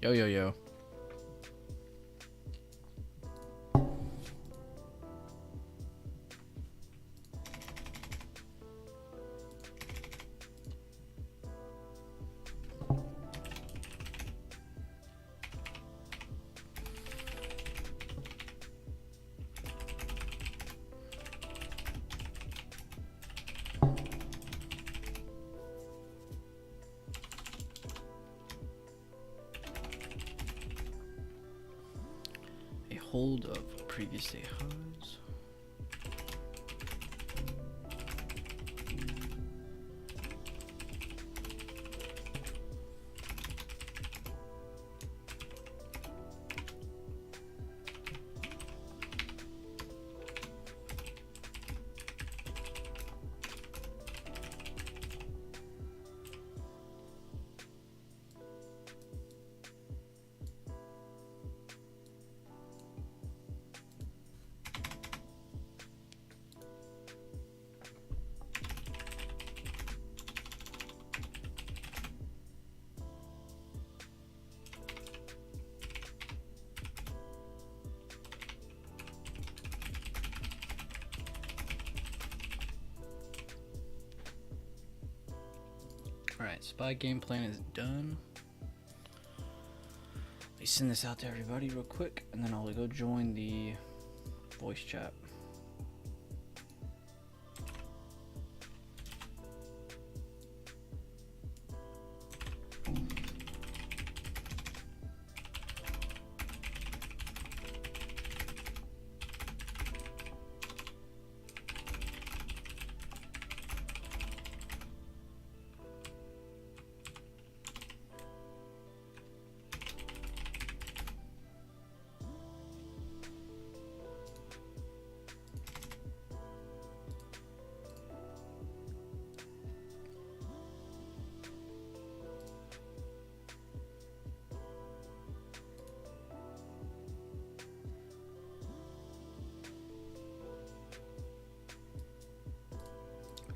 Yo, yo, yo. Hold of previous day highs. Alright, spy game plan is done. Let me send this out to everybody real quick, and then I'll go join the voice chat.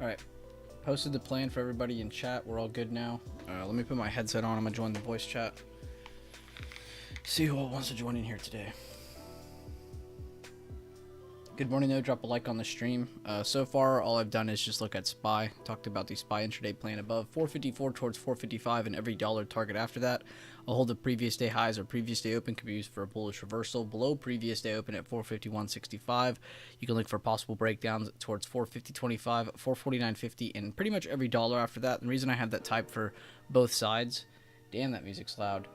Alright, posted the plan for everybody in chat. We're all good now. Let me put my headset on. I'm going to join the voice chat. See who all wants to join in here today. Good morning, though. Drop a like on the stream. So far, all I've done is just look at SPY. Talked about the SPY intraday plan above 454 towards 455, and every dollar target after that. I'll hold the previous day highs or previous day open could be used for a bullish reversal. Below previous day open at 451.65. You can look for possible breakdowns towards 450.25, 449.50, and pretty much every dollar after that. The reason I have that type for both sides, damn, that music's loud,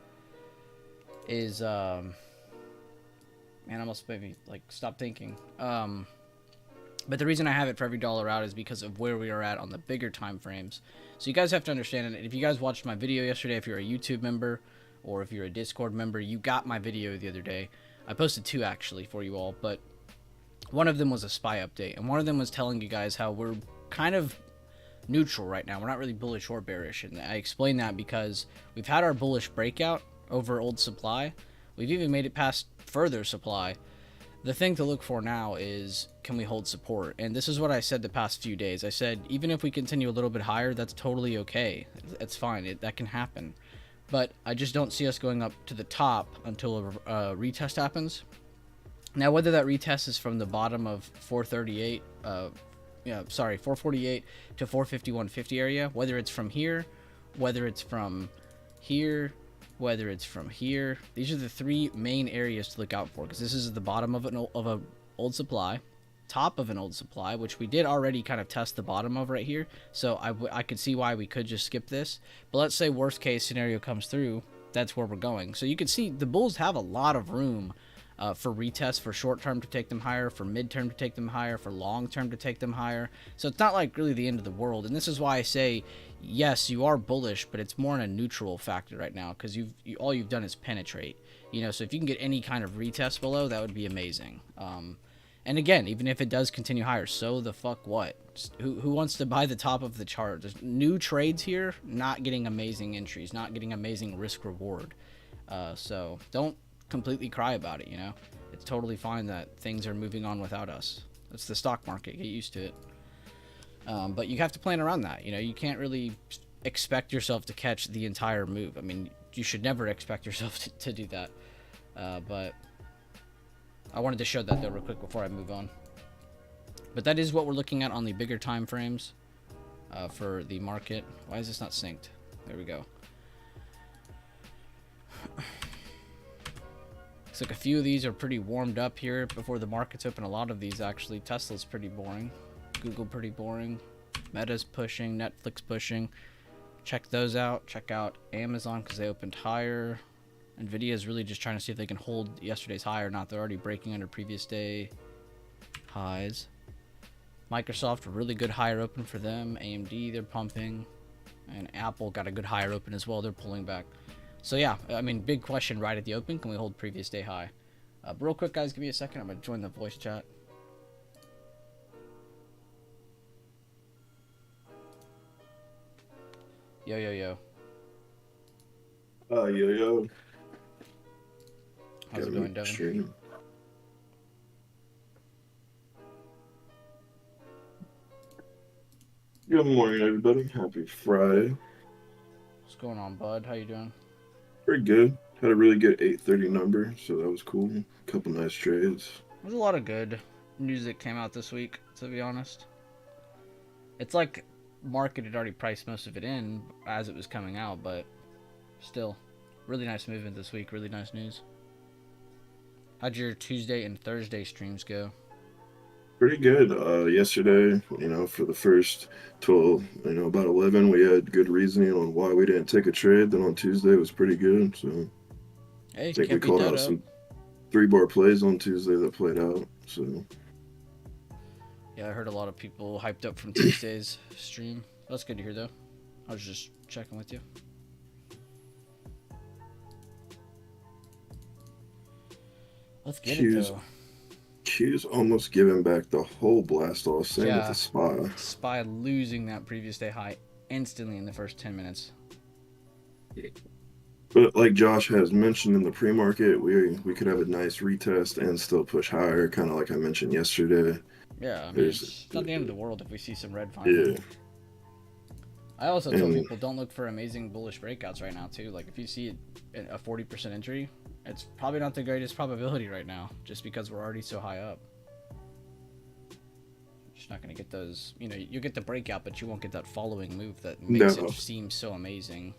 is man, I must maybe like stop thinking. But the reason I have it for every dollar out is because of where we are at on the bigger time frames. So you guys have to understand, and if you guys watched my video yesterday, if you're a YouTube member or if you're a Discord member, you got my video the other day. I posted two actually for you all, but one of them was a SPY update, and one of them was telling you guys how we're kind of neutral right now. We're not really bullish or bearish, and I explained that because we've had our bullish breakout over old supply. We've even made it past further supply. The thing to look for now is, can we hold support? And this is what I said the past few days. I said, even if we continue a little bit higher, that's totally okay. That's fine. That can happen. But I just don't see us going up to the top until a retest happens. Now, whether that retest is from the bottom of 448, 448 to 451.50 area, whether it's from here, whether it's from here, whether it's from here, these are the three main areas to look out for, because this is the bottom of an old supply, top of an old supply, which we did already kind of test the bottom of right here. So I could see why we could just skip this. But let's say worst case scenario comes through, that's where we're going. So you can see the bulls have a lot of room for retest, for short term to take them higher, for mid term to take them higher, for long term to take them higher. So it's not like really the end of the world. And this is why I say, yes, you are bullish, but it's more in a neutral factor right now, because all you've done is penetrate. You know, so if you can get any kind of retest below, that would be amazing. And again, even if it does continue higher, so the fuck what? Who wants to buy the top of the chart? There's new trades here, not getting amazing entries, not getting amazing risk reward. So don't completely cry about it, you know. It's totally fine that things are moving on without us. It's the stock market, get used to it. But you have to plan around that, you know. You can't really expect yourself to catch the entire move. I mean, you should never expect yourself to do that. But I wanted to show that though real quick before I move on. But that is what we're looking at on the bigger time frames for the market. Why is this not synced? There we go. Looks like a few of these are pretty warmed up here before the market's open. A lot of these actually. Tesla's pretty boring. Google pretty boring. Meta's pushing. Netflix pushing. Check those out. Check out Amazon because they opened higher. Nvidia is really just trying to see if they can hold yesterday's high or not. They're already breaking under previous day highs. Microsoft, a really good higher open for them. AMD, they're pumping. And Apple got a good higher open as well. They're pulling back. So yeah, I mean, big question right at the open. Can we hold previous day high? But real quick, guys, give me a second. I'm going to join the voice chat. Yo, yo, yo. Yo, yo. How's it going, Devin? Stream. Good morning, everybody. Happy Friday. What's going on, bud? How you doing? Pretty good. Had a really good 8:30 number, so that was cool. A couple nice trades. There's a lot of good news that came out this week, to be honest. It's like market had already priced most of it in as it was coming out, but still, really nice movement this week. Really nice news. How'd your Tuesday and Thursday streams go? Pretty good. Yesterday, for the first 12, about 11, we had good reasoning on why we didn't take a trade. Then on Tuesday, it was pretty good. So Hey, I think we can't beat called that out up. some 3-bar plays on Tuesday that played out. So Yeah, I heard a lot of people hyped up from Tuesday's stream. That's good to hear, though. I was just checking with you. Let's get it, though. Q's almost giving back the whole blast off, same with the SPY. SPY losing that previous day high instantly in the first 10 minutes. But like Josh has mentioned in the pre-market, we could have a nice retest and still push higher, kind of like I mentioned yesterday. Yeah, I mean, it's not the end of the world if we see some red finally. Yeah. I also tell people don't look for amazing bullish breakouts right now, too. Like, if you see a 40% entry, it's probably not the greatest probability right now, just because we're already so high up. You're just not going to get those, you get the breakout, but you won't get that following move that makes it seem so amazing.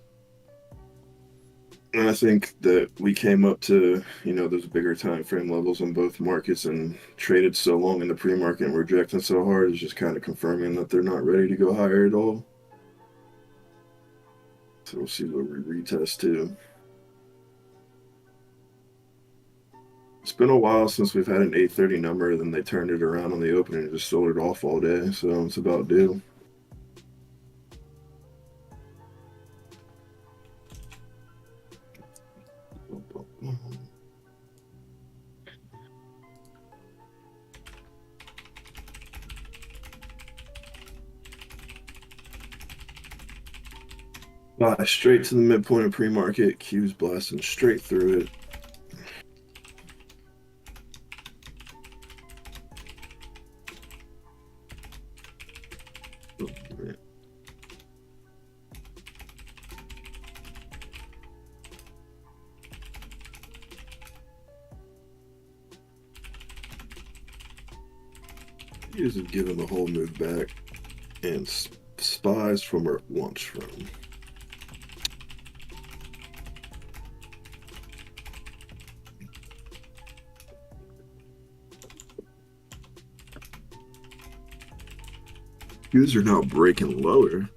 And I think that we came up to, those bigger time frame levels on both markets and traded so long in the pre-market and rejecting so hard is just kind of confirming that they're not ready to go higher at all. So we'll see what we retest too. It's been a while since we've had an 8:30 number, then they turned it around on the open and just sold it off all day, so it's about due. Buy straight to the midpoint of pre-market, Q's blasting straight through it. Q's have given the whole move back, and SPY's from where it wants from. Q's are now breaking lower.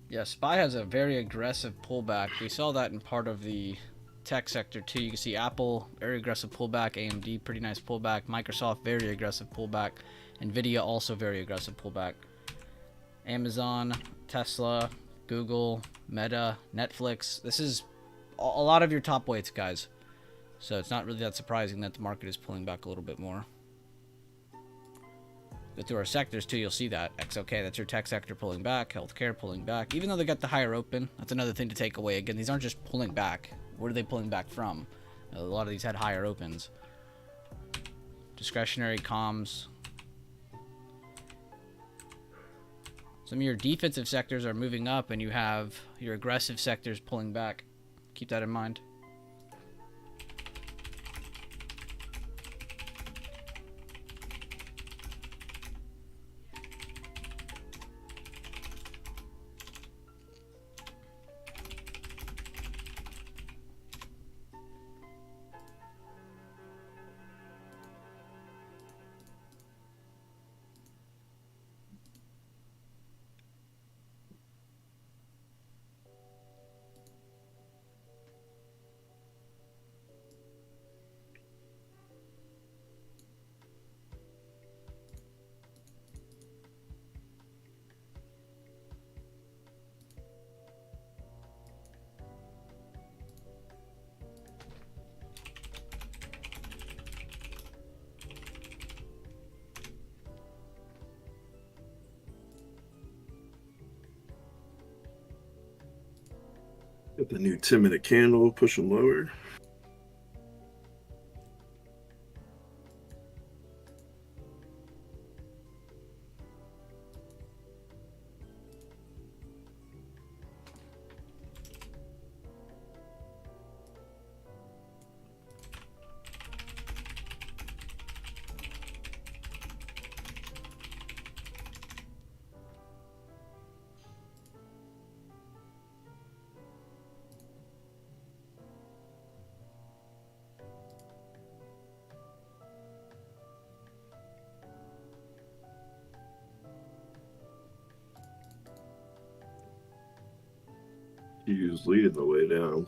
Yeah, SPY has a very aggressive pullback. We saw that in part of the tech sector too. You can see Apple, very aggressive pullback. AMD, pretty nice pullback. Microsoft, very aggressive pullback. Nvidia, also very aggressive pullback. Amazon, Tesla, Google, Meta, Netflix. This is a lot of your top weights, guys. So it's not really that surprising that the market is pulling back a little bit more. Go through our sectors too, you'll see that. XOK, that's your tech sector pulling back. Healthcare pulling back. Even though they got the higher open, that's another thing to take away. Again, these aren't just pulling back. Where are they pulling back from? A lot of these had higher opens. Discretionary comms. Some of your defensive sectors are moving up, and you have your aggressive sectors pulling back. Keep that in mind. Got the new 10-minute candle, push them lower. Q's leading the way down.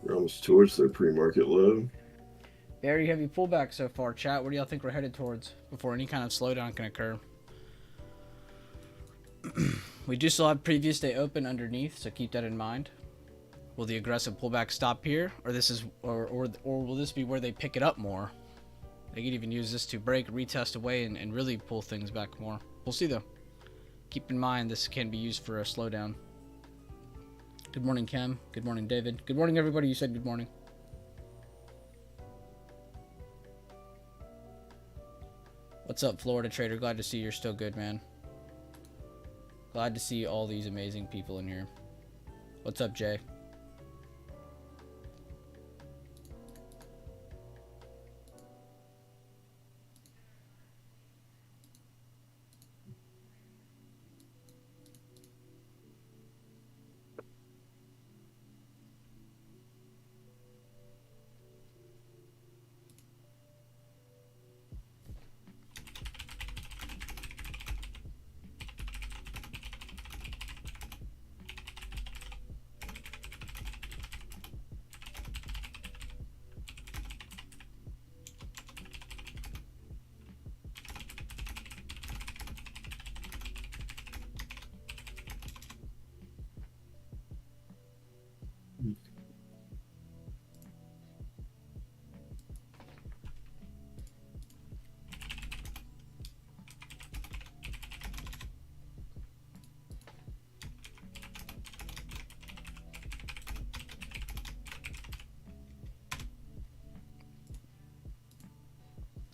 We're almost towards their pre-market low. Very heavy pullback so far, chat. What do y'all think we're headed towards before any kind of slowdown can occur? We do still have previous day open underneath, so keep that in mind. Will the aggressive pullback stop here, or will this be where they pick it up more? They could even use this to break, retest away, and really pull things back more. We'll see though. Keep in mind this can be used for a slowdown. Good morning, Cam. Good morning, David. Good morning, everybody. You said good morning. What's up, Florida Trader? Glad to see you're still good, man. Glad to see all these amazing people in here. What's up, Jay?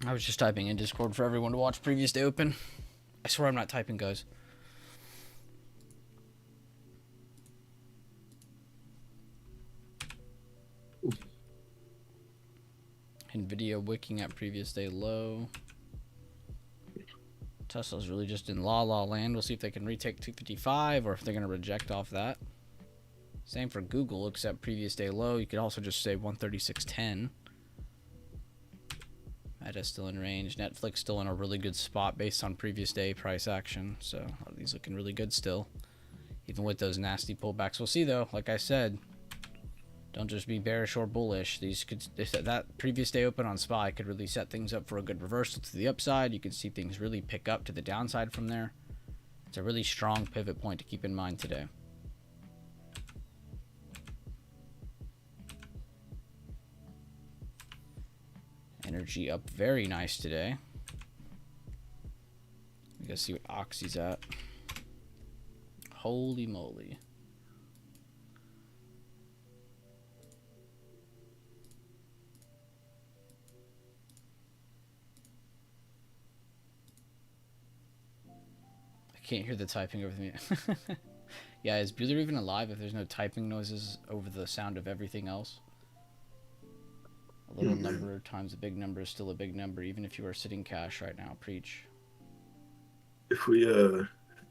I was just typing in Discord for everyone to watch previous day open. I swear I'm not typing, guys. Nvidia wicking at previous day low. Tesla's really just in la land. We'll see if they can retake 255 or if they're going to reject off that. Same for Google, except previous day low. You could also just say 136.10. Meta's still in range. Netflix still in a really good spot based on previous day price action. So a lot of these looking really good still, even with those nasty pullbacks. We'll see though. Like I said, don't just be bearish or bullish. That previous day open on SPY could really set things up for a good reversal to the upside. You could see things really pick up to the downside from there. It's a really strong pivot point to keep in mind today. Energy up very nice today. We gotta see what Oxy's at. Holy moly. can't hear the typing over the Yeah, is Bueller even alive if there's no typing noises over the sound of everything else? A little number times a big number is still a big number, even if you are sitting cash right now. Preach. If we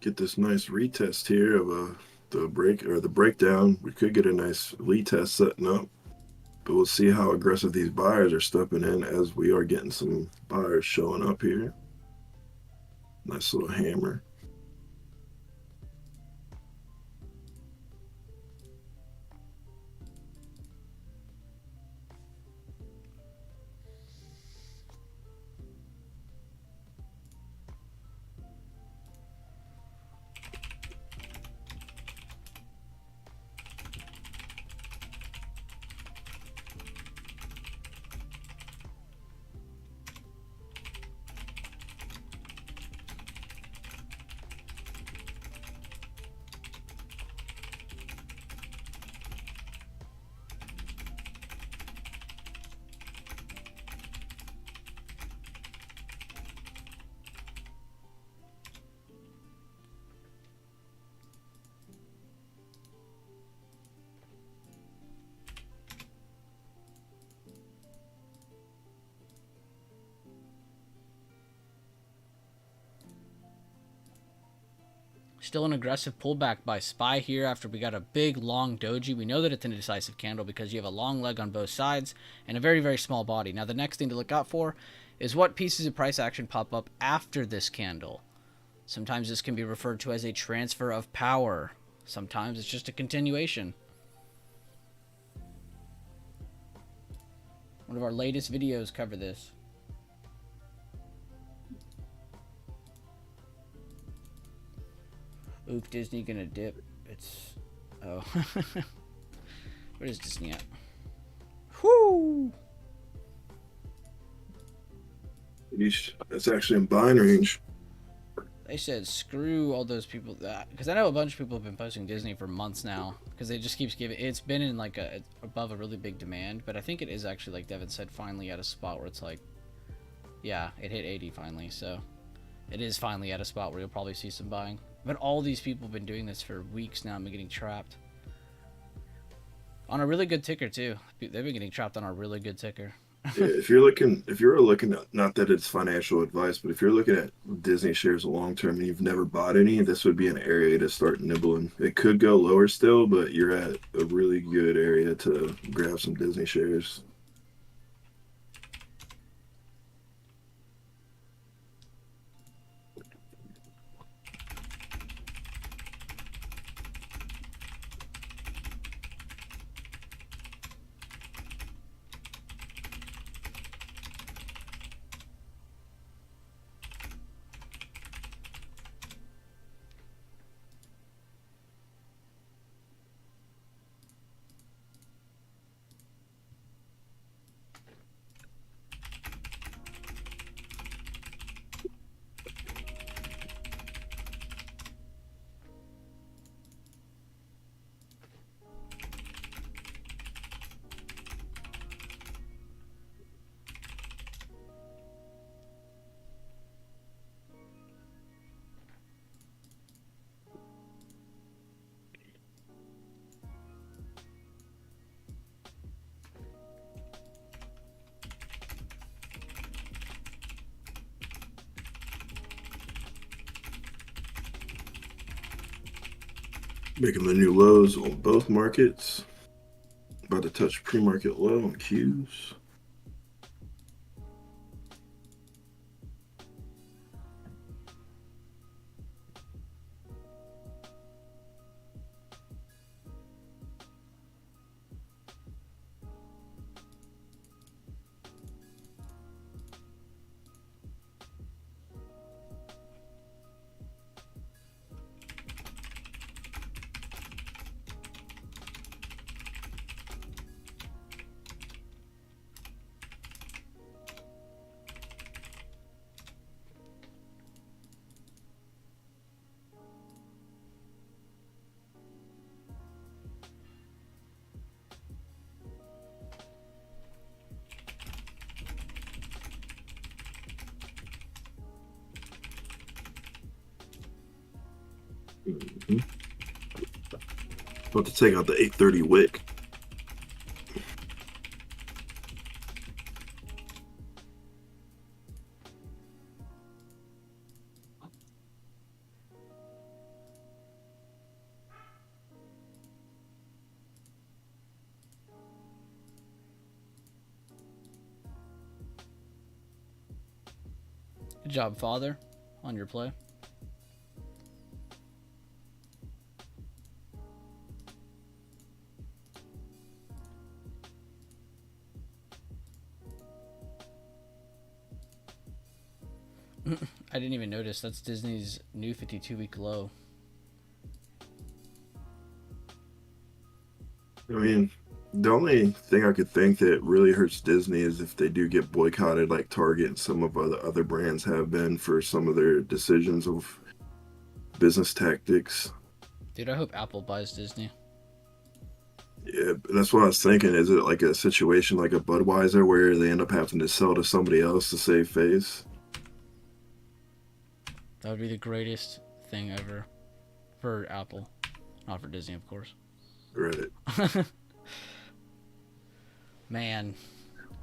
get this nice retest here of the breakdown, we could get a nice retest setting up. But we'll see how aggressive these buyers are stepping in as we are getting some buyers showing up here. Nice little hammer. Still an aggressive pullback by SPY here after we got a big long doji. We know that it's an indecisive candle because you have a long leg on both sides and a very, very small body. Now the next thing to look out for is what pieces of price action pop up after this candle. Sometimes this can be referred to as a transfer of power. Sometimes it's just a continuation. One of our latest videos cover this. Oof, Disney gonna dip. It's... oh. Where is Disney at? Whoo! That's actually in buying range. They said screw all those people that, because I know a bunch of people have been posting Disney for months now because it just keeps giving. It's been in like above a really big demand, but I think it is actually, like Devin said, finally at a spot where it's like, yeah, it hit 80 finally, so it is finally at a spot where you'll probably see some buying. But all these people have been doing this for weeks now. I'm getting trapped on a really good ticker too. They've been getting trapped on a really good ticker. Yeah, if you're looking at, not that it's financial advice, but if you're looking at Disney shares long term and you've never bought any, this would be an area to start nibbling. It could go lower still, but you're at a really good area to grab some Disney shares. Making the new lows on both markets. About to touch pre-market low on Qs. Mhm. About to take out the 830 wick. Good job, Father, on your play. I didn't even notice. That's Disney's new 52-week low. I mean, the only thing I could think that really hurts Disney is if they do get boycotted, like Target and some of the other brands have been for some of their decisions of business tactics. Dude, I hope Apple buys Disney. Yeah, that's what I was thinking. Is it like a situation like a Budweiser where they end up having to sell to somebody else to save face? That would be the greatest thing ever for Apple. Not for Disney, of course. Right. Man,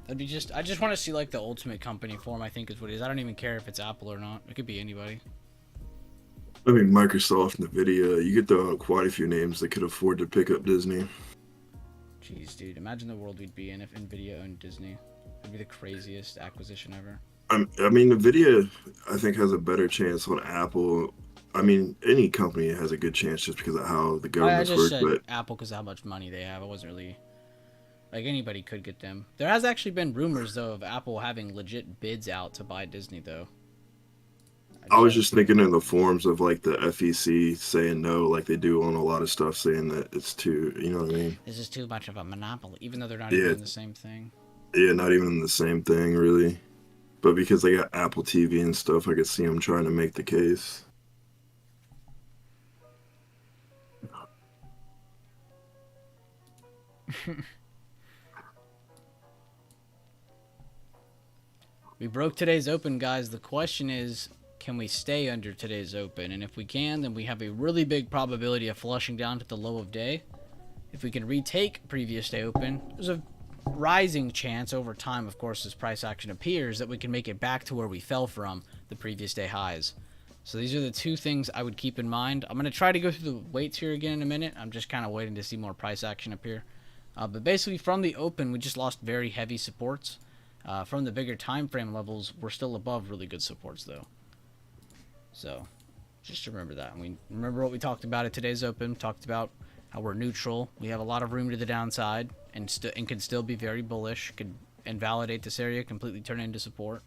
that'd be just. I just want to see like the ultimate company form. I think is what it is. I don't even care if it's Apple or not. It could be anybody. I mean, Microsoft, Nvidia, you get quite a few names that could afford to pick up Disney. Jeez, dude, imagine the world we'd be in if Nvidia owned Disney. It'd be the craziest acquisition ever. I mean, Nvidia, I think, has a better chance on Apple. I mean, any company has a good chance just because of how the I governments just work. said But Apple because of how much money they have. I wasn't really like anybody could get them. There has actually been rumors though of Apple having legit bids out to buy Disney though. I was just thinking in the forms of like the FEC saying no, like they do on a lot of stuff, saying that it's too, you know what I mean? This is too much of a monopoly, even though they're not even Yeah, in the same thing. yeah, not even the same thing really. But because they got Apple TV and stuff, I could see them trying to make the case. We broke today's open, guys. The question is, can we stay under today's open? And if we can, then we have a really big probability of flushing down to the low of day. If we can retake previous day open, there's a rising chance over time, of course, as price action appears, that we can make it back to where we fell from the previous day highs. So these are the two things I would keep in mind. I'm going to try to go through the weights here again in a minute. I'm just kind of waiting to see more price action appear. But basically, from the open, we just lost very heavy supports. From the bigger time frame levels, we're still above really good supports, though. So just remember that. And we remember what we talked about at today's open. Talked about how we're neutral. We have a lot of room to the downside, and can still be very bullish. Could invalidate this area, completely turn it into support.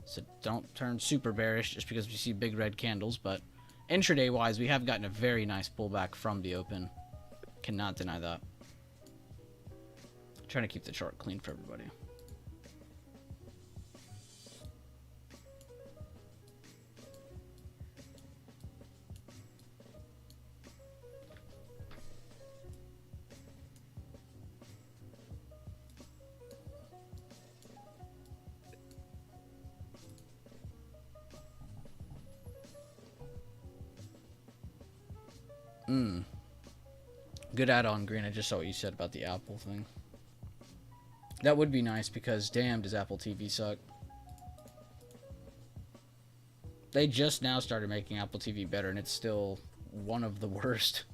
So don't turn super bearish just because we see big red candles. But intraday wise, we have gotten a very nice pullback from the open. Cannot deny that. Trying to keep the chart clean for everybody. Good add-on, Green. I just saw what you said about the Apple thing. That would be nice because damn, does Apple TV suck. They just now started making Apple TV better, and it's still one of the worst.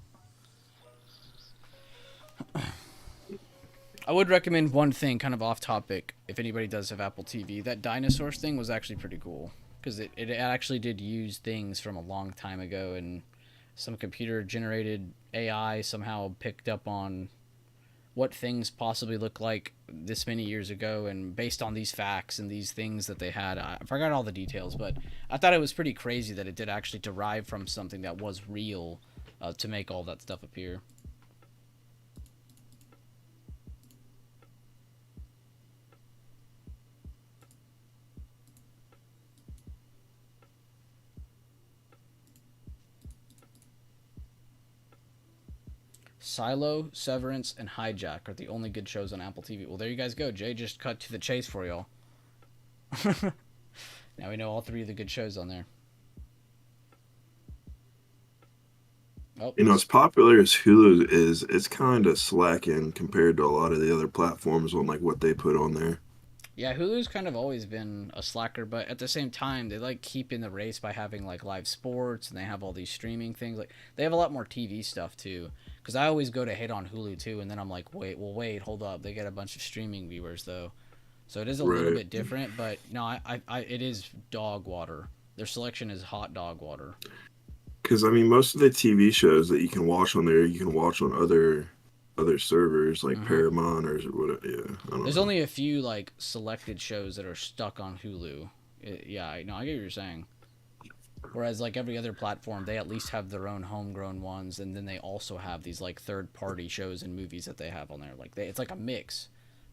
I would recommend one thing, kind of off topic, if anybody does have Apple TV. That dinosaurs thing was actually pretty cool because it actually did use things from a long time ago, and some computer-generated AI somehow picked up on what things possibly look like this many years ago, and based on these facts and these things that they had, I forgot all the details, but I thought it was pretty crazy that it did actually derive from something that was real to make all that stuff appear. Silo, Severance, and Hijack are the only good shows on Apple TV. Well, there you guys go. Jay just cut to the chase for y'all. Now we know all three of the good shows on there. Oh, You know, as popular as Hulu is, it's kind of slacking compared to a lot of the other platforms on like what they put on there. yeah, Hulu's kind of always been a slacker, but at the same time, they like keep in the race by having like live sports, and they have all these streaming things. Like they have a lot more TV stuff too. Because I always go to hit on Hulu too, and then I'm like, wait, hold up, they get a bunch of streaming viewers though, so it is a little Right. bit different. But no, it is dog water. Their selection is hot dog water. Because I mean, most of the TV shows that you can watch on there, you can watch on other servers like Mm-hmm. Paramount or whatever. Yeah, I don't There's know. only a few like selected shows that are stuck on Hulu. Yeah, I know. I get what you're saying. Whereas like every other platform, they at least have their own homegrown ones, and then they also have these like third party shows and movies that they have on there. Like it's like a mix.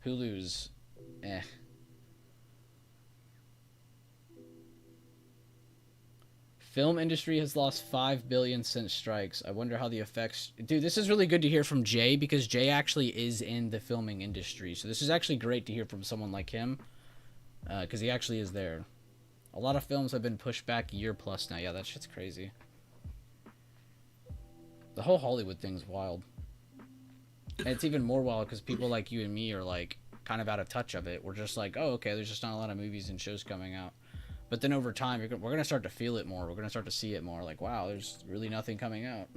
Hulu's, eh. Film industry has lost 5 billion since strikes. I wonder how the effects. Dude, this is really good to hear from Jay because Jay actually is in the filming industry. So this is actually great to hear from someone like him because he actually is there. A lot of films have been pushed back a year plus now. Yeah, that shit's crazy. The whole Hollywood thing's wild. And it's even more wild because people like you and me are like kind of out of touch of it. We're just like, oh, okay, there's just not a lot of movies and shows coming out. But then over time, we're going to start to feel it more. We're going to start to see it more. Like, wow, there's really nothing coming out.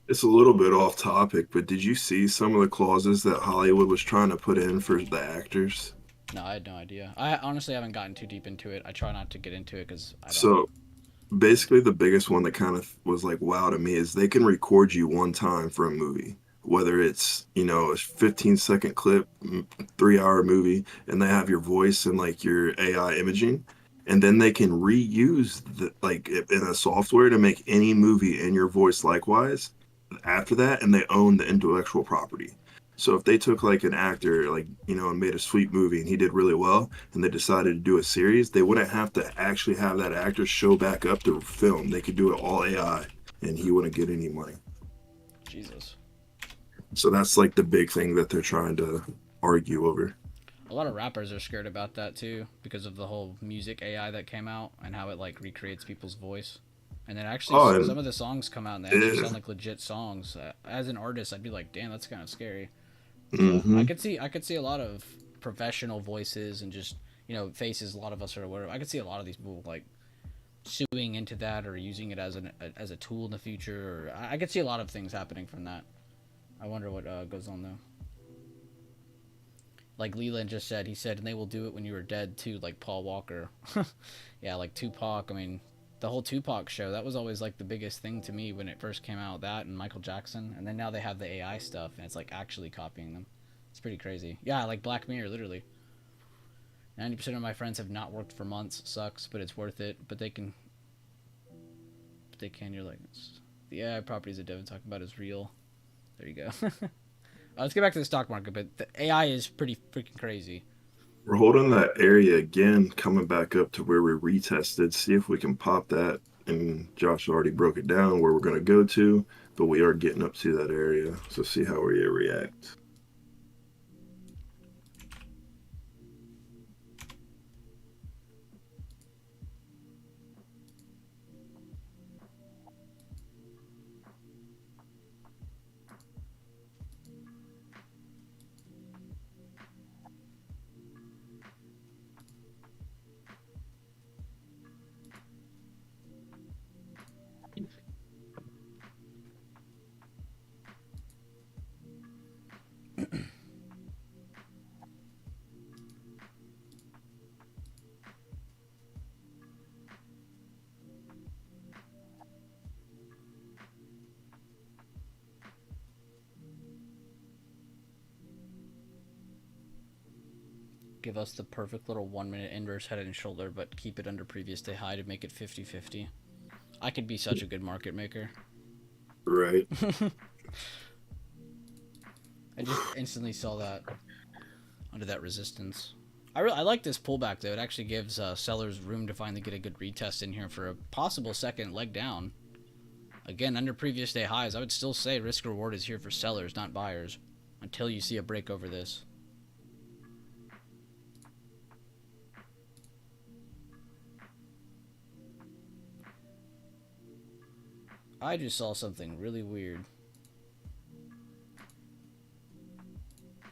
It's a little bit off topic, but did you see some of the clauses that Hollywood was trying to put in for the actors? No, I had no idea. I honestly haven't gotten too deep into it. I try not to get into it because I don't. So basically, the biggest one that kind of was like wow to me is they can record you one time for a movie, whether it's, you know, a 15-second clip, 3 hour movie, and they have your voice and like your AI imaging. And then they can reuse the like in a software to make any movie in your voice likewise after that, and they own the intellectual property. So if they took like an actor, like, you know, and made a sweet movie and he did really well, and they decided to do a series, they wouldn't have to actually have that actor show back up to film. They could do it all AI, and he wouldn't get any money. Jesus. So that's like the big thing that they're trying to argue over. A lot of rappers are scared about that too because of the whole music AI that came out and how it like recreates people's voice. And then actually, Oh, some and of the songs come out and they actually yeah, sound like legit songs. As an artist, I'd be like, damn, that's kind of scary. So mm-hmm. I could see a lot of professional voices and just faces. A lot of us or whatever. I could see a lot of these people like suing into that or using it as as a tool in the future. Or I could see a lot of things happening from that. I wonder what goes on though. Like Leland just said, he said, and they will do it when you are dead too, like Paul Walker. Yeah, like Tupac. I mean, the whole Tupac show, that was always like the biggest thing to me when it first came out. That and Michael Jackson, and then now they have the AI stuff, and it's like actually copying them. It's pretty crazy. Yeah, like Black Mirror, literally. 90% of my friends have not worked for months. Sucks, but it's worth it. But they can. But they can. You're like, the AI properties that Devin talking about is real. There you go. Let's get back to the stock market, but the AI is pretty freaking crazy. We're holding that area again, coming back up to where we retested. See if we can pop that. And Josh already broke it down where we're going to go to, but we are getting up to that area. So see how we react. Give us the perfect little 1 minute inverse head and shoulder, but keep it under previous day high to make it 50-50. I could be such a good market maker. Right. I just instantly saw that under that resistance. I like this pullback though. It actually gives sellers room to finally get a good retest in here for a possible second leg down. Again, under previous day highs, I would still say risk reward is here for sellers, not buyers, until you see a break over this. I just saw something really weird.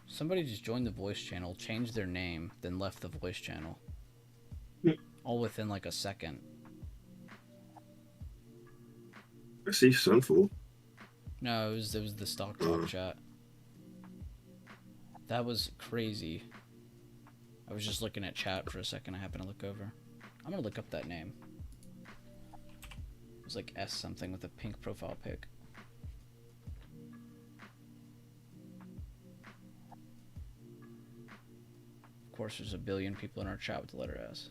Somebody just joined the voice channel, changed their name, then left the voice channel. All within like a second. I see Sinful. No, it was the Stock Talk chat. That was crazy. I was just looking at chat for a second. I happened to look over. I'm gonna look up that name. It was like S something with a pink profile pic. Of course, there's a billion people in our chat with the letter S.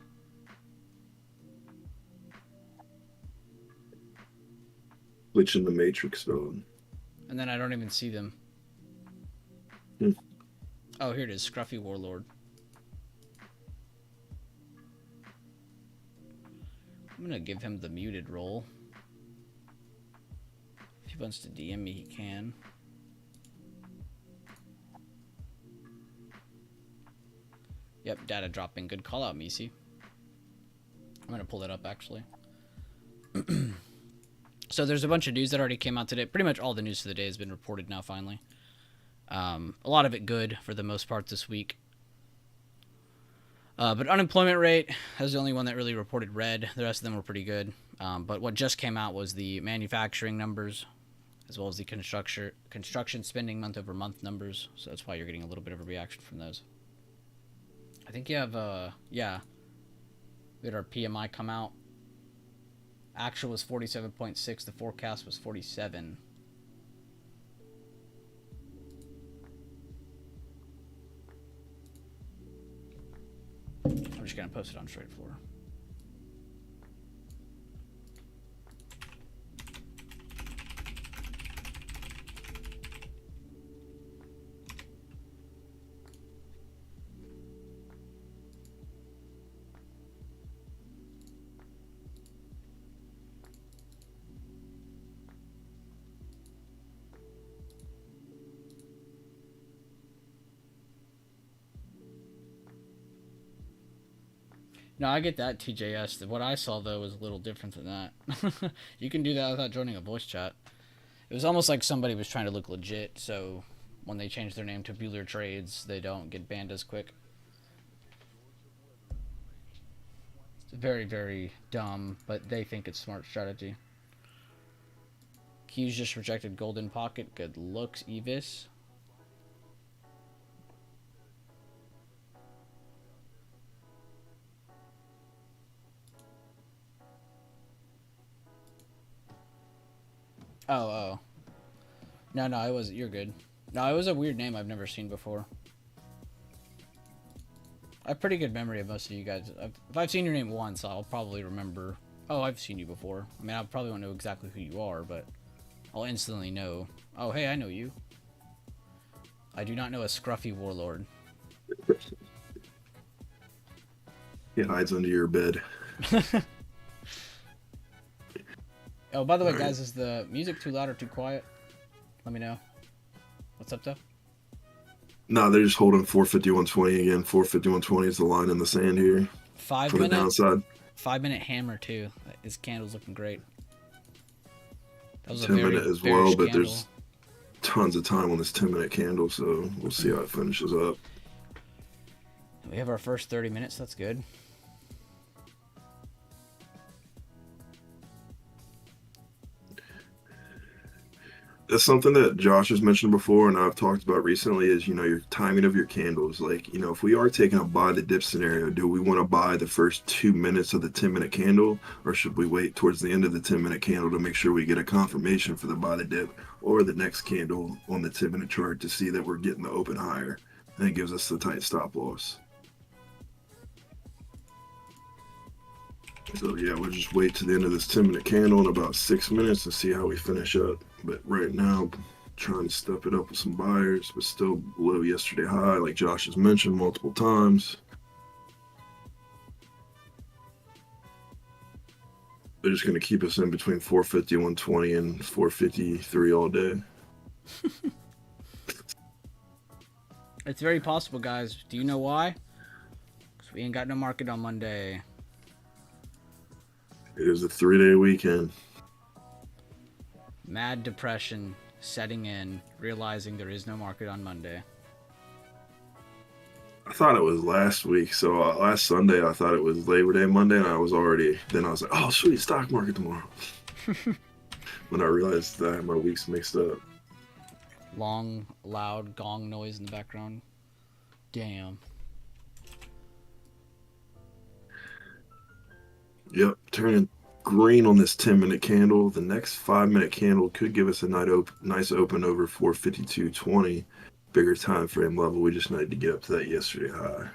Glitch in the Matrix, though. And then I don't even see them. Oh, here it is. Scruffy Warlord. I'm gonna give him the muted role. If he wants to DM me, he can. Yep, data dropping. Good call out, Misi. I'm gonna pull that up actually. So there's a bunch of news that already came out today. Pretty much all the news for the day has been reported now finally. A lot of it good for the most part this week. But unemployment rate is the only one that really reported red. The rest of them were pretty good. But what just came out was the manufacturing numbers, as well as the construction spending month-over-month numbers. So that's why you're getting a little bit of a reaction from those. I think you have, yeah, we had our PMI come out. Actual was 47.6. The forecast was 47. I'm just going to post it on Straight Floor. No, I get that, TJS. What I saw, though, was a little different than that. You can do that without joining a voice chat. It was almost like somebody was trying to look legit, so when they change their name to Bueller Trades, they don't get banned as quick. It's very, very dumb, but they think it's smart strategy. Q's just rejected Golden Pocket. Good looks, Evis. Oh. No, it was. You're good. No, it was a weird name I've never seen before. I have pretty good memory of most of you guys. If I've seen your name once, I'll probably remember. Oh, I've seen you before. I mean, I probably won't know exactly who you are, but I'll instantly know. Oh, hey, I know you. I do not know a Scruffy Warlord. He hides under your bed. Oh, by the way, guys, is the music too loud or too quiet? Let me know. What's up, though? No, they're just holding 451.20 again. 451.20 is the line in the sand here. 5 minute, the downside. 5-minute hammer, too. His candle's looking great. That was 10-minute as well, but candle. There's tons of time on this 10-minute candle, so we'll see how it finishes up. We have our first 30 minutes. That's good. That's something that Josh has mentioned before and I've talked about recently is, your timing of your candles. Like, if we are taking a buy the dip scenario, do we want to buy the first 2 minutes of the 10-minute candle, or should we wait towards the end of the 10-minute candle to make sure we get a confirmation for the buy the dip or the next candle on the 10-minute chart to see that we're getting the open higher? And it gives us the tight stop loss. So yeah, we'll just wait to the end of this 10-minute candle in about 6 minutes to see how we finish up. But right now, trying to step it up with some buyers, but still below yesterday high, like Josh has mentioned multiple times. They're just going to keep us in between 450, 120, and 453 all day. It's very possible, guys. Do you know why? Because we ain't got no market on Monday. It is a 3-day weekend. Mad depression setting in, realizing there is no market on Monday. I thought it was last week. So last Sunday, I thought it was Labor Day Monday, and I was like, oh, sweet, stock market tomorrow. When I realized that I had my weeks mixed up. Long, loud gong noise in the background. Damn. Yep, turning green on this 10-minute candle. The next 5-minute candle could give us a nice open over 452.20. Bigger time frame level. We just needed to get up to that yesterday high.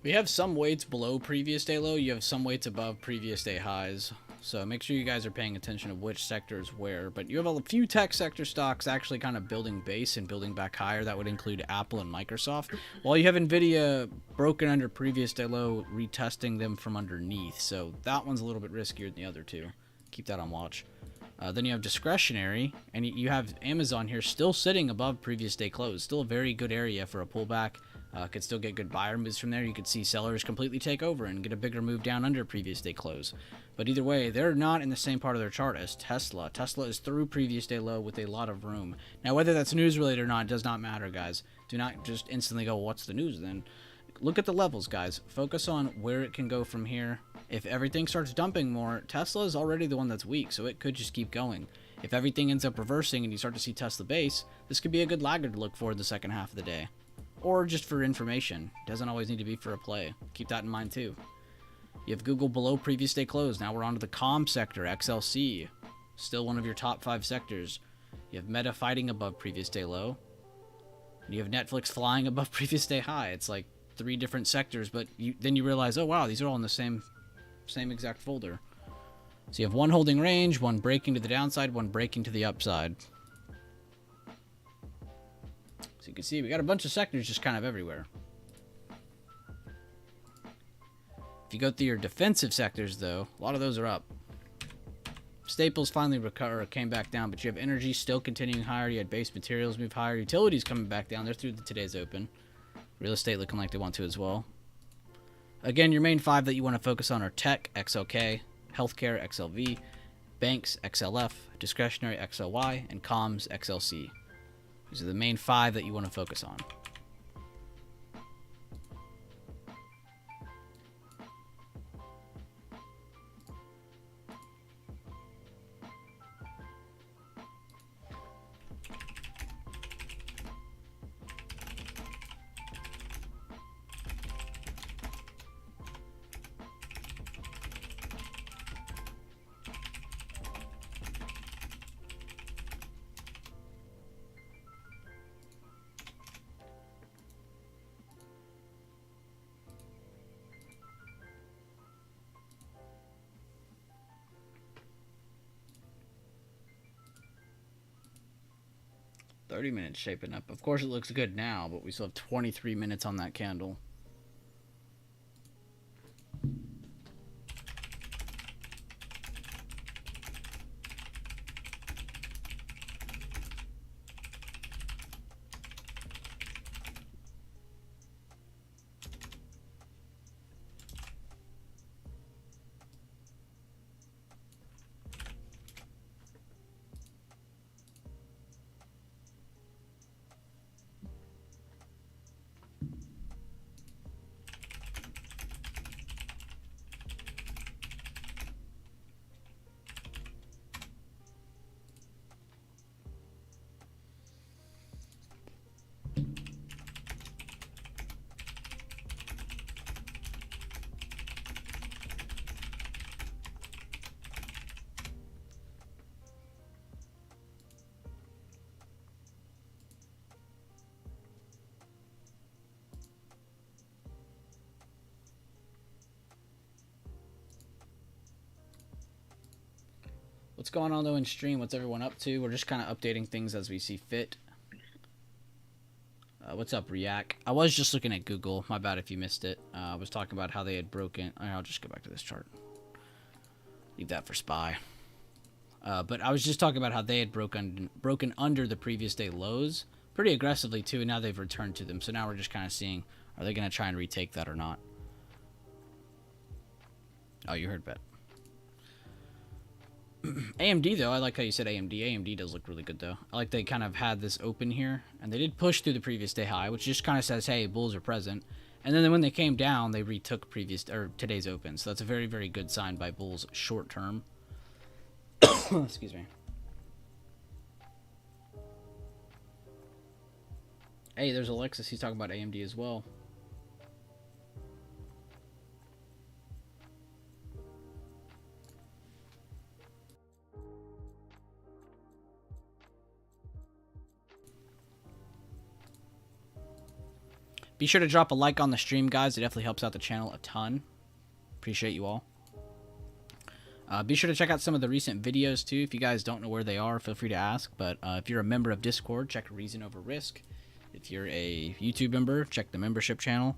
We have some weights below previous day low. You have some weights above previous day highs. So make sure you guys are paying attention of which sectors where. But you have a few tech sector stocks actually kind of building base and building back higher. That would include Apple and Microsoft. While you have Nvidia broken under previous day low, retesting them from underneath. So that one's a little bit riskier than the other two. Keep that on watch. Then you have discretionary, and you have Amazon here still sitting above previous day close. Still a very good area for a pullback. Could still get good buyer moves from there. You could see sellers completely take over and get a bigger move down under previous day close. But either way, they're not in the same part of their chart as Tesla. Tesla is through previous day low with a lot of room. Now, whether that's news related or not does not matter, guys. Do not just instantly go, what's the news then? Look at the levels, guys. Focus on where it can go from here. If everything starts dumping more, Tesla is already the one that's weak, so it could just keep going. If everything ends up reversing and you start to see Tesla base, this could be a good laggard to look for in the second half of the day. Or just for information. Doesn't always need to be for a play. Keep that in mind too. You have Google below previous day close. Now we're on to the comm sector, XLC. Still one of your top 5 sectors. You have Meta fighting above previous day low. And you have Netflix flying above previous day high. It's like 3 different sectors, but then you realize, oh wow, these are all in the same exact folder. So you have one holding range, one breaking to the downside, one breaking to the upside. So you can see we got a bunch of sectors just kind of everywhere. If you go through your defensive sectors, though, a lot of those are up. Staples finally came back down, but you have energy still continuing higher. You had base materials move higher. Utilities coming back down. They're through today's open. Real estate looking like they want to as well. Again, your main 5 that you want to focus on are tech, XLK, healthcare, XLV, banks, XLF, discretionary, XLY, and comms, XLC. These are the main 5 that you want to focus on. "30 minutes shaping up. Of course it looks good now, but we still have 23 minutes on that candle. What's going on though in stream? What's everyone up to? We're just kind of updating things as we see fit. What's up, React? I was just looking at Google. My bad if you missed it. I was talking about how they had broken. I'll just go back to this chart. Leave that for SPY. But I was just talking about how they had broken under the previous day lows pretty aggressively too, and now they've returned to them. So now we're just kind of seeing, are they going to try and retake that or not? Oh, you heard bet. AMD though, I like how you said AMD. AMD does look really good though. I like they kind of had this open here, and they did push through the previous day high, which just kind of says, hey, bulls are present. And then when they came down, they retook today's open. So that's a very, very good sign by bulls short term. Excuse me. Hey, there's Alexis. He's talking about AMD as well. Be sure to drop a like on the stream, guys. It definitely helps out the channel a ton. Appreciate you all. Be sure to check out some of the recent videos, too. If you guys don't know where they are, feel free to ask. But if you're a member of Discord, check Reason Over Risk. If you're a YouTube member, check the membership channel.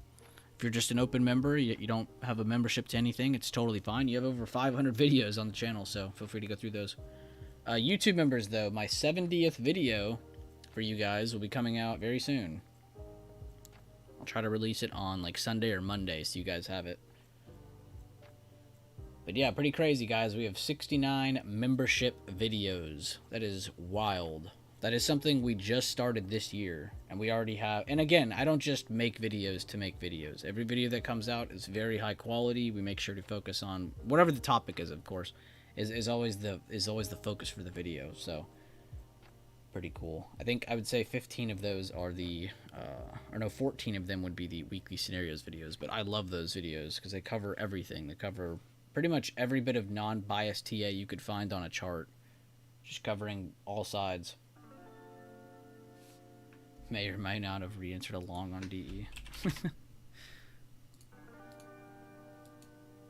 If you're just an open member, you don't have a membership to anything, it's totally fine. You have over 500 videos on the channel, so feel free to go through those. YouTube members, though, my 70th video for you guys will be coming out very soon. I'll try to release it on like Sunday or Monday so you guys have it. But yeah, pretty crazy, guys. We have 69 membership videos. That is wild. That is something we just started this year, and we already have. And again, I don't just make videos to make videos. Every video that comes out is very high quality. We make sure to focus on whatever the topic is, of course, is always the focus for the video. So pretty cool. I think I would say 15 of those are or no, 14 of them would be the weekly scenarios videos. But I love those videos because they cover everything. They cover pretty much every bit of non-biased TA you could find on a chart, just covering all sides. May or may not have re-entered a long on DE.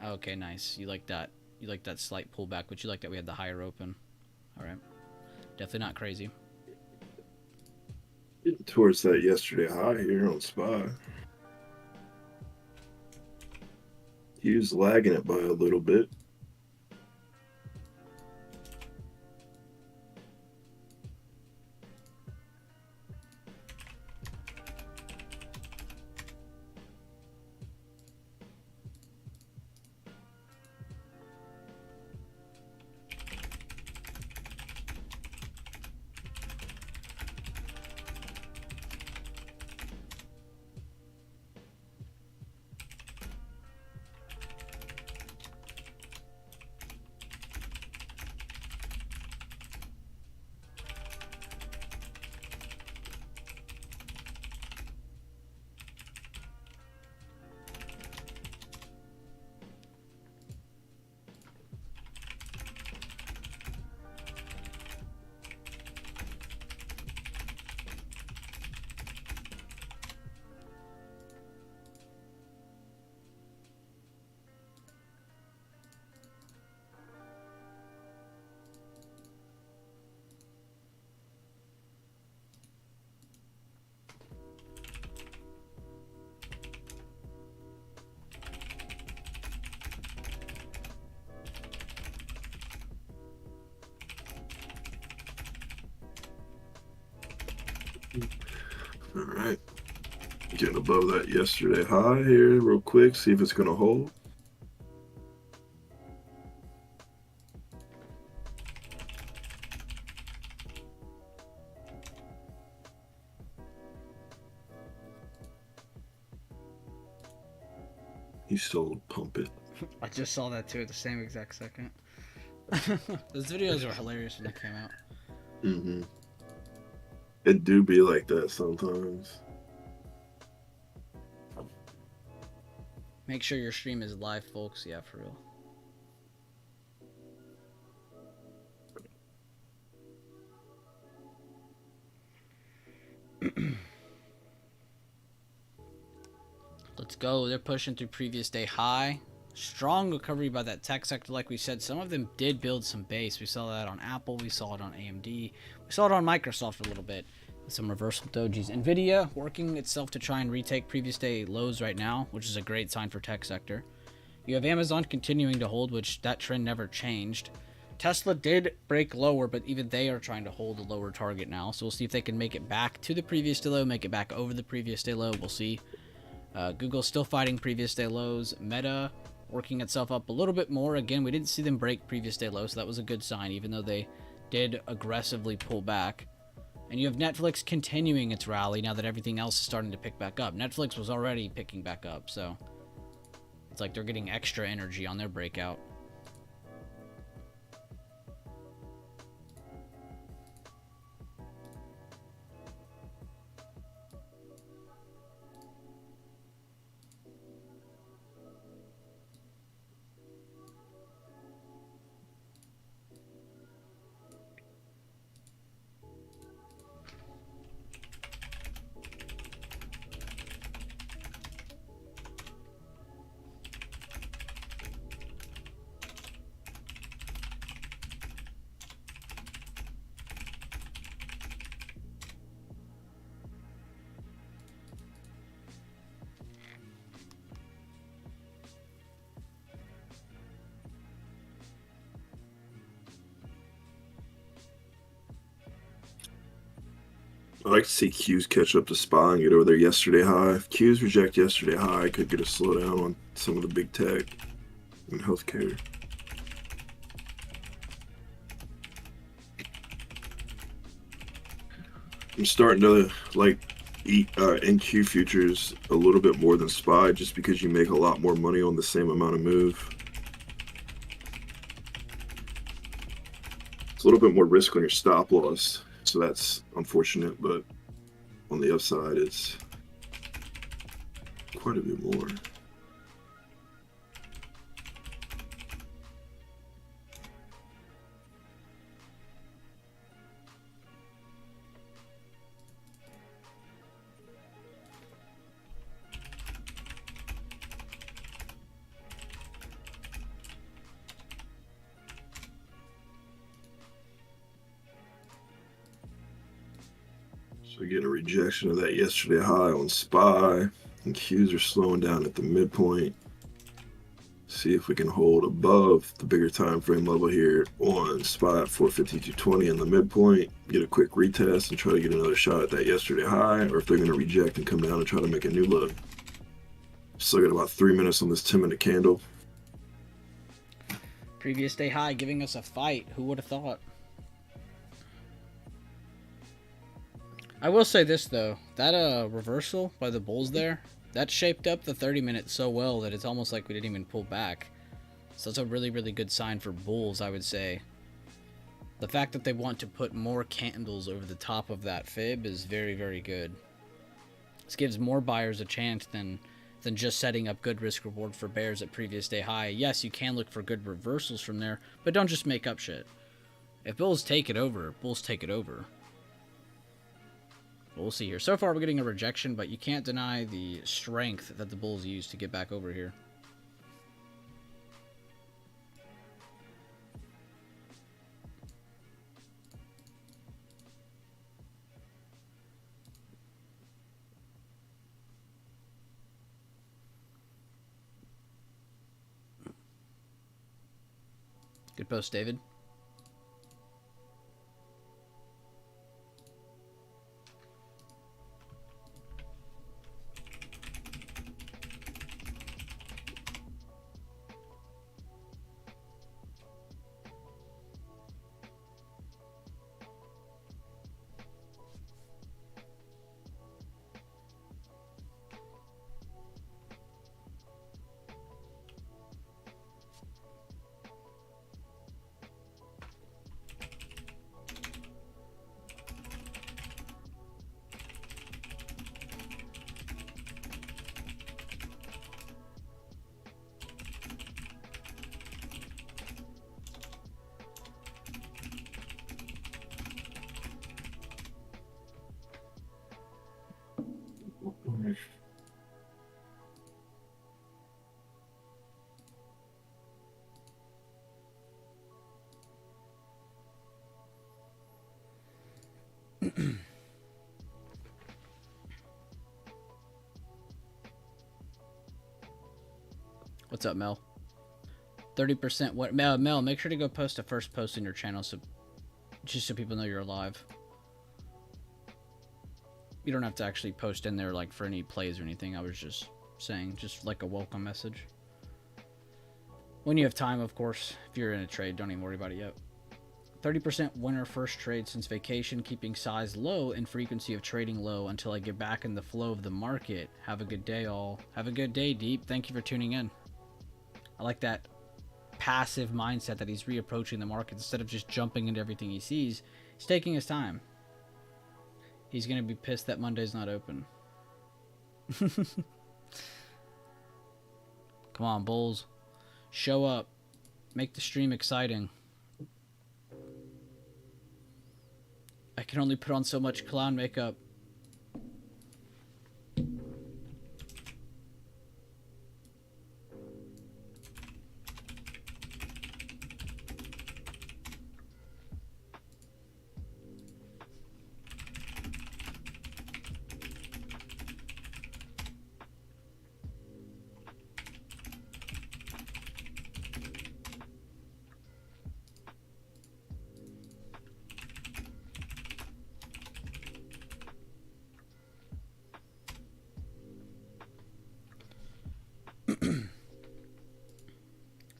Okay, nice. You like that. You like that slight pullback, but you like that we had the higher open. All right. Definitely not crazy. Getting towards that yesterday high here on SPY. He was lagging it by a little bit. All right, getting above that yesterday high here real quick, see if it's going to hold. He sold pump it. I just saw that too at the same exact second. Those videos were hilarious when they came out. Mm-hmm. It do be like that sometimes. Make sure your stream is live, folks. Yeah, for real. Let's go. They're pushing through previous day high. Strong recovery by that tech sector, like we said. Some of them did build some base. We saw that on Apple. We saw it on AMD. We saw it on Microsoft a little bit. Some reversal dojis. Nvidia working itself to try and retake previous day lows right now, which is a great sign for tech sector. You have Amazon continuing to hold, which that trend never changed. Tesla did break lower, but even they are trying to hold a lower target now. So we'll see if they can make it back to the previous day low, make it back over the previous day low. We'll see. Google's still fighting previous day lows. Meta working itself up a little bit more. Again, we didn't see them break previous day low, so that was a good sign, even though they did aggressively pull back. And you have Netflix continuing its rally now that everything else is starting to pick back up. Netflix was already picking back up, so it's like they're getting extra energy on their breakout. I like to see Q's catch up to SPY and get over their yesterday high. If Q's reject yesterday high, I could get a slowdown on some of the big tech and healthcare. I'm starting to like eat NQ futures a little bit more than SPY just because you make a lot more money on the same amount of move. It's a little bit more risk on your stop loss, so that's unfortunate, but on the upside, it's quite a bit more. So getting a rejection of that yesterday high on SPY, and Qs are slowing down at the midpoint. See if we can hold above the bigger time frame level here on SPY at 452.20 in the midpoint, get a quick retest and try to get another shot at that yesterday high, or if they're going to reject and come down and try to make a new low. Still got about 3 minutes on this 10-minute candle. Previous day high giving us a fight. Who would have thought? I will say this though, that reversal by the bulls there, that shaped up the 30-minute so well that it's almost like we didn't even pull back. So it's a really, really good sign for bulls, I would say. The fact that they want to put more candles over the top of that fib is very, very good. This gives more buyers a chance than just setting up good risk reward for bears at previous day high. Yes, you can look for good reversals from there, but don't just make up shit. If bulls take it over, bulls take it over. We'll see here. So far, we're getting a rejection, but you can't deny the strength that the bulls use to get back over here. Good post, David. What's up, Mel? 30%. What? Mel, make sure to go post a first post in your channel, so just so people know you're alive. You don't have to actually post in there like for any plays or anything. I was just saying, just like a welcome message. When you have time, of course. If you're in a trade, don't even worry about it yet. 30% winner first trade since vacation, keeping size low and frequency of trading low until I get back in the flow of the market. Have a good day, all. Have a good day, Deep. Thank you for tuning in. I like that passive mindset that he's reapproaching the market instead of just jumping into everything he sees. He's taking his time. He's going to be pissed that Monday's not open. Come on, bulls. Show up. Make the stream exciting. I can only put on so much clown makeup.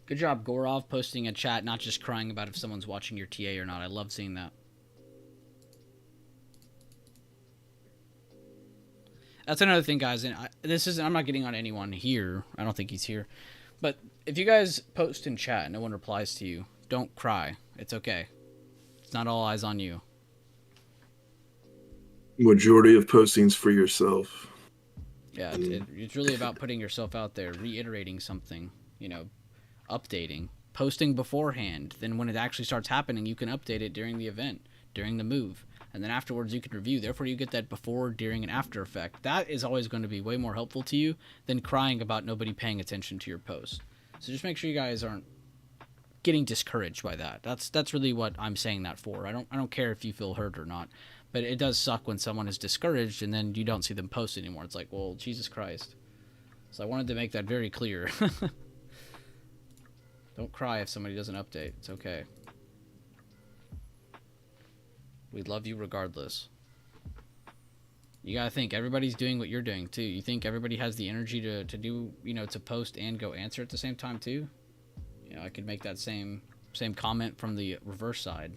Good job, Gorov, posting a chat, not just crying about if someone's watching your TA or not. I love seeing that. That's another thing, guys. And I'm not getting on anyone here. I don't think he's here. But if you guys post in chat and no one replies to you, don't cry. It's okay. It's not all eyes on you. Majority of postings for yourself. Yeah, it's really about putting yourself out there, reiterating something, you know, updating, posting beforehand. Then when it actually starts happening, you can update it during the event, during the move. And then afterwards you can review. Therefore, you get that before, during, and after effect. That is always going to be way more helpful to you than crying about nobody paying attention to your posts. So just make sure you guys aren't getting discouraged by that. That's really what I'm saying that for. I don't care if you feel hurt or not. But it does suck when someone is discouraged and then you don't see them post anymore. It's like, well, Jesus Christ. So I wanted to make that very clear. Don't cry if somebody doesn't update. It's okay. We love you regardless. You gotta think, everybody's doing what you're doing too. You think everybody has the energy to do, you know, to post and go answer at the same time too? You know, I could make that same comment from the reverse side.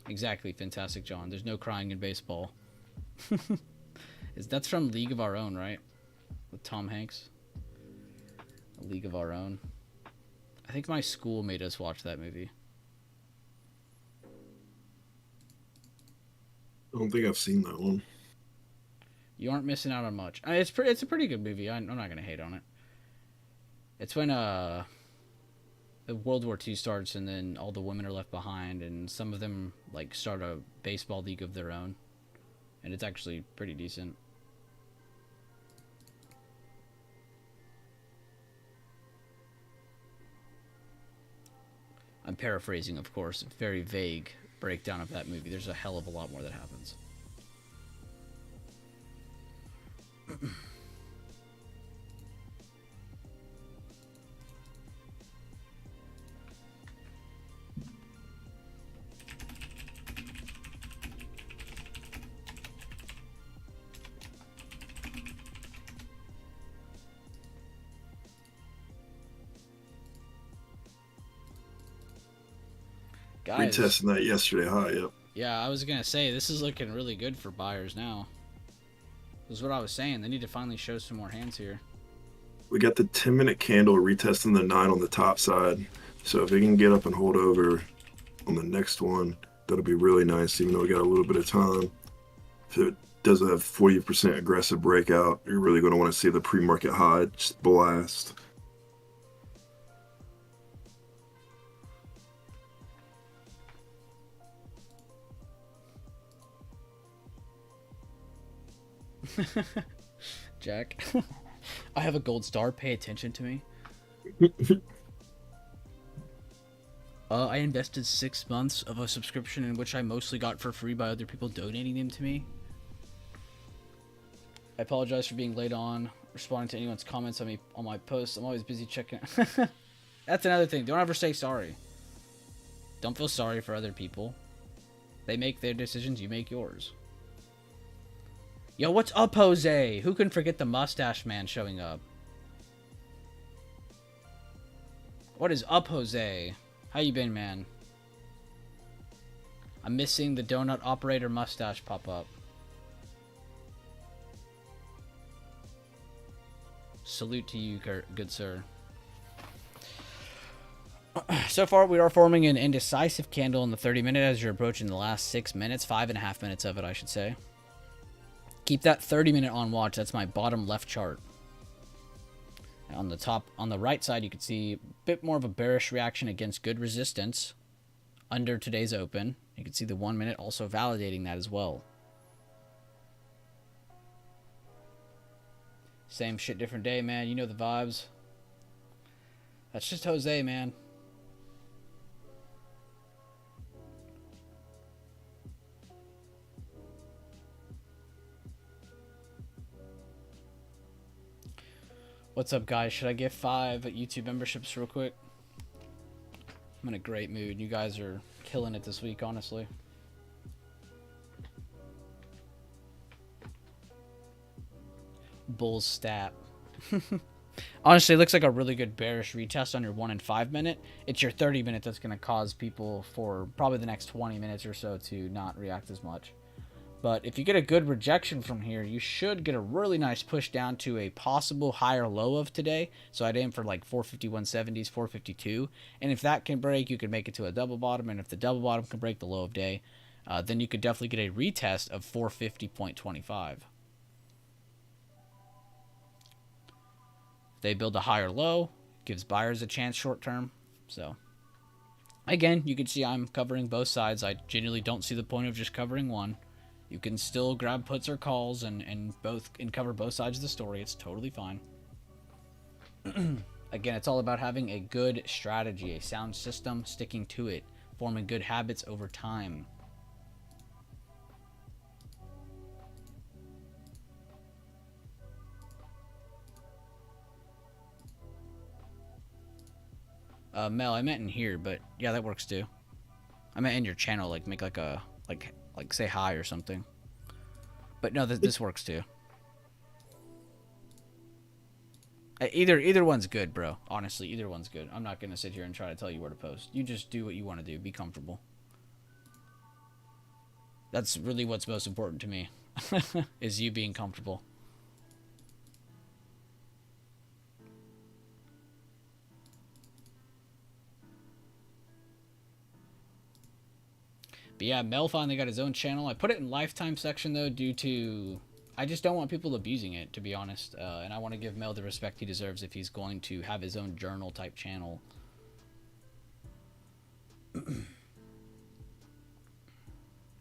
Exactly, Fantastic John. There's no crying in baseball. That's from League of Our Own, right? With Tom Hanks. A League of Our Own. I think my school made us watch that movie. I don't think I've seen that one. You aren't missing out on much. It's a pretty good movie. I'm not gonna hate on it. It's when the World War II starts and then all the women are left behind and some of them like start a baseball league of their own, and it's actually pretty decent. I'm paraphrasing, of course. A very vague breakdown of that movie. There's a hell of a lot more that happens. Guys, retesting that yesterday high, yep. Yeah, I was gonna say this is looking really good for buyers now. This is what I was saying. They need to finally show some more hands here. We got the 10-minute candle retesting the 9 on the top side. So if it can get up and hold over on the next one, that'll be really nice, even though we got a little bit of time. If it does a 40% aggressive breakout, you're really going to want to see the pre-market high just blast. Jack, I have a gold star. Pay attention to me. I invested 6 months of a subscription in which I mostly got for free by other people donating them to me. I apologize for being late on responding to anyone's comments on my posts. I'm always busy checking. That's another thing. Don't ever say sorry. Don't feel sorry for other people. They make their decisions. You make yours. Yo, what's up, Jose? Who can forget the mustache man showing up? What is up, Jose? How you been, man? I'm missing the donut operator mustache pop up. Salute to you, good sir. So far, we are forming an indecisive candle in the 30-minute as you're approaching the last 6 minutes, 5.5 minutes of it, I should say. Keep that 30-minute on watch. That's my bottom left chart. On the top, on the right side, you can see a bit more of a bearish reaction against good resistance under today's open. You can see the 1 minute also validating that as well. Same shit, different day, man. You know the vibes. That's just Jose, man. What's up, guys? Should I give 5 YouTube memberships real quick? I'm in a great mood. You guys are killing it this week, honestly. Bull's stat. Honestly, it looks like a really good bearish retest on your 1 and 5 minute. It's your 30 minute that's going to cause people for probably the next 20 minutes or so to not react as much. But if you get a good rejection from here, you should get a really nice push down to a possible higher low of today. So I'd aim for like 451.70s, 452. And if that can break, you can make it to a double bottom. And if the double bottom can break the low of day, then you could definitely get a retest of 450.25. They build a higher low, gives buyers a chance short term. So again, you can see I'm covering both sides. I genuinely don't see the point of just covering one. You can still grab puts or calls and cover both sides of the story. It's totally fine. Again, it's all about having a good strategy, a sound system, sticking to it, forming good habits over time. Mel, I meant in here, but yeah, that works too. I meant in your channel, like make like a like say hi or something. But no, this works too. Either one's good, bro. Honestly, either one's good. I'm not gonna sit here and try to tell you where to post. You just do what you want to do. Be comfortable. That's really what's most important to me, is you being comfortable. But yeah, Mel finally got his own channel. I put it in lifetime section though due to I just don't want people abusing it, to be honest. And I want to give Mel the respect he deserves if he's going to have his own journal type channel.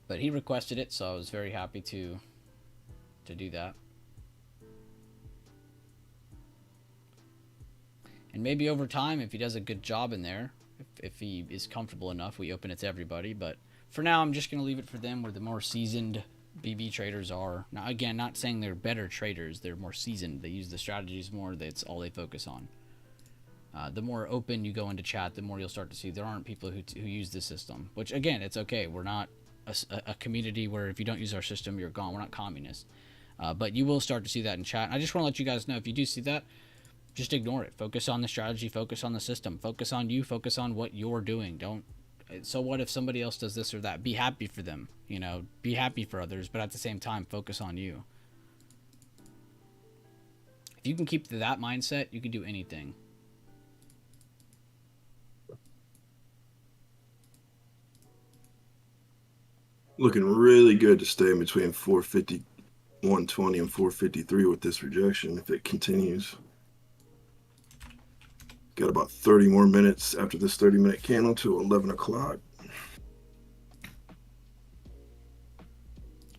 But he requested it, so I was very happy to do that. And maybe over time, if he does a good job in there, if he is comfortable enough, we open it to everybody. But for now, I'm just going to leave it for them where the more seasoned BB traders are. Now, again, not saying they're better traders. They're more seasoned. They use the strategies more. That's all they focus on. The more open you go into chat, the more you'll start to see there aren't people who use this system. Which, again, it's okay. We're not a community where if you don't use our system, you're gone. We're not communists. But you will start to see that in chat. And I just want to let you guys know, if you do see that, just ignore it. Focus on the strategy. Focus on the system. Focus on you. Focus on what you're doing. Don't. So what if somebody else does this or that? Be happy for them. You know, be happy for others, but at the same time, focus on you. If you can keep that mindset, you can do anything. Looking really good to stay in between 450, 120 and 453 with this rejection if it continues. Got about 30 more minutes after this 30-minute candle to 11 o'clock.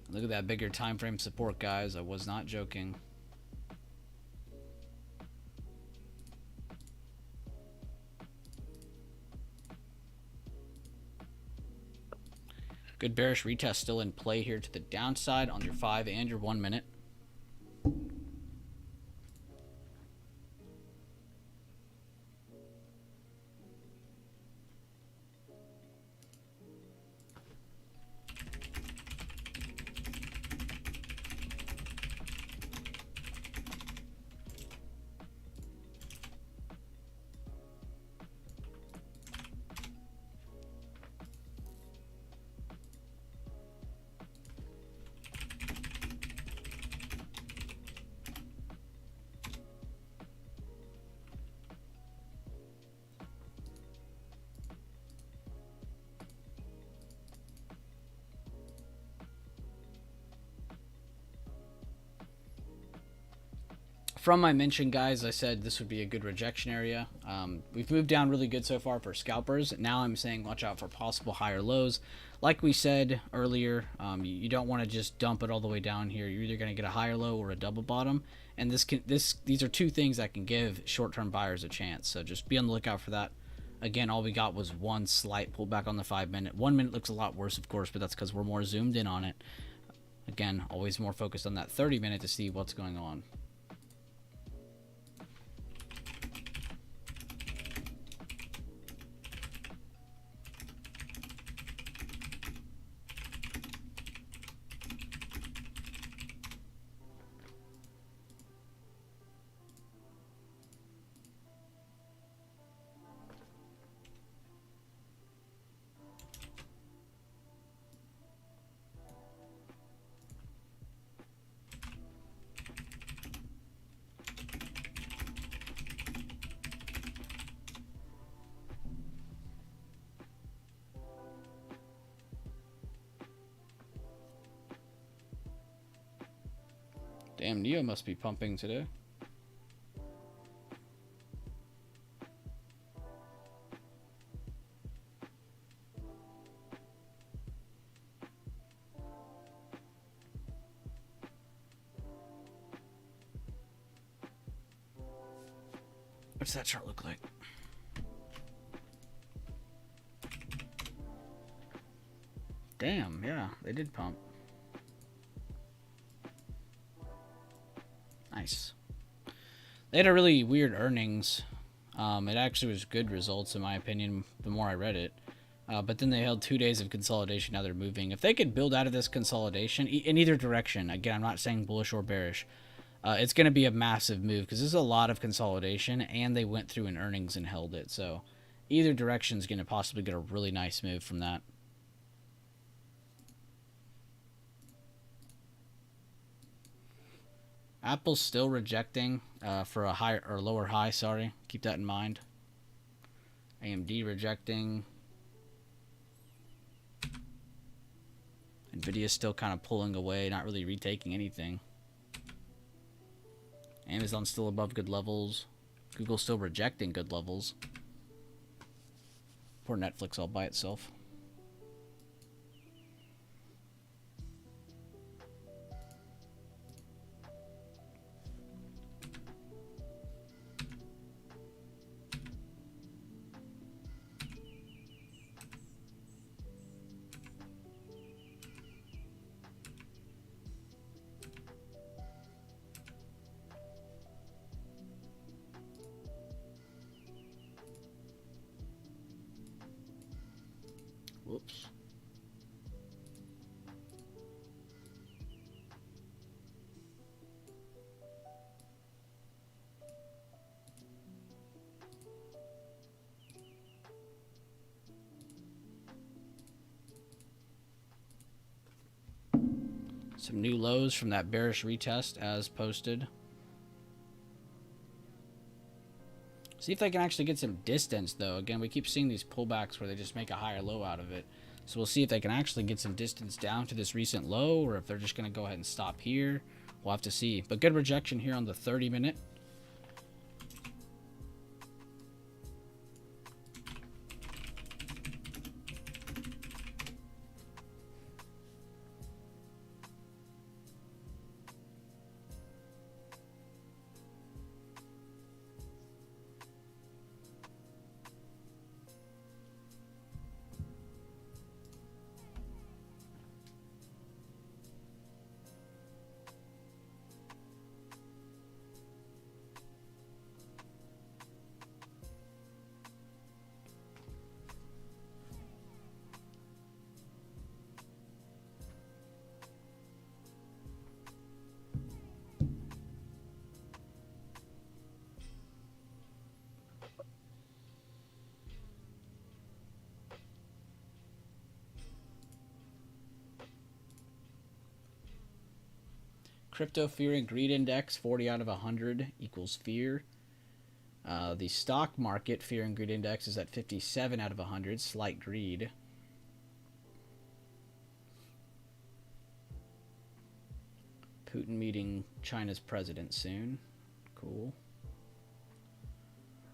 Look at that bigger time frame support, guys. I was not joking. Good bearish retest still in play here to the downside on your 5 and your 1 minute. from my mention, guys, I said this would be a good rejection area. We've moved down really good so far for scalpers. Now I'm saying watch out for possible higher lows. Like we said earlier, you don't want to just dump it all the way down here. You're either going to get a higher low or a double bottom, and these are two things that can give short-term buyers a chance. So just be on the lookout for that. Again, all we got was one slight pullback on the 5-minute. 1 minute looks a lot worse, of course, but that's because we're more zoomed in on it. Again, always more focused on that 30-minute to see what's going on. Damn, Neo must be pumping today. What's that chart look like? Damn, yeah, they did pump. Nice. They had a really weird earnings. It actually was good results in my opinion the more I read it. But then they held 2 days of consolidation. Now they're moving. If they could build out of this consolidation in either direction, again, I'm not saying bullish or bearish, it's going to be a massive move because there's a lot of consolidation and they went through an earnings and held it. So either direction is going to possibly get a really nice move from that. Apple's still rejecting for a higher or lower high. Sorry, keep that in mind. AMD rejecting. Nvidia's still kind of pulling away, not really retaking anything. Amazon's still above good levels. Google's still rejecting good levels. Poor Netflix all by itself. Whoops. Some new lows from that bearish retest as posted. See if they can actually get some distance, though. Again, we keep seeing these pullbacks where they just make a higher low out of it. So we'll see if they can actually get some distance down to this recent low, or if they're just going to go ahead and stop here. We'll have to see. But good rejection here on the 30-minute. Crypto fear and greed index, 40 out of 100 equals fear. The stock market fear and greed index is at 57 out of 100, slight greed. Putin meeting China's president soon. Cool. Cool.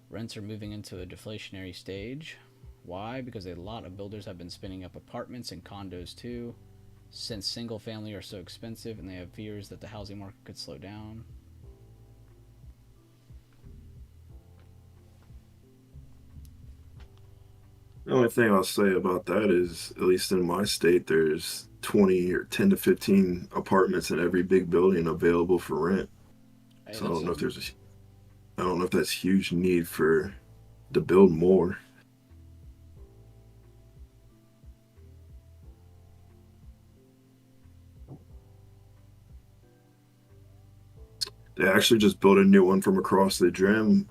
Rents are moving into a deflationary stage. Why? Because a lot of builders have been spinning up apartments and condos too, since single family are so expensive and they have fears that the housing market could slow down. The only thing I'll say about that is, at least in my state, there's 20 or 10 to 15 apartments in every big building available for rent. Hey, So I don't know if that's huge need to build more. They actually just built a new one from across the gym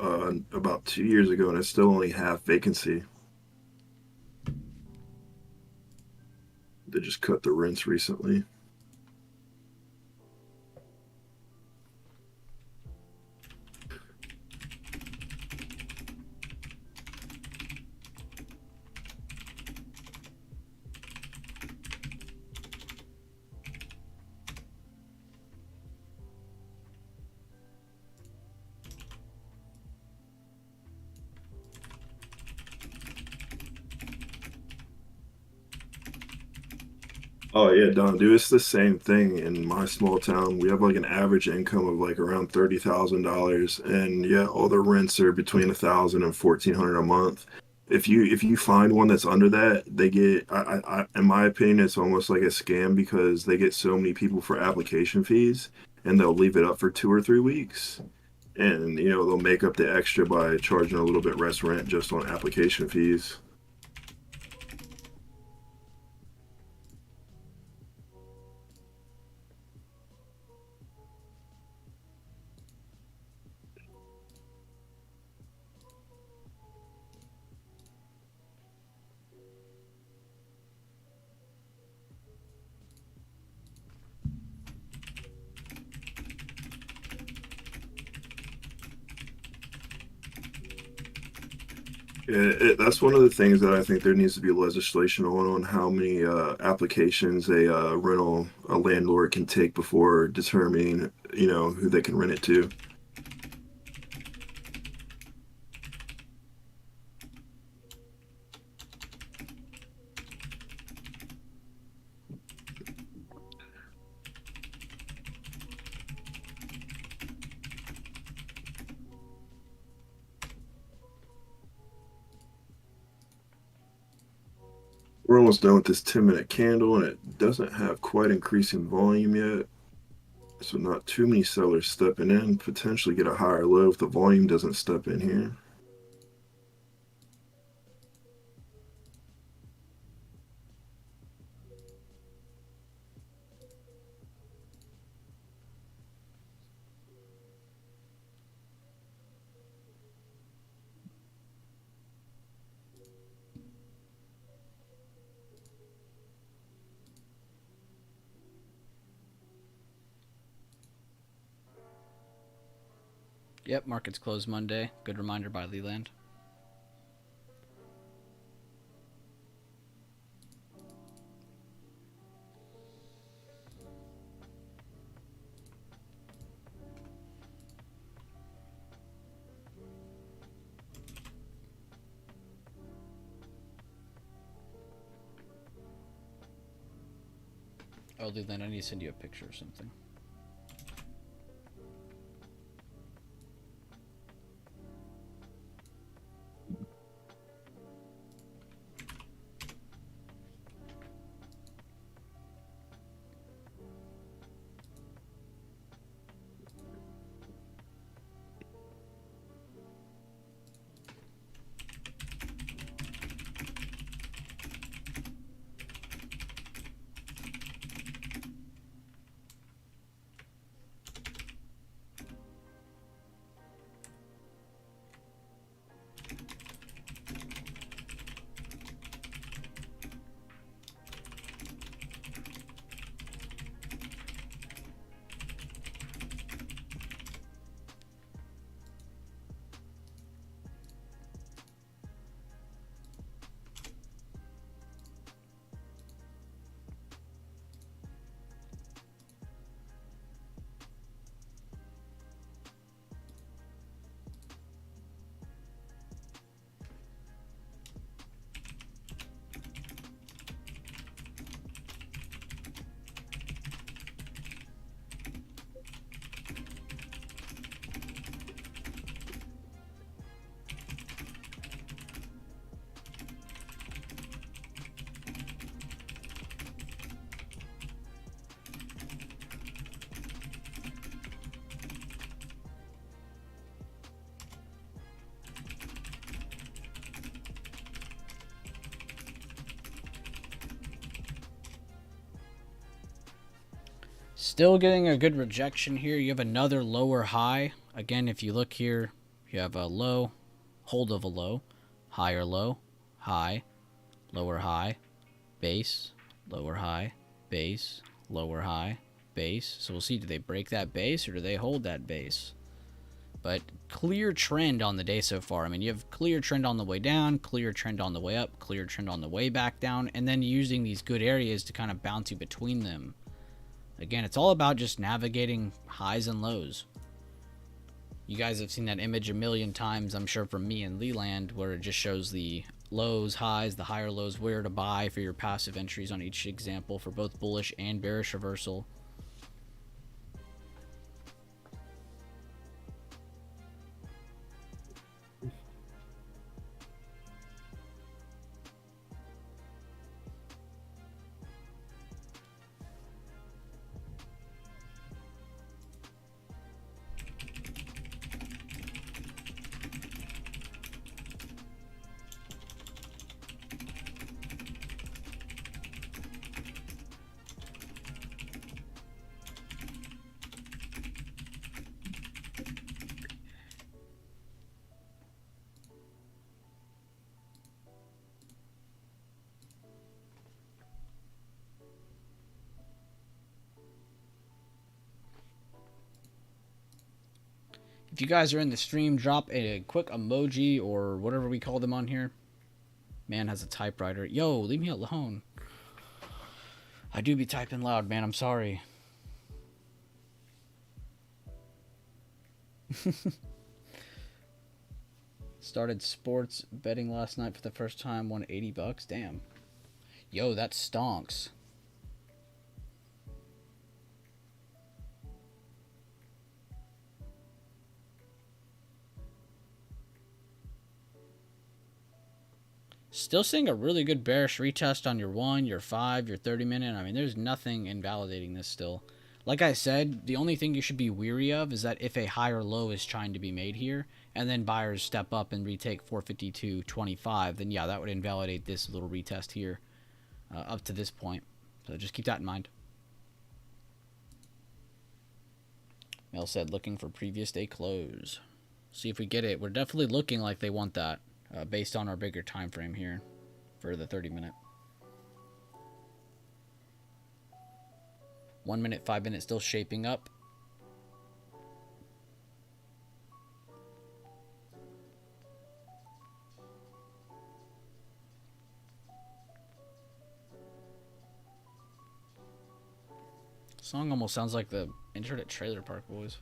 about 2 years ago, and it's still only half vacancy. They just cut the rents recently. Oh yeah, Don, dude, it's the same thing in my small town. We have like an average income of like around $30,000, and yeah, all the rents are between 1,000 and 1,400 a month. If you find one that's under that, they get in my opinion, it's almost like a scam because they get so many people for application fees, and they'll leave it up for 2 or 3 weeks, and they'll make up the extra by charging a little bit less rent just on application fees. Yeah, that's one of the things that I think there needs to be legislation on how many applications a landlord can take before determining, who they can rent it to. We're almost done with this 10-minute candle, and it doesn't have quite increasing volume yet. So not too many sellers stepping in, potentially get a higher low if the volume doesn't step in here. Yep, markets closed Monday. Good reminder by Leland. Oh, Leland, I need to send you a picture or something. Still getting a good rejection here. You have another lower high. Again, if you look here, you have a low, hold of a low, higher low, high, lower high, base, lower high, base, lower high, base. So we'll see, do they break that base or do they hold that base? But clear trend on the day so far. I mean, you have clear trend on the way down, clear trend on the way up, clear trend on the way back down, and then using these good areas to kind of bounce you between them. Again, it's all about just navigating highs and lows. You guys have seen that image a million times, I'm sure, from me and Leland, where it just shows the lows, highs, the higher lows, where to buy for your passive entries on each example for both bullish and bearish reversal. If you guys are in the stream, drop a quick emoji or whatever we call them on here. Man has a typewriter. Yo, leave me alone. I do be typing loud, man. I'm sorry. Started sports betting last night for the first time. Won $80. Damn. Yo, that stonks. Still seeing a really good bearish retest on your 1, your 5, your 30 minute. I mean, there's nothing invalidating this still. Like I said, the only thing you should be weary of is that if a higher low is trying to be made here, and then buyers step up and retake 452.25, then yeah, that would invalidate this little retest here up to this point. So just keep that in mind. Mel said, looking for previous day close. See if we get it. We're definitely looking like they want that. Based on our bigger time frame here for the 30 minute. 1 minute, 5 minutes still shaping up. Song almost sounds like the intro to Trailer Park Boys.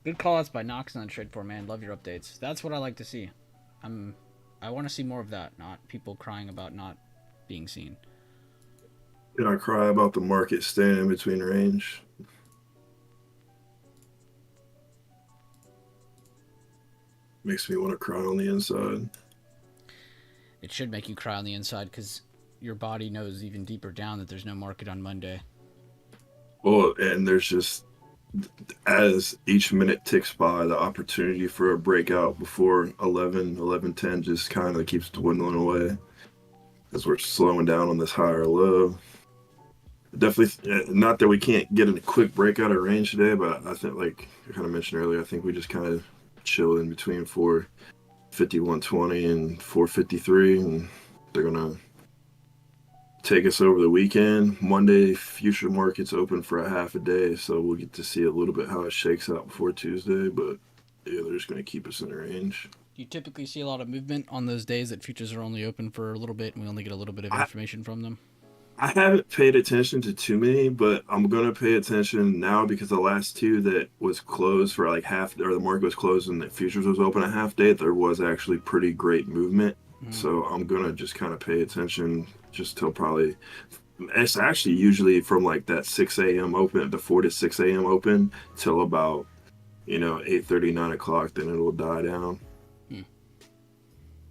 Good call-outs by Nox on Trade for, man. Love your updates. That's what I like to see. I want to see more of that, not people crying about not being seen. Can I cry about the market staying in between range? Makes me want to cry on the inside. It should make you cry on the inside because your body knows even deeper down that there's no market on Monday. Well, and there's just, as each minute ticks by, the opportunity for a breakout before 11:10 just kind of keeps dwindling away as we're slowing down on this higher low. Definitely, not that we can't get a quick breakout of range today, but I think, like I kind of mentioned earlier, I think we just kind of chill in between 451.20 and 453 and They're gonna take us over the weekend. Monday, future markets open for a half a day, so we'll get to see a little bit how it shakes out before Tuesday. But yeah, they're just gonna keep us in the range. Do you typically see a lot of movement on those days that futures are only open for a little bit and we only get a little bit of I information from them? I haven't paid attention to too many, but I'm gonna pay attention now because the last two that was closed for like half, or the market was closed and the futures was open a half day, there was actually pretty great movement. Mm-hmm. So I'm gonna just kind of pay attention just till probably, it's actually usually from like that 6 a.m. open, the 4 to 6 a.m. open till about, 8:30, 9 o'clock, then it'll die down. Hmm.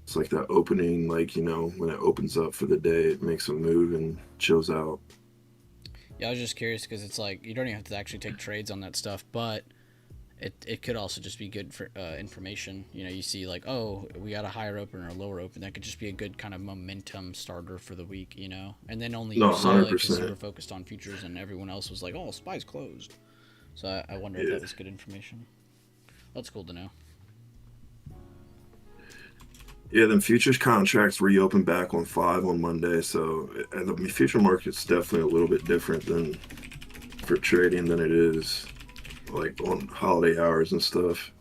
It's like that opening, like, when it opens up for the day, it makes a move and chills out. Yeah, I was just curious because it's like you don't even have to actually take trades on that stuff, but it could also just be good for information. You see like, oh, we got a higher open or a lower open. That could just be a good kind of momentum starter for the week, And then only No, you saw it because you 100%. were focused on futures and everyone else was like, oh, SPY's closed. So I wonder if Yeah. that was good information. That's cool to know. Yeah, then futures contracts reopen back on 5 on Monday. So the future market's definitely a little bit different than for trading than it is like on holiday hours and stuff.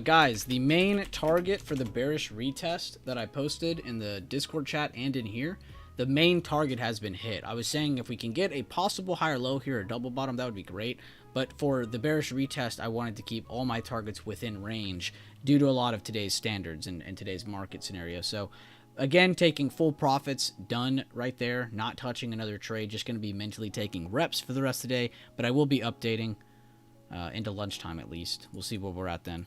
Guys, the main target for the bearish retest that I posted in the Discord chat and in here, the main target has been hit. I was saying if we can get a possible higher low here, a double bottom, that would be great. But for the bearish retest, I wanted to keep all my targets within range due to a lot of today's standards and today's market scenario. So again, taking full profits, done right there, not touching another trade, just going to be mentally taking reps for the rest of the day. But I will be updating into lunchtime at least. We'll see where we're at then.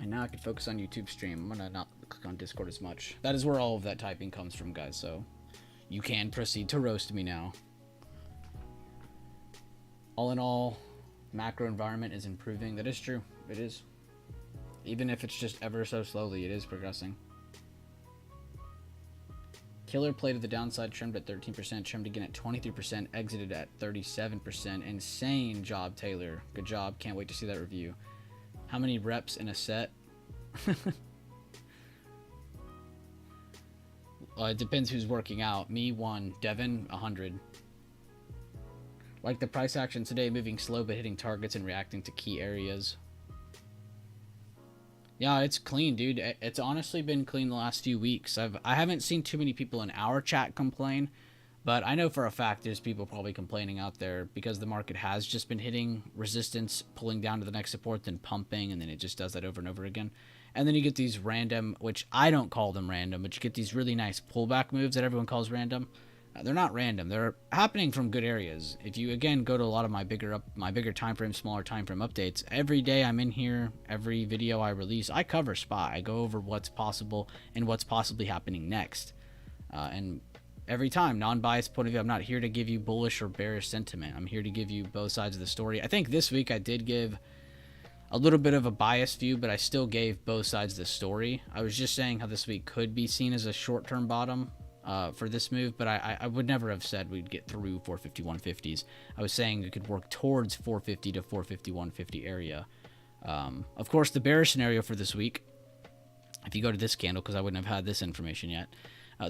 And now I can focus on YouTube stream. I'm going to not click on Discord as much. That is where all of that typing comes from, guys. So you can proceed to roast me now. All in all, macro environment is improving. That is true. It is. Even if it's just ever so slowly, it is progressing. Killer play to the downside, trimmed at 13%, trimmed again at 23%, exited at 37%. Insane job, Taylor. Good job. Can't wait to see that review. How many reps in a set? It depends who's working out. Me, 1. Devin, 100. Like the price action today, moving slow but hitting targets and reacting to key areas. Yeah, it's clean, dude. It's honestly been clean the last few weeks. I haven't seen too many people in our chat complain, but I know for a fact there's people probably complaining out there because the market has just been hitting resistance, pulling down to the next support, then pumping, and then it just does that over and over again. And then you get these random, which I don't call them random, but you get these really nice pullback moves that everyone calls random. They're not random. They're happening from good areas. If you again go to a lot of my bigger time frame, smaller time frame updates, every day I'm in here, every video I release, I cover SPY. I go over what's possible and what's possibly happening next. And every time, non-biased point of view, I'm not here to give you bullish or bearish sentiment. I'm here to give you both sides of the story. I think this week I did give a little bit of a biased view, but I still gave both sides of the story. I was just saying how this week could be seen as a short-term bottom for this move, but I would never have said we'd get through 450 150s. I was saying we could work towards 450 to 450 150 area. Of course, the bearish scenario for this week, if you go to this candle, because I wouldn't have had this information yet,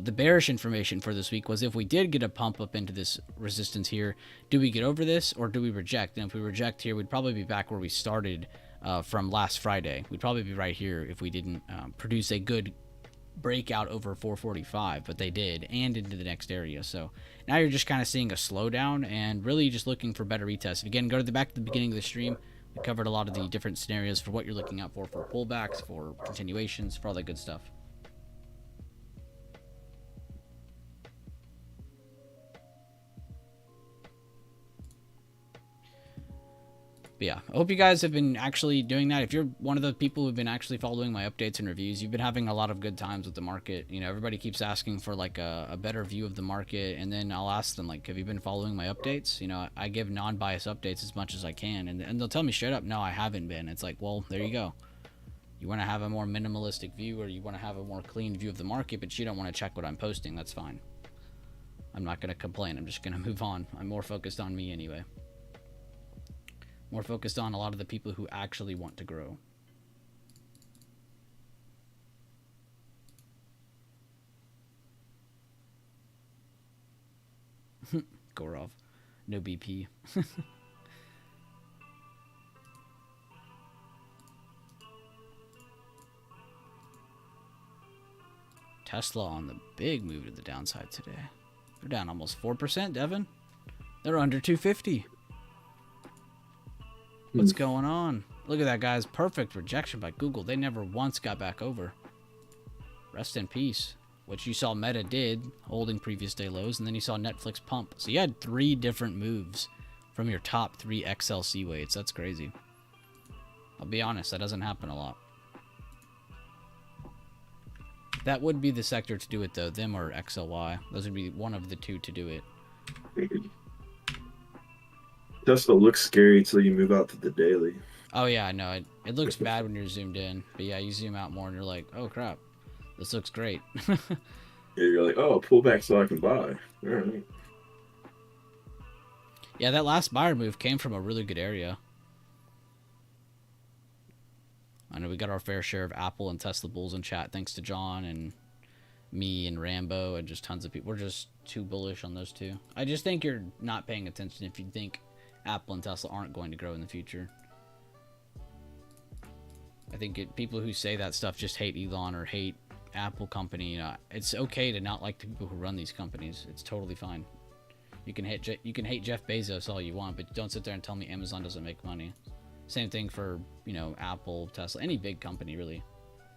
the bearish information for this week was if we did get a pump up into this resistance here, do we get over this or do we reject? And if we reject here, we'd probably be back where we started from last Friday. We'd probably be right here if we didn't produce a good breakout over 445, but they did, and into the next area. So now you're just kind of seeing a slowdown and really just looking for better retests. Again, go to back to the beginning of the stream. We covered a lot of the different scenarios for what you're looking out for pullbacks, for continuations, for all that good stuff. But But yeah, I hope you guys have been actually doing that. If you're one of the people who've been actually following my updates and reviews, you've been having a lot of good times with the market. You know, everybody keeps asking for like a better view of the market, and then I'll ask them like, have you been following my updates? You know, I give non-biased updates as much as I can, and they'll tell me straight up, no, I haven't been. It's like, well, there you go. You want to have a more minimalistic view, or you want to have a more clean view of the market, but you don't want to check what I'm posting. That's fine. I'm not going to complain. I'm just going to move on. I'm more focused on me anyway. More focused on a lot of the people who actually want to grow. Gorov. No BP. Tesla on the big move to the downside today. They're down almost 4%, Devin. They're under 250. What's going on? Look at that, guys. Perfect rejection by Google. They never once got back over. Rest in peace. What you saw Meta did, holding previous day lows, and then you saw Netflix pump. So you had 3 different moves from your top 3 XLC weights. That's crazy. I'll be honest, that doesn't happen a lot. That would be the sector to do it, though. Them or XLY. Those would be one of the 2 to do it. Tesla looks scary until you move out to the daily. Oh, yeah, I know. It looks bad when you're zoomed in. But yeah, you zoom out more and you're like, oh, crap. This looks great. Yeah, you're like, oh, pullback so I can buy. All right. Yeah, that last buyer move came from a really good area. I know we got our fair share of Apple and Tesla bulls in chat, thanks to John and me and Rambo and just tons of people. We're just too bullish on those 2. I just think you're not paying attention if you think Apple and Tesla aren't going to grow in the future. I think people who say that stuff just hate Elon or hate Apple company. You know, it's okay to not like the people who run these companies. It's totally fine. You can hate Jeff Bezos all you want, but don't sit there and tell me Amazon doesn't make money. Same thing for, you know, Apple, Tesla, any big company really.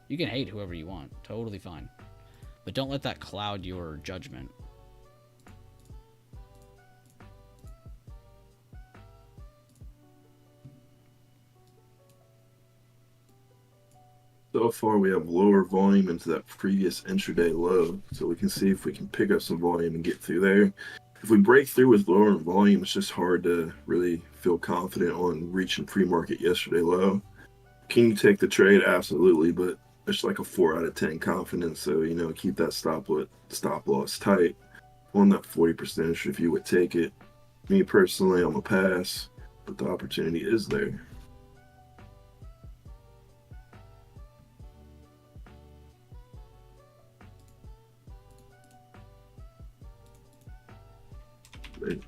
You can hate whoever you want. Totally fine. But don't let that cloud your judgment. So far, we have lower volume into that previous intraday low, so we can see if we can pick up some volume and get through there. If we break through with lower volume, it's just hard to really feel confident on reaching pre-market yesterday low. Can you take the trade? Absolutely, but it's like a 4 out of 10 confidence. So, you know, keep that stop loss tight on that 40% if you would take it. Me personally, I'm a pass, but the opportunity is there. Right.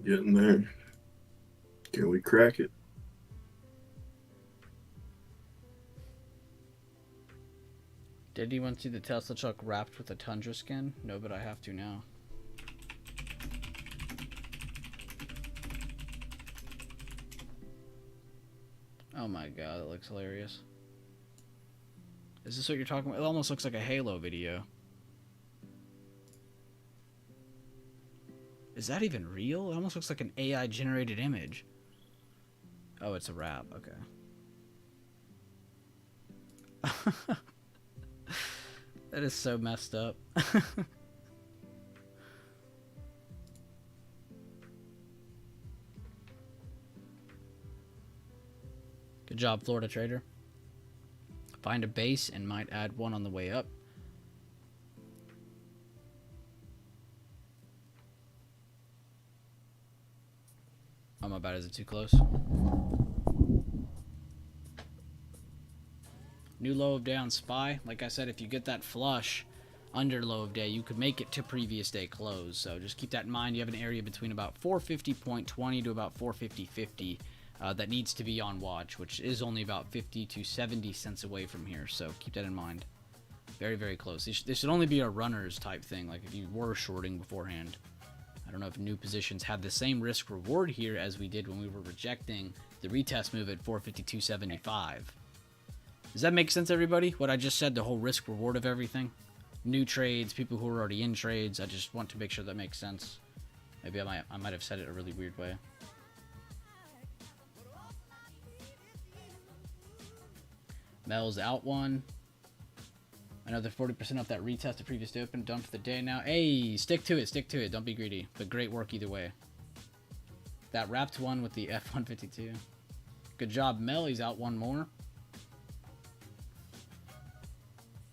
Getting there. Can we crack it? Did anyone see the Tesla truck wrapped with a Tundra skin? No, but I have to now. Oh my god, that looks hilarious. Is this what you're talking about? It almost looks like a Halo video. Is that even real? It almost looks like an AI generated image. Oh, it's a wrap. Okay. That is so messed up. Good job, Florida trader. Find a base and might add one on the way up. Oh, my bad. Is it too close? New low of day on SPY. Like I said, if you get that flush under low of day, you could make it to previous day close. So just keep that in mind. You have an area between about 450.20 to about 450.50 that needs to be on watch, which is only about 50 to 70 cents away from here. So keep that in mind. Very, very close. This should only be a runners type thing, like if you were shorting beforehand. I don't know if new positions have the same risk reward here as we did when we were rejecting the retest move at 452.75. Does that make sense, everybody? What I just said, the whole risk reward of everything? New trades, people who are already in trades. I just want to make sure that makes sense. Maybe I might have said it a really weird way. Mel's out one. Another 40% off that retest the previous day open. Done for the day now. Hey, stick to it. Stick to it. Don't be greedy. But great work either way. That wrapped one with the F152. Good job, Mel. He's out one more.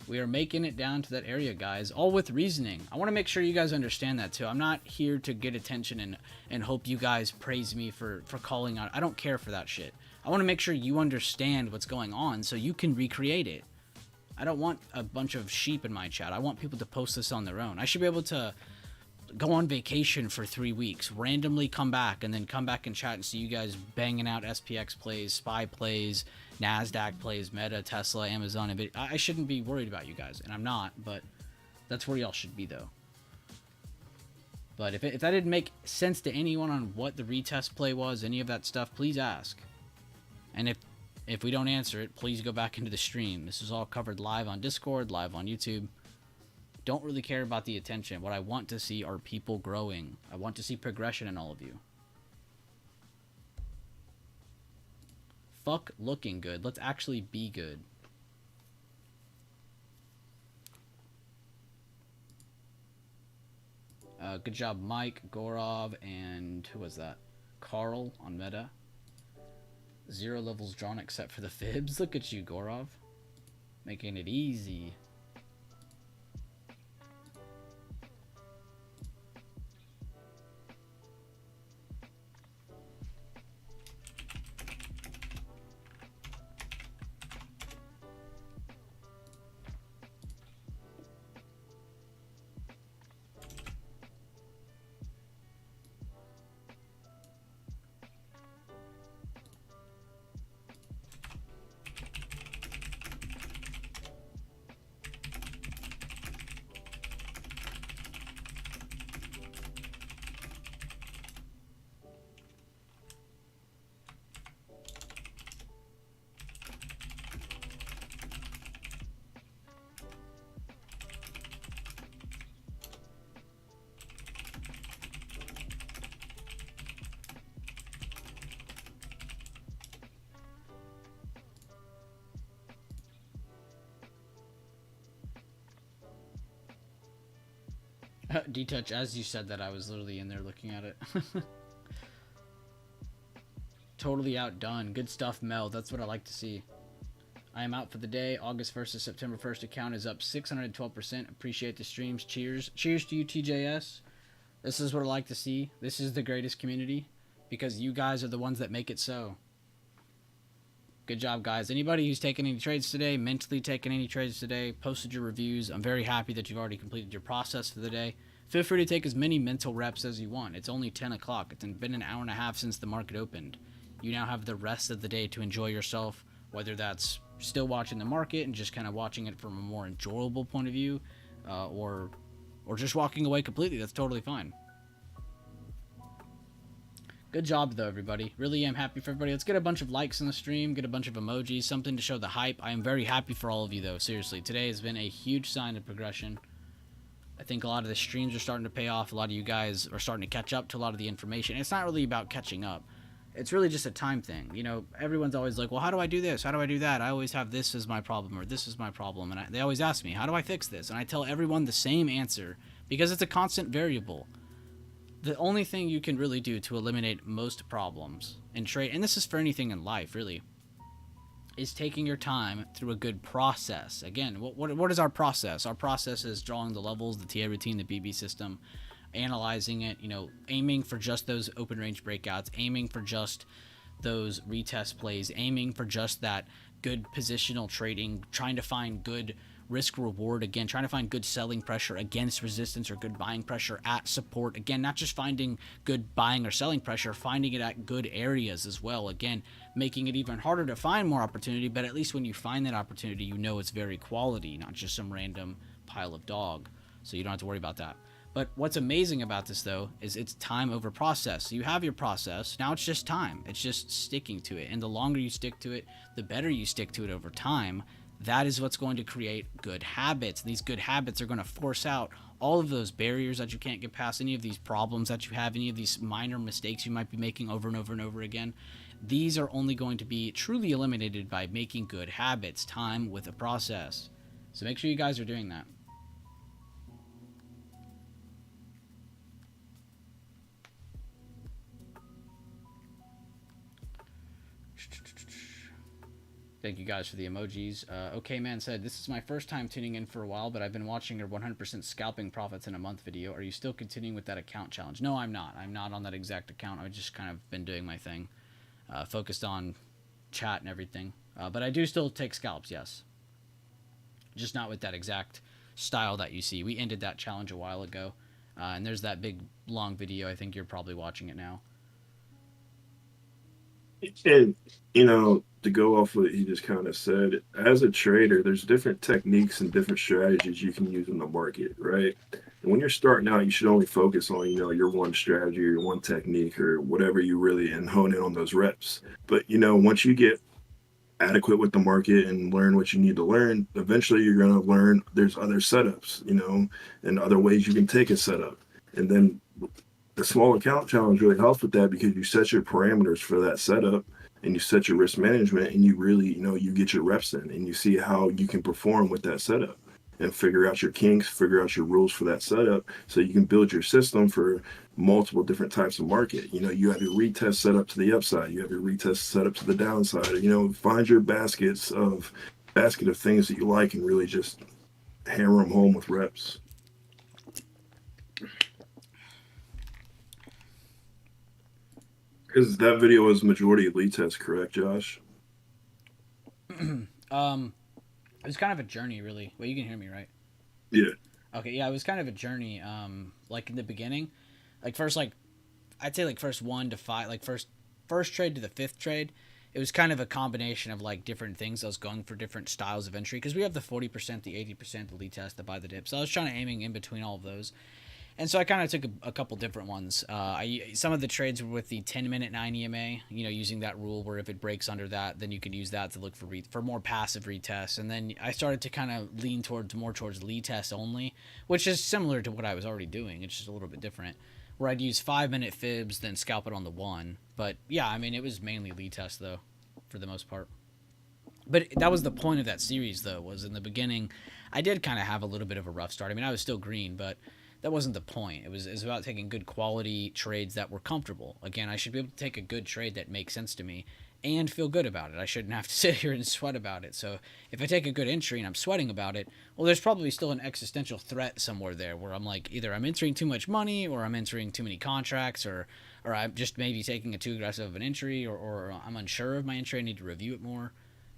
We are making it down to that area, guys. All with reasoning. I want to make sure you guys understand that, too. I'm not here to get attention and hope you guys praise me for calling out. I don't care for that shit. I want to make sure you understand what's going on so you can recreate it. I don't want a bunch of sheep in my chat. I want people to post this on their own. I should be able to go on vacation for 3 weeks, randomly come back, and then come back and chat and see you guys banging out SPX plays, SPY plays, NASDAQ plays, Meta, Tesla, Amazon, and I shouldn't be worried about you guys, and I'm not, but that's where y'all should be, though. But if that didn't make sense to anyone on what the retest play was, any of that stuff, please ask. And if we don't answer it, please go back into the stream. This is all covered live on Discord, live on YouTube. Don't really care about the attention. What I want to see are people growing. I want to see progression in all of you. Fuck looking good. Let's actually be good. Good job, Mike, Gorov, and who was that? Carl on Meta. 0 levels drawn except for the fibs. Look at you, Gorov. Making it easy. D-Touch, as you said that, I was literally in there looking at it. Totally outdone. Good stuff, Mel. That's what I like to see. I am out for the day. August 1st to September 1st account is up 612%. Appreciate the streams. Cheers. Cheers to you, TJS. This is what I like to see. This is the greatest community because you guys are the ones that make it so. Good job, guys. Anybody who's taken any trades today, mentally taken any trades today, posted your reviews, I'm very happy that you've already completed your process for the day. Feel free to take as many mental reps as you want. It's only 10 o'clock. It's been an hour and a half since the market opened. You now have the rest of the day to enjoy yourself, whether that's still watching the market and just kind of watching it from a more enjoyable point of view, or just walking away completely. That's totally fine. Good job, though, everybody. Really am happy for everybody. Let's get a bunch of likes on the stream, get a bunch of emojis, something to show the hype. I am very happy for all of you, though. Seriously, today has been a huge sign of progression. I think a lot of the streams are starting to pay off. A lot of you guys are starting to catch up to a lot of the information. It's not really about catching up. It's really just a time thing. You know, everyone's always like, well, how do I do this? How do I do that? I always have this as my problem, or this is my problem. And they always ask me, how do I fix this? And I tell everyone the same answer because it's a constant variable. The only thing you can really do to eliminate most problems in trade, and this is for anything in life, really, is taking your time through a good process. Again, what is our process? Our process is drawing the levels, the TA routine, the BB system, analyzing it, you know, aiming for just those open range breakouts, aiming for just those retest plays, aiming for just that good positional trading, trying to find good risk reward, again, trying to find good selling pressure against resistance or good buying pressure at support. Again, not just finding good buying or selling pressure, finding it at good areas as well. Again, making it even harder to find more opportunity, but at least when you find that opportunity, you know it's very quality, not just some random pile of dog. So you don't have to worry about that. But what's amazing about this, though, is it's time over process. So you have your process. Now it's just time. It's just sticking to it. And the longer you stick to it, the better you stick to it over time. That is what's going to create good habits. These good habits are going to force out all of those barriers that you can't get past, any of these problems that you have, any of these minor mistakes you might be making over and over and over again. These are only going to be truly eliminated by making good habits, time with a process. So make sure you guys are doing that. Thank you guys for the emojis. Okay Man said, this is my first time tuning in for a while, but I've been watching your 100% scalping profits in a month video. Are you still continuing with that account challenge? No, I'm not. I'm not on that exact account. I've just kind of been doing my thing, focused on chat and everything. But I do still take scalps, yes. Just not with that exact style that you see. We ended that challenge a while ago. And there's that big, long video. I think you're probably watching it now. And, you know, to go off what he just kind of said, as a trader, there's different techniques and different strategies you can use in the market, right? And when you're starting out, you should only focus on, you know, your one strategy or your one technique or whatever you really, and hone in on those reps. But, you know, once you get adequate with the market and learn what you need to learn, eventually you're going to learn there's other setups, you know, and other ways you can take a setup. And then the small account challenge really helps with that because you set your parameters for that setup and you set your risk management and you really, you know, you get your reps in and you see how you can perform with that setup and figure out your kinks, figure out your rules for that setup so you can build your system for multiple different types of market. You know, you have your retest set up to the upside, you have your retest set up to the downside, you know, find your basket of things that you like and really just hammer them home with reps. Because that video was majority lead test, correct, Josh? It was kind of a journey, really. Well, you can hear me, right? Yeah. Okay, yeah, it was kind of a journey. Like in the beginning, like first, like I'd say like first 1 to 5, like first trade to the 5th trade, it was kind of a combination of like different things. I was going for different styles of entry because we have the 40%, the 80%, the lead test, the buy the dip. So I was trying to aiming in between all of those. And so I kind of took a couple different ones. Some of the trades were with the 10-minute 9 EMA, you know, using that rule where if it breaks under that, then you can use that to look for more passive retests. And then I started to kind of lean more towards lead test only, which is similar to what I was already doing. It's just a little bit different, where I'd use 5-minute fibs, then scalp it on the 1. But yeah, I mean, it was mainly lead test though, for the most part. But that was the point of that series though, was in the beginning, I did kind of have a little bit of a rough start. I mean, I was still green, but that wasn't the point. It was about taking good quality trades that were comfortable. Again, I should be able to take a good trade that makes sense to me and feel good about it. I shouldn't have to sit here and sweat about it. So if I take a good entry and I'm sweating about it, well, there's probably still an existential threat somewhere there where I'm like, either I'm entering too much money or I'm entering too many contracts or I'm just maybe taking a too aggressive of an entry or I'm unsure of my entry. I need to review it more,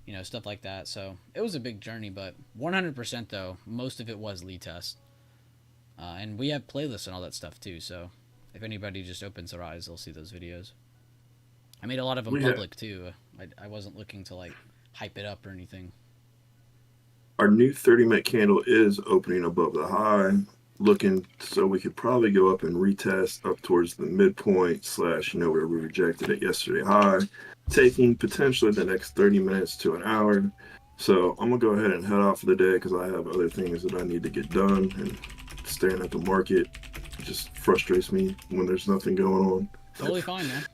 you know, stuff like that. So it was a big journey, but 100% though, most of it was lead test. And we have playlists and all that stuff too, so if anybody just opens their eyes, they'll see those videos. I made a lot of them public too. I wasn't looking to like hype it up or anything. Our new 30-minute candle is opening above the high, looking so we could probably go up and retest up towards the midpoint / you know, where we rejected it yesterday high, taking potentially the next 30 minutes to an hour. So I'm gonna go ahead and head out for the day because I have other things that I need to get done, and it's staring at the market. It just frustrates me when there's nothing going on. Totally fine, man.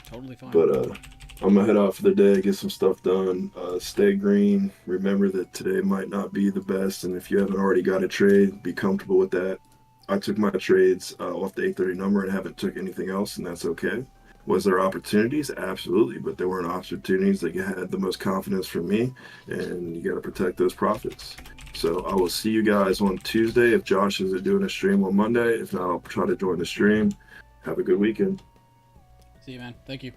Totally fine. But I'm gonna head out for the day, get some stuff done. Stay green. Remember that today might not be the best, and if you haven't already got a trade, be comfortable with that. I took my trades off the 830 number and haven't took anything else, and that's okay. Was there opportunities? Absolutely, but there weren't opportunities that had the most confidence for me, and you got to protect those profits. So I will see you guys on Tuesday if Josh is doing a stream on Monday. If not, I'll try to join the stream. Have a good weekend. See you, man. Thank you.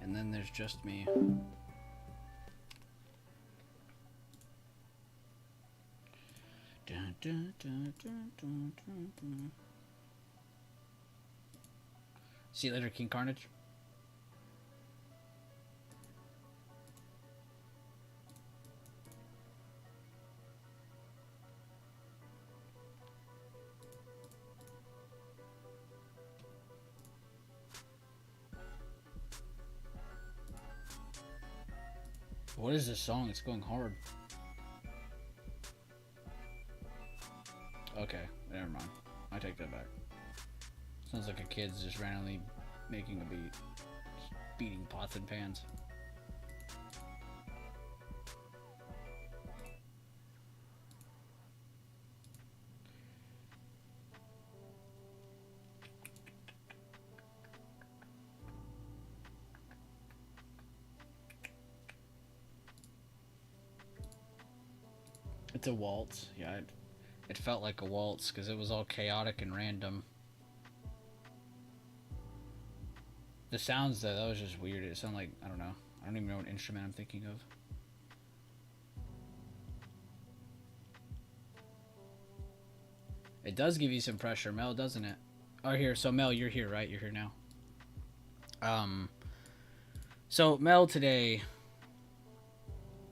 And then there's just me. Dun, dun, dun, dun, dun, dun, dun. See you later, King Carnage. What is this song? It's going hard. Okay, never mind. I take that back. Sounds like a kid's just randomly making a beat. Just beating pots and pans. It's a waltz. Yeah, it felt like a waltz because it was all chaotic and random. The sounds, though, that was just weird. It sounded like, I don't know. I don't even know what instrument I'm thinking of. It does give you some pressure, Mel, doesn't it? Oh, here. So, Mel, you're here, right? You're here now. So, Mel today...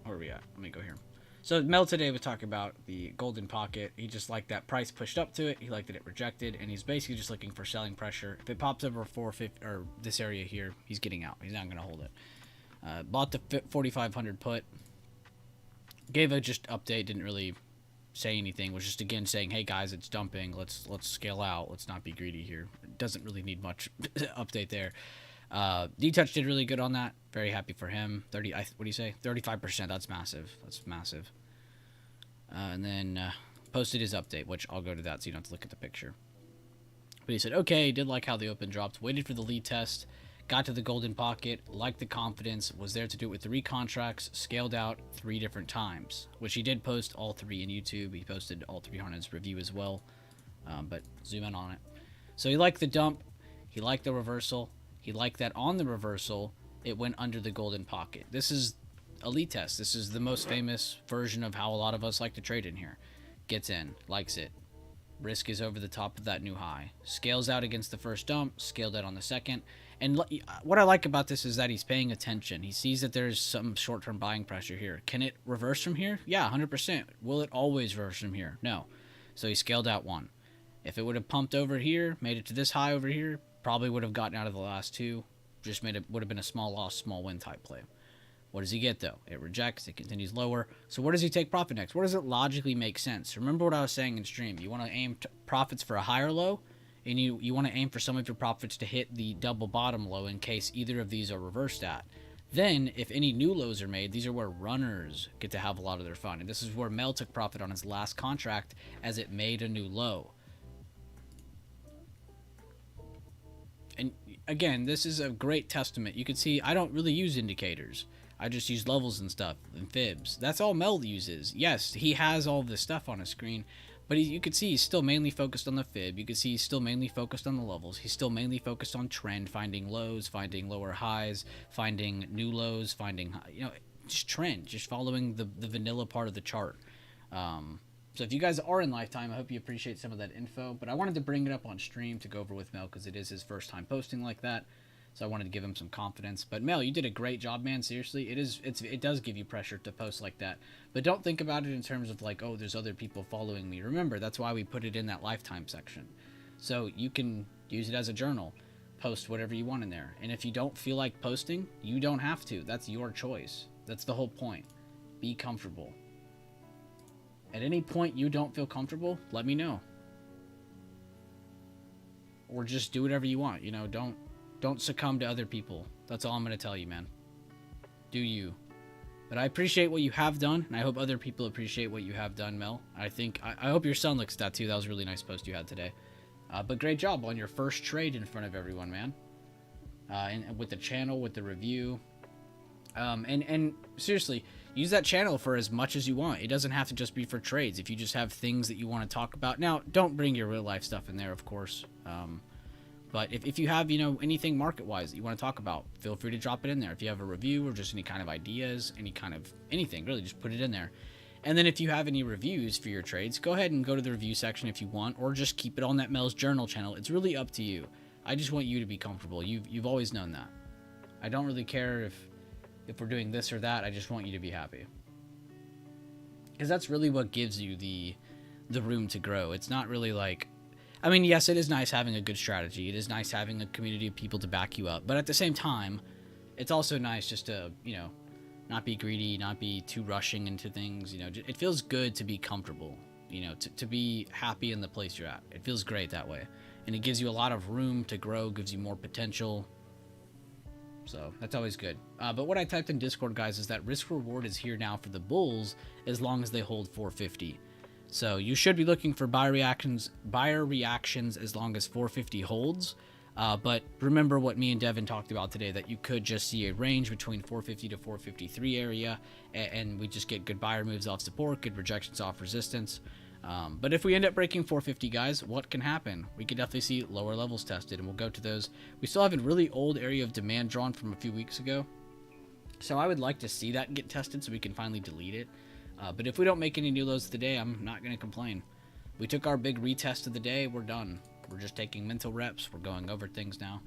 Where are we at? Let me go here. So Mel today was talking about the golden pocket. He just liked that price pushed up to it. He liked that it rejected, and he's basically just looking for selling pressure. If it pops over 450 or this area here, he's getting out. He's not going to hold it. Bought the 4,500 put. Gave a just update. Didn't really say anything. Was just again saying, "Hey guys, it's dumping. Let's scale out. Let's not be greedy here." It doesn't really need much update there. D-Touch did really good on that. Very happy for him. What do you say? 35%. That's massive. That's massive. And then posted his update, which I'll go to that so you don't have to look at the picture. But he said, okay, did like how the open dropped. Waited for the lead test. Got to the golden pocket. Liked the confidence. Was there to do it with 3 contracts. Scaled out 3 different times. Which he did post all 3 in YouTube. He posted all 3 on his review as well. But zoom in on it. So he liked the dump. He liked the reversal. He liked that on the reversal, it went under the golden pocket. This is a lead test. This is the most famous version of how a lot of us like to trade in here. Gets in, likes it. Risk is over the top of that new high. Scales out against the first dump, scaled out on the second. And what I like about this is that he's paying attention. He sees that there's some short-term buying pressure here. Can it reverse from here? Yeah, 100%. Will it always reverse from here? No. So he scaled out 1. If it would have pumped over here, made it to this high over here, probably would have gotten out of the last 2. Just would have been a small loss, small win type play. What does he get, though? It rejects. It continues lower. So where does he take profit next? Where does it logically make sense? Remember what I was saying in stream. You want to aim profits for a higher low, and you want to aim for some of your profits to hit the double bottom low in case either of these are reversed at. Then, if any new lows are made, these are where runners get to have a lot of their fun. And this is where Mel took profit on his last contract as it made a new low. And again, this is a great testament. You can see I don't really use indicators. I just use levels and stuff and fibs. That's all Mel uses. Yes, he has all this stuff on his screen, but you can see he's still mainly focused on the fib. You can see he's still mainly focused on the levels. He's still mainly focused on trend, finding lows, finding lower highs, finding new lows, finding, just trend, just following the vanilla part of the chart. So if you guys are in Lifetime, I hope you appreciate some of that info. But I wanted to bring it up on stream to go over with Mel because it is his first time posting like that. So I wanted to give him some confidence. But Mel, you did a great job, man. Seriously, it does give you pressure to post like that. But don't think about it in terms of like, oh, there's other people following me. Remember, that's why we put it in that Lifetime section. So you can use it as a journal. Post whatever you want in there. And if you don't feel like posting, you don't have to. That's your choice. That's the whole point. Be comfortable. At any point you don't feel comfortable, let me know. Or just do whatever you want. You know, don't succumb to other people. That's all I'm going to tell you, man. Do you. But I appreciate what you have done, and I hope other people appreciate what you have done, Mel. I hope your son looks at that too. That was a really nice post you had today. But great job on your first trade in front of everyone, man. And with the channel, with the review. And seriously, use that channel for as much as you want. It doesn't have to just be for trades. If you just have things that you want to talk about. Now, don't bring your real life stuff in there, of course. But if you have, you know, anything market-wise that you want to talk about, feel free to drop it in there. If you have a review or just any kind of ideas, any kind of anything, really, just put it in there. And then if you have any reviews for your trades, go ahead and go to the review section if you want, or just keep it on that Mel's Journal channel. It's really up to you. I just want you to be comfortable. You've always known that. I don't really care if we're doing this or that. I just want you to be happy. Because that's really what gives you the room to grow. It's not really like... I mean, yes, it is nice having a good strategy. It is nice having a community of people to back you up. But at the same time, it's also nice just to, you know, not be greedy, not be too rushing into things. You know, it feels good to be comfortable, you know, to be happy in the place you're at. It feels great that way. And it gives you a lot of room to grow, gives you more potential. So that's always good. But what I typed in Discord, guys, is that risk reward is here now for the bulls as long as they hold 450. So you should be looking for buyer reactions as long as 450 holds. But remember what me and Devin talked about today, that you could just see a range between 450 to 453 area, and we just get good buyer moves off support, good rejections off resistance. But if we end up breaking 450, guys, what can happen? We could definitely see lower levels tested, and we'll go to those. We still have a really old area of demand drawn from a few weeks ago. So I would like to see that get tested so we can finally delete it. But if we don't make any new lows today, I'm not going to complain. We took our big retest of the day. We're done. We're just taking mental reps. We're going over things now.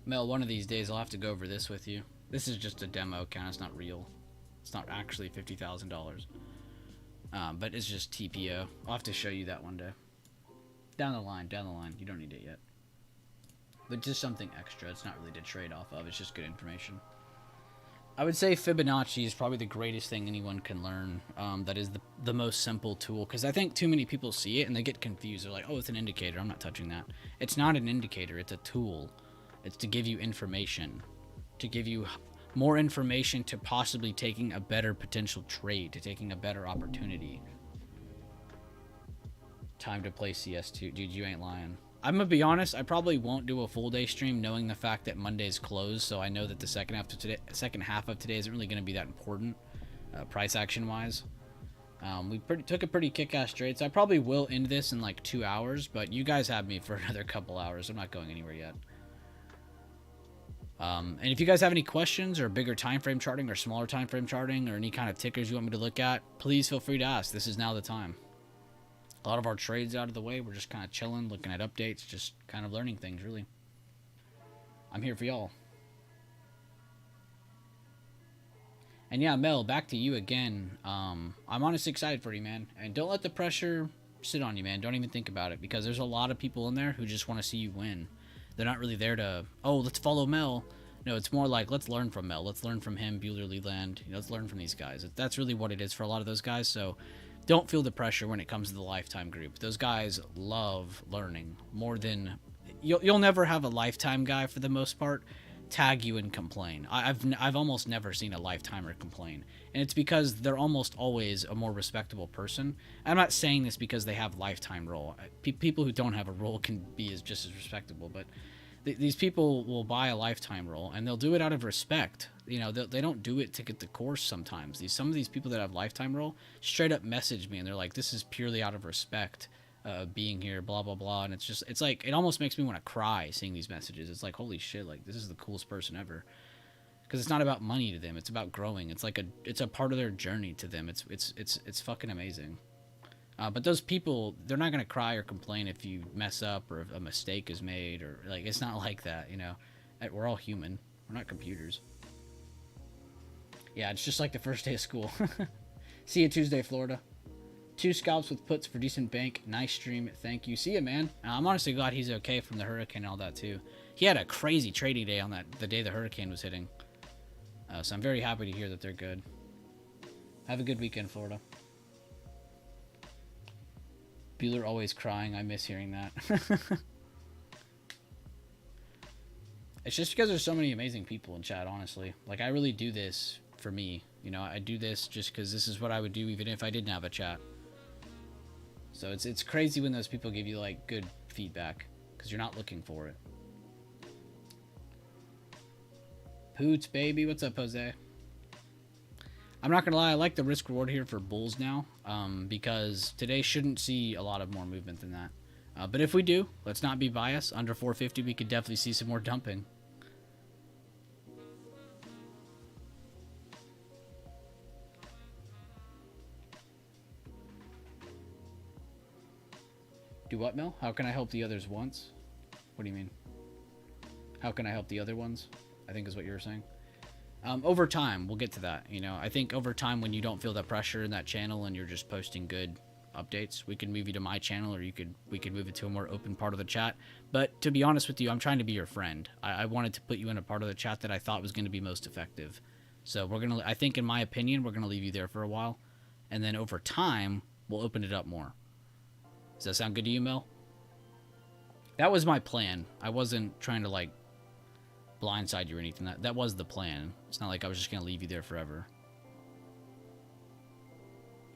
Mel, one of these days I'll have to go over this with you. This is just a demo account. It's not real. It's not actually $50,000. But it's just TPO. I'll have to show you that one day. Down the line. You don't need it yet. But just something extra. It's not really to trade off of. It's just good information. I would say Fibonacci is probably the greatest thing anyone can learn. That is the most simple tool. Because I think too many people see it and they get confused. They're like, oh, it's an indicator. I'm not touching that. It's not an indicator. It's a tool. It's to give you information. To give you more information to possibly taking a better potential trade. To taking a better opportunity. Time to play CS2. Dude, you ain't lying. I'm going to be honest, I probably won't do a full day stream knowing the fact that Monday's closed, so I know that the second half of today isn't really going to be that important, price action-wise. We took a pretty kick-ass trade, so I probably will end this in like 2 hours, but you guys have me for another couple hours. I'm not going anywhere yet. And if you guys have any questions or bigger time frame charting or smaller time frame charting or any kind of tickers you want me to look at, please feel free to ask. This is now the time. A lot of our trades out of the way. We're just kind of chilling, looking at updates, just kind of learning things, really. I'm here for y'all. And yeah, Mel, back to you again. I'm honestly excited for you, man. And don't let the pressure sit on you, man. Don't even think about it, because there's a lot of people in there who just want to see you win. They're not really there to, oh, let's follow Mel. No, it's more like, let's learn from Mel. Let's learn from him, Bueller, Leland. You know, let's learn from these guys. That's really what it is for a lot of those guys. So don't feel the pressure when it comes to the lifetime group. Those guys love learning more than... You'll never have a lifetime guy for the most part tag you and complain. I've almost never seen a lifetimer complain, and it's because they're almost always a more respectable person. I'm not saying this because they have lifetime role. People who don't have a role can be just as respectable, but these people will buy a lifetime role, and they'll do it out of respect. You know, they don't do it to get the course sometimes. Some of these people that have lifetime role straight up message me, and they're like, this is purely out of respect. Being here, blah blah blah, and it's like it almost makes me want to cry seeing these messages. It's like, holy shit, like this is the coolest person ever, because it's not about money to them, it's about growing. It's like it's a part of their journey to them. It's fucking amazing. But those people, they're not gonna cry or complain if you mess up or if a mistake is made, or like, it's not like that, you know. We're all human, we're not computers. Yeah, it's just like the first day of school. See you Tuesday, Florida. 2 scalps with puts for decent bank. Nice stream. Thank you. See ya, man. I'm honestly glad he's okay from the hurricane and all that, too. He had a crazy trading day on the day the hurricane was hitting. So I'm very happy to hear that they're good. Have a good weekend, Florida. Bueller always crying. I miss hearing that. It's just because there's so many amazing people in chat, honestly. Like, I really do this for me. You know, I do this just because this is what I would do even if I didn't have a chat. So it's crazy when those people give you like good feedback because you're not looking for it. Poots, baby. What's up, Jose? I'm not gonna lie, I like the risk reward here for bulls now, because today shouldn't see a lot of more movement than that. But if we do, let's not be biased. Under 450, we could definitely see some more dumping. Do what, Mel? How can I help the others once? What do you mean? How can I help the other ones? I think is what you were saying. Over time, we'll get to that. You know, I think over time, when you don't feel that pressure in that channel and you're just posting good updates, we can move you to my channel, or we could move it to a more open part of the chat. But to be honest with you, I'm trying to be your friend. I wanted to put you in a part of the chat that I thought was going to be most effective. So I think in my opinion, we're going to leave you there for a while, and then over time, we'll open it up more. Does that sound good to you, Mel? That was my plan. I wasn't trying to, like, blindside you or anything. That was the plan. It's not like I was just going to leave you there forever.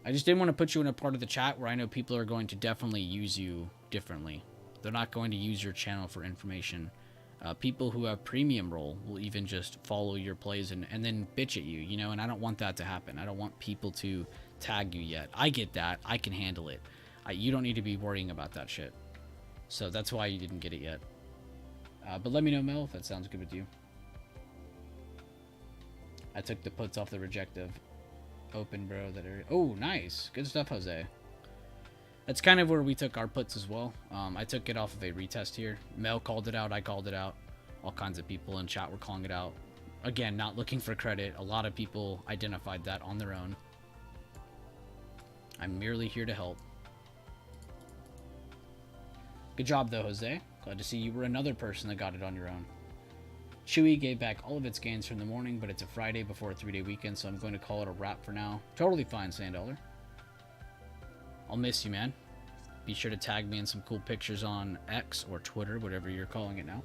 I just didn't want to put you in a part of the chat where I know people are going to definitely use you differently. They're not going to use your channel for information. People who have premium role will even just follow your plays and then bitch at you, you know, and I don't want that to happen. I don't want people to tag you yet. I get that. I can handle it. You don't need to be worrying about that shit. So that's why you didn't get it yet. But let me know, Mel, if that sounds good with you. I took the puts off the rejective. Open, bro, that area. Oh, nice. Good stuff, Jose. That's kind of where we took our puts as well. I took it off of a retest here. Mel called it out. I called it out. All kinds of people in chat were calling it out. Again, not looking for credit. A lot of people identified that on their own. I'm merely here to help. Good job, though, Jose. Glad to see you were another person that got it on your own. Chewy gave back all of its gains from the morning, but it's a Friday before a 3-day weekend, so I'm going to call it a wrap for now. Totally fine, Sandollar. I'll miss you, man. Be sure to tag me in some cool pictures on X or Twitter, whatever you're calling it now.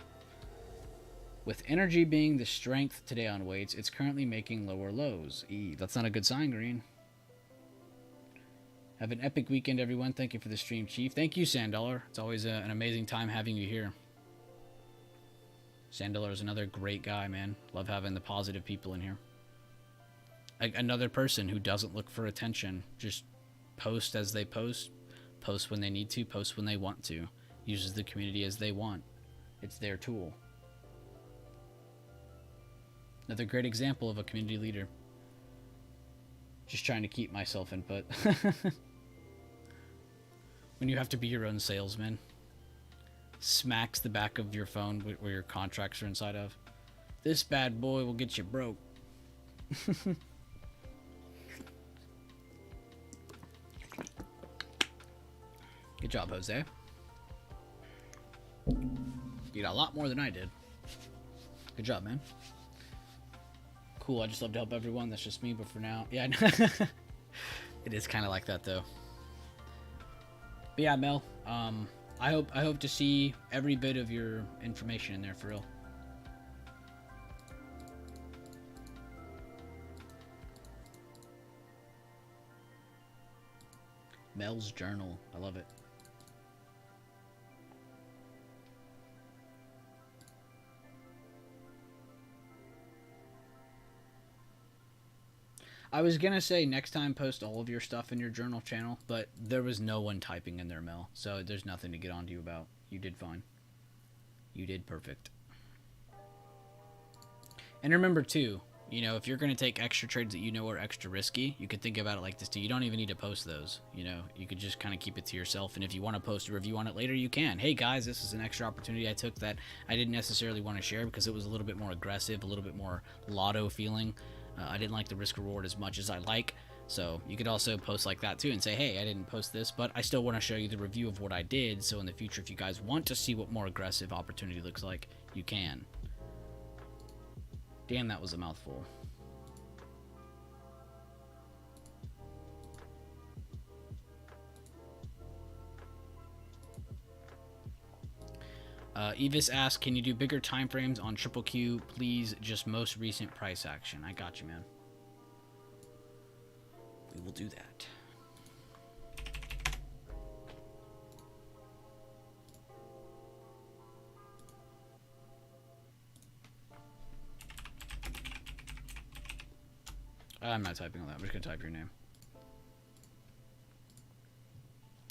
With energy being the strength today on weights, it's currently making lower lows. That's not a good sign, Green. Have an epic weekend, everyone. Thank you for the stream, Chief. Thank you, Sandollar. It's always an amazing time having you here. Sandollar is another great guy, man. Love having the positive people in here. Like another person who doesn't look for attention. Just post as they post. Post when they need to. Post when they want to. Uses the community as they want. It's their tool. Another great example of a community leader. Just trying to keep myself input. When you have to be your own salesman. Smacks the back of your phone where your contracts are inside of. This bad boy will get you broke. Good job, Jose. You got a lot more than I did. Good job, man. Cool, I just love to help everyone. That's just me, but for now... Yeah, it is kind of like that, though. But yeah, Mel, I hope to see every bit of your information in there, for real. Mel's journal. I love it. I was gonna say next time post all of your stuff in your journal channel, but there was no one typing in there, Mel, so there's nothing to get on to you about. You did fine. You did perfect. And remember too, you know, if you're gonna take extra trades that you know are extra risky, you could think about it like this too. You don't even need to post those. You know, you could just kind of keep it to yourself. And if you want to post a review on it later, you can. Hey guys, this is an extra opportunity I took that I didn't necessarily want to share because it was a little bit more aggressive, a little bit more lotto feeling. I didn't like the risk reward as much as I like, so you could also post like that too and say, hey, I didn't post this, but I still want to show you the review of what I did, so in the future if you guys want to see what more aggressive opportunity looks like, you can. Damn, that was a mouthful. Evis asks, can you do bigger time frames on triple Q? Please, just most recent price action. I got you, man. We will do that. I'm not typing on that. I'm just going to type your name.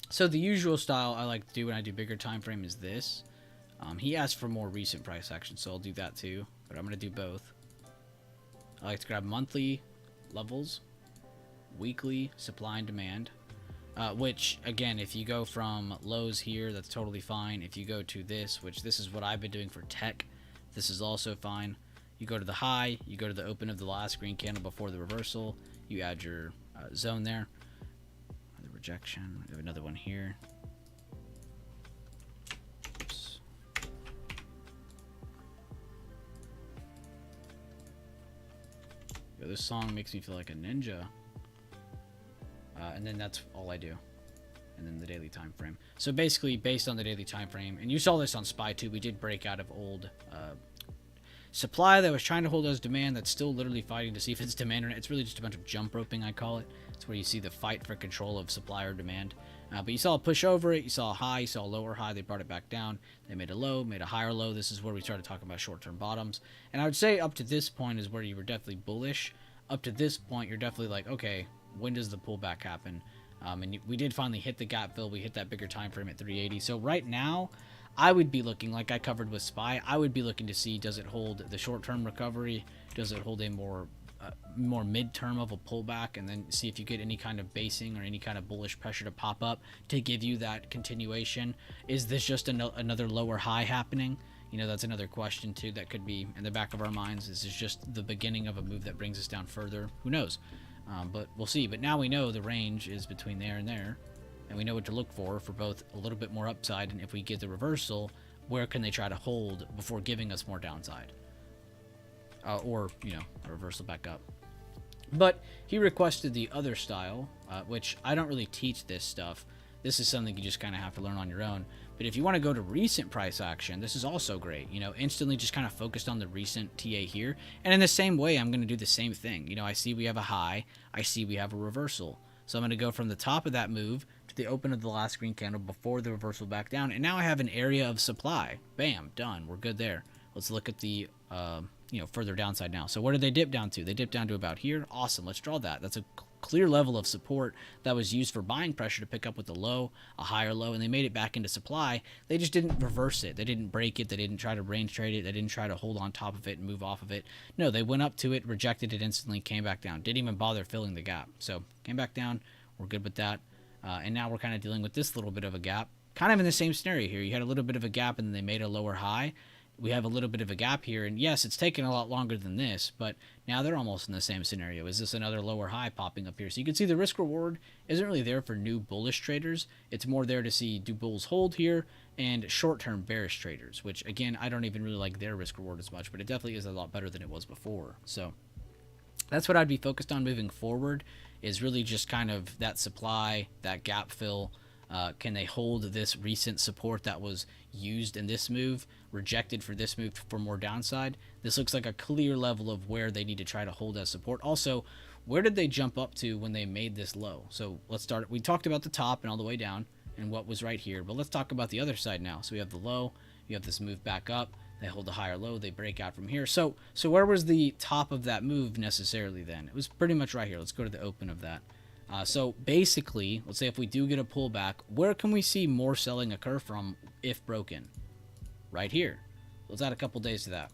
So the usual style I like to do when I do bigger time frame is this. He asked for more recent price action, so I'll do that too. But I'm going to do both. I like to grab monthly levels, weekly supply and demand. Which, again, if you go from lows here, that's totally fine. If you go to this, which this is what I've been doing for tech, this is also fine. You go to the high, you go to the open of the last green candle before the reversal, you add your zone there. The rejection, we have another one here. Oops. Yo, this song makes me feel like a ninja. And then that's all I do. And then the daily time frame. So basically, based on the daily time frame, and you saw this on SPY too, we did break out of old supply that was trying to hold us demand that's still literally fighting to see if it's demand or not. It's really just a bunch of jump roping, I call it. It's where you see the fight for control of supply or demand. But you saw a push over it, you saw a high, you saw a lower high, they brought it back down, they made a low, made a higher low. This is where we started talking about short-term bottoms. And I would say up to this point is where you were definitely bullish. Up to this point, you're definitely like, okay, when does the pullback happen? And we did finally hit the gap fill. We hit that bigger time frame at 380. So right now, I would be looking, like I covered with SPY, I would be looking to see, does it hold the short-term recovery? Does it hold a more mid-term of a pullback? And then see if you get any kind of basing or any kind of bullish pressure to pop up to give you that continuation. Is this just another lower high happening? You know, that's another question too that could be in the back of our minds. Is this just the beginning of a move that brings us down further? Who knows? But we'll see. But now we know the range is between there and there. And we know what to look for both a little bit more upside, and if we get the reversal, where can they try to hold before giving us more downside? Or, you know, a reversal back up. But he requested the other style, which I don't really teach this stuff. This is something you just kind of have to learn on your own. But if you want to go to recent price action, this is also great. You know, instantly just kind of focused on the recent TA here. And in the same way, I'm going to do the same thing. You know, I see we have a high. I see we have a reversal. So I'm going to go from the top of that move to the open of the last green candle before the reversal back down. And now I have an area of supply. Bam, done. We're good there. Let's look at the, you know, further downside now. So where did they dip down to? They dipped down to about here. Awesome. Let's draw that. That's a clear level of support that was used for buying pressure to pick up with a low, a higher low, and they made it back into supply. They just didn't reverse it. They didn't break it. They didn't try to range trade it. They didn't try to hold on top of it and move off of it. No, they went up to it, rejected it instantly, came back down. Didn't even bother filling the gap. So came back down. We're good with that. And now we're kind of dealing with this little bit of a gap. Kind of in the same scenario here. You had a little bit of a gap and then they made a lower high. We have a little bit of a gap here. And yes, it's taken a lot longer than this, but now they're almost in the same scenario. Is this another lower high popping up here? So you can see the risk reward isn't really there for new bullish traders. It's more there to see, do bulls hold here, and short-term bearish traders, which again, I don't even really like their risk reward as much, but it definitely is a lot better than it was before. So that's what I'd be focused on moving forward, is really just kind of that supply, that gap fill, Can they hold this recent support that was used in this move, rejected for this move for more downside? This looks like a clear level of where they need to try to hold as support. Also, where did they jump up to when they made this low? So let's start. We talked about the top and all the way down and what was right here, but let's talk about the other side now. So we have the low, you have this move back up, they hold a higher low, they break out from here. So where was the top of that move necessarily then? It was pretty much right here. Let's go to the open of that. So basically, let's say if we do get a pullback, where can we see more selling occur from if broken? Right here. Let's add a couple days to that.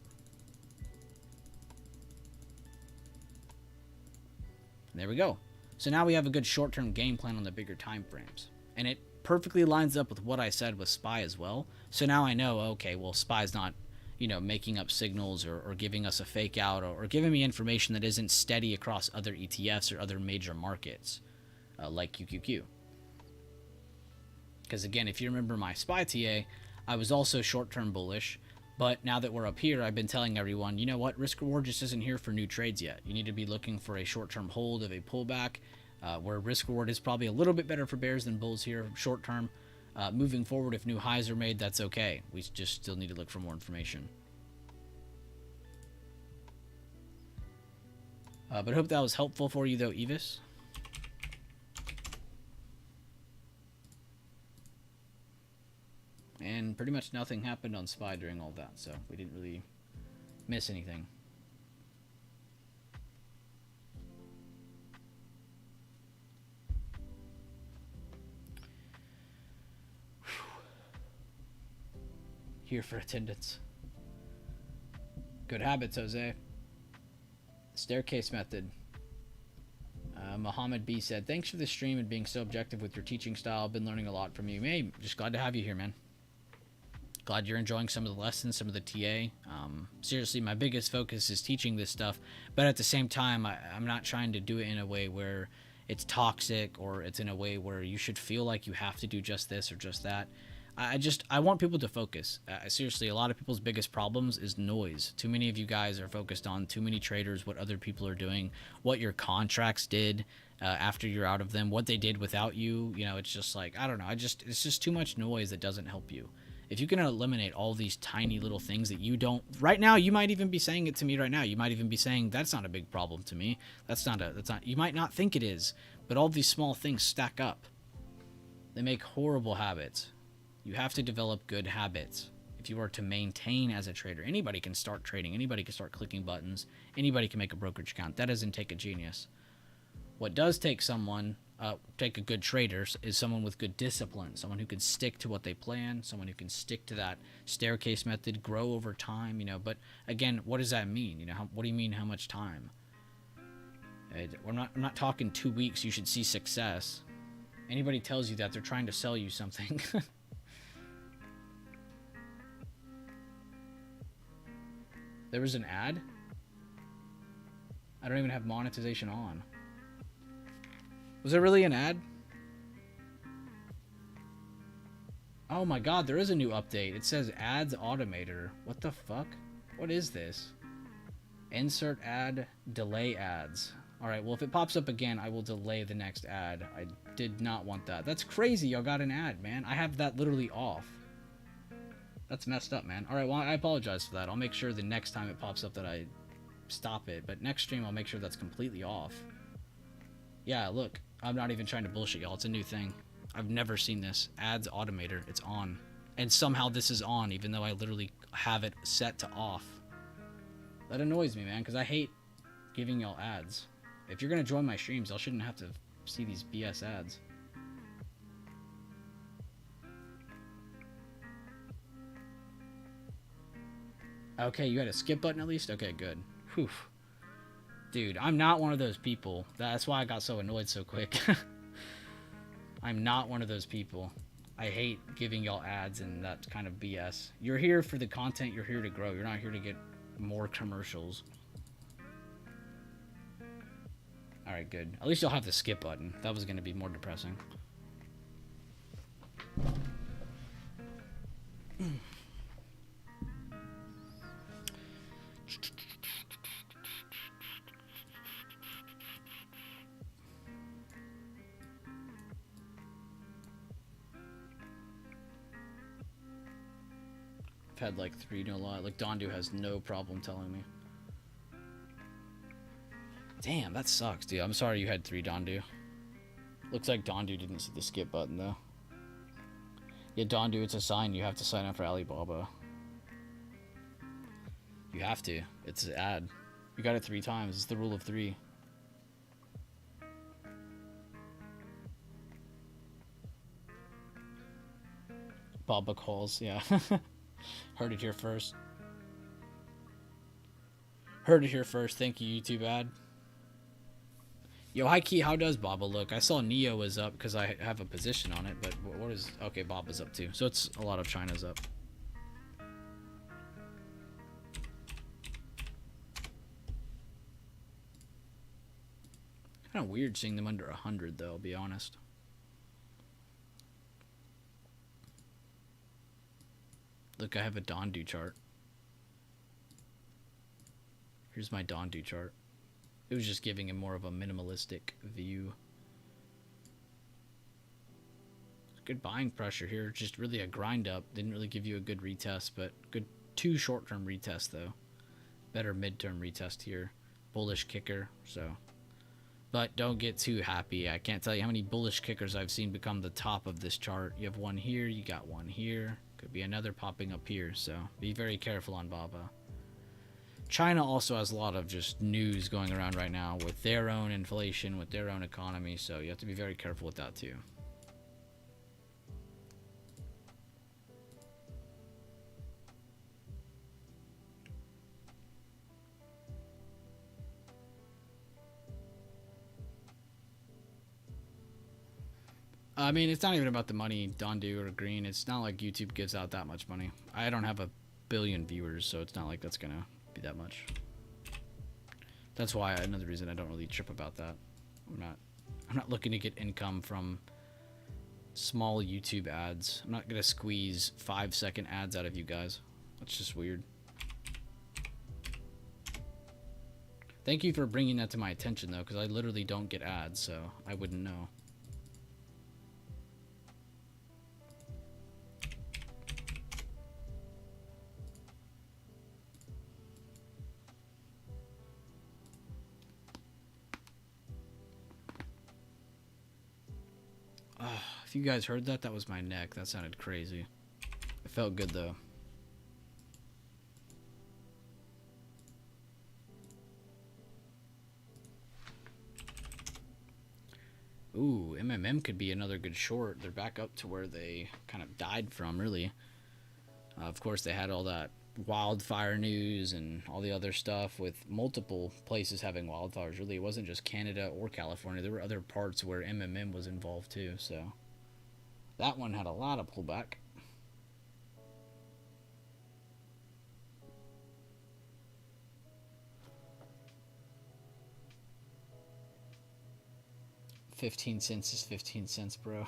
There we go. So now we have a good short-term game plan on the bigger time frames. And it perfectly lines up with what I said with SPY as well. So now I know, okay, well, SPY's not, you know, making up signals or giving us a fake out or giving me information that isn't steady across other ETFs or other major markets like QQQ. Because again, if you remember my SPY TA, I was also short-term bullish. But now that we're up here, I've been telling everyone, you know what, risk reward just isn't here for new trades yet. You need to be looking for a short-term hold of a pullback where risk reward is probably a little bit better for bears than bulls here short-term. Moving forward, if new highs are made, that's okay. We just still need to look for more information. But I hope that was helpful for you though, Evis. And pretty much nothing happened on SPY during all that, so we didn't really miss anything. Here for attendance. Good habits, Jose. Staircase method. Muhammad B said, thanks for the stream and being so objective with your teaching style. Been learning a lot from you. Hey, just glad to have you here, man. Glad you're enjoying some of the lessons, some of the TA. Seriously, my biggest focus is teaching this stuff, but at the same time, I'm not trying to do it in a way where it's toxic or it's in a way where you should feel like you have to do just this or just that. I want people to focus. Seriously, a lot of people's biggest problems is noise. Too many of you guys are focused on too many traders, what other people are doing, what your contracts did after you're out of them, what they did without you. You know, it's just like, I don't know. It's just too much noise that doesn't help you. If you can eliminate all these tiny little things that you don't right now, you might even be saying it to me right now. You might even be saying that's not a big problem to me. That's not. You might not think it is, but all these small things stack up. They make horrible habits. You have to develop good habits if you are to maintain as a trader. Anybody can start trading. Anybody can start clicking buttons. Anybody can make a brokerage account. That doesn't take a genius. What does take someone, take a good trader, is someone with good discipline, someone who can stick to what they plan, someone who can stick to that staircase method, grow over time, you know. But again, what does that mean? You know, what do you mean how much time? I'm not talking 2 weeks, you should see success. Anybody tells you that, they're trying to sell you something. There was an ad? I don't even have monetization on. Was there really an ad? Oh my god, there is a new update. It says ads automator. What the fuck? What is this? Insert ad, delay ads. Alright, well if it pops up again, I will delay the next ad. I did not want that. That's crazy, y'all got an ad, man. I have that literally off. That's messed up, man. Alright, well I apologize for that. I'll make sure the next time it pops up that I stop it. But next stream I'll make sure that's completely off. Yeah, look. I'm not even trying to bullshit y'all. It's a new thing. I've never seen this. Ads automator. It's on. And somehow this is on, even though I literally have it set to off. That annoys me, man, because I hate giving y'all ads. If you're going to join my streams, y'all shouldn't have to see these BS ads. Okay, you had a skip button at least? Okay, good. Whew. Dude, I'm not one of those people. That's why I got so annoyed so quick. I'm not one of those people. I hate giving y'all ads and that kind of BS. You're here for the content. You're here to grow. You're not here to get more commercials. Alright, good. At least you'll have the skip button. That was going to be more depressing. had like 3 no lot. Like Dondu has no problem telling me. Damn, that sucks, dude. I'm sorry you had 3 Dondu. Looks like Dondu didn't see the skip button though. Yeah, Dondu, it's a sign you have to sign up for Alibaba. You have to. It's an ad. You got it 3 times. It's the rule of 3. Baba calls, yeah. Heard it here first. Heard it here first. Thank you, YouTube ad. Yo, high key, how does Baba look? I saw Neo was up because I have a position on it, but what is... Okay, Baba's up too. So it's a lot of China's up. Kind of weird seeing them under 100 though, I'll be honest. Look, I have a Dondu chart. Here's my Dondu chart. It was just giving him more of a minimalistic view. Good buying pressure here. Just really a grind up. Didn't really give you a good retest, but good 2 short-term retests though. Better midterm retest here. Bullish kicker, so. But don't get too happy. I can't tell you how many bullish kickers I've seen become the top of this chart. You have one here, you got one here. Could be another popping up here, so be very careful on Baba. China also has a lot of just news going around right now with their own inflation, with their own economy, so you have to be very careful with that too. I mean, it's not even about the money, Dondu or Green. It's not like YouTube gives out that much money. I don't have a billion viewers, so it's not like that's gonna be that much. That's why another reason I don't really trip about that. I'm not looking to get income from small YouTube ads. I'm not gonna squeeze 5-second ads out of you guys. That's just weird. Thank you for bringing that to my attention though, because I literally don't get ads, so I wouldn't know. If you guys heard that, that was my neck. That sounded crazy. It felt good though. Ooh, MMM could be another good short. They're back up to where they kind of died from, really. Of course, they had all that wildfire news and all the other stuff with multiple places having wildfires. Really, it wasn't just Canada or California. There were other parts where MMM was involved too, so that one had a lot of pullback. $0.15 is 15 cents, bro.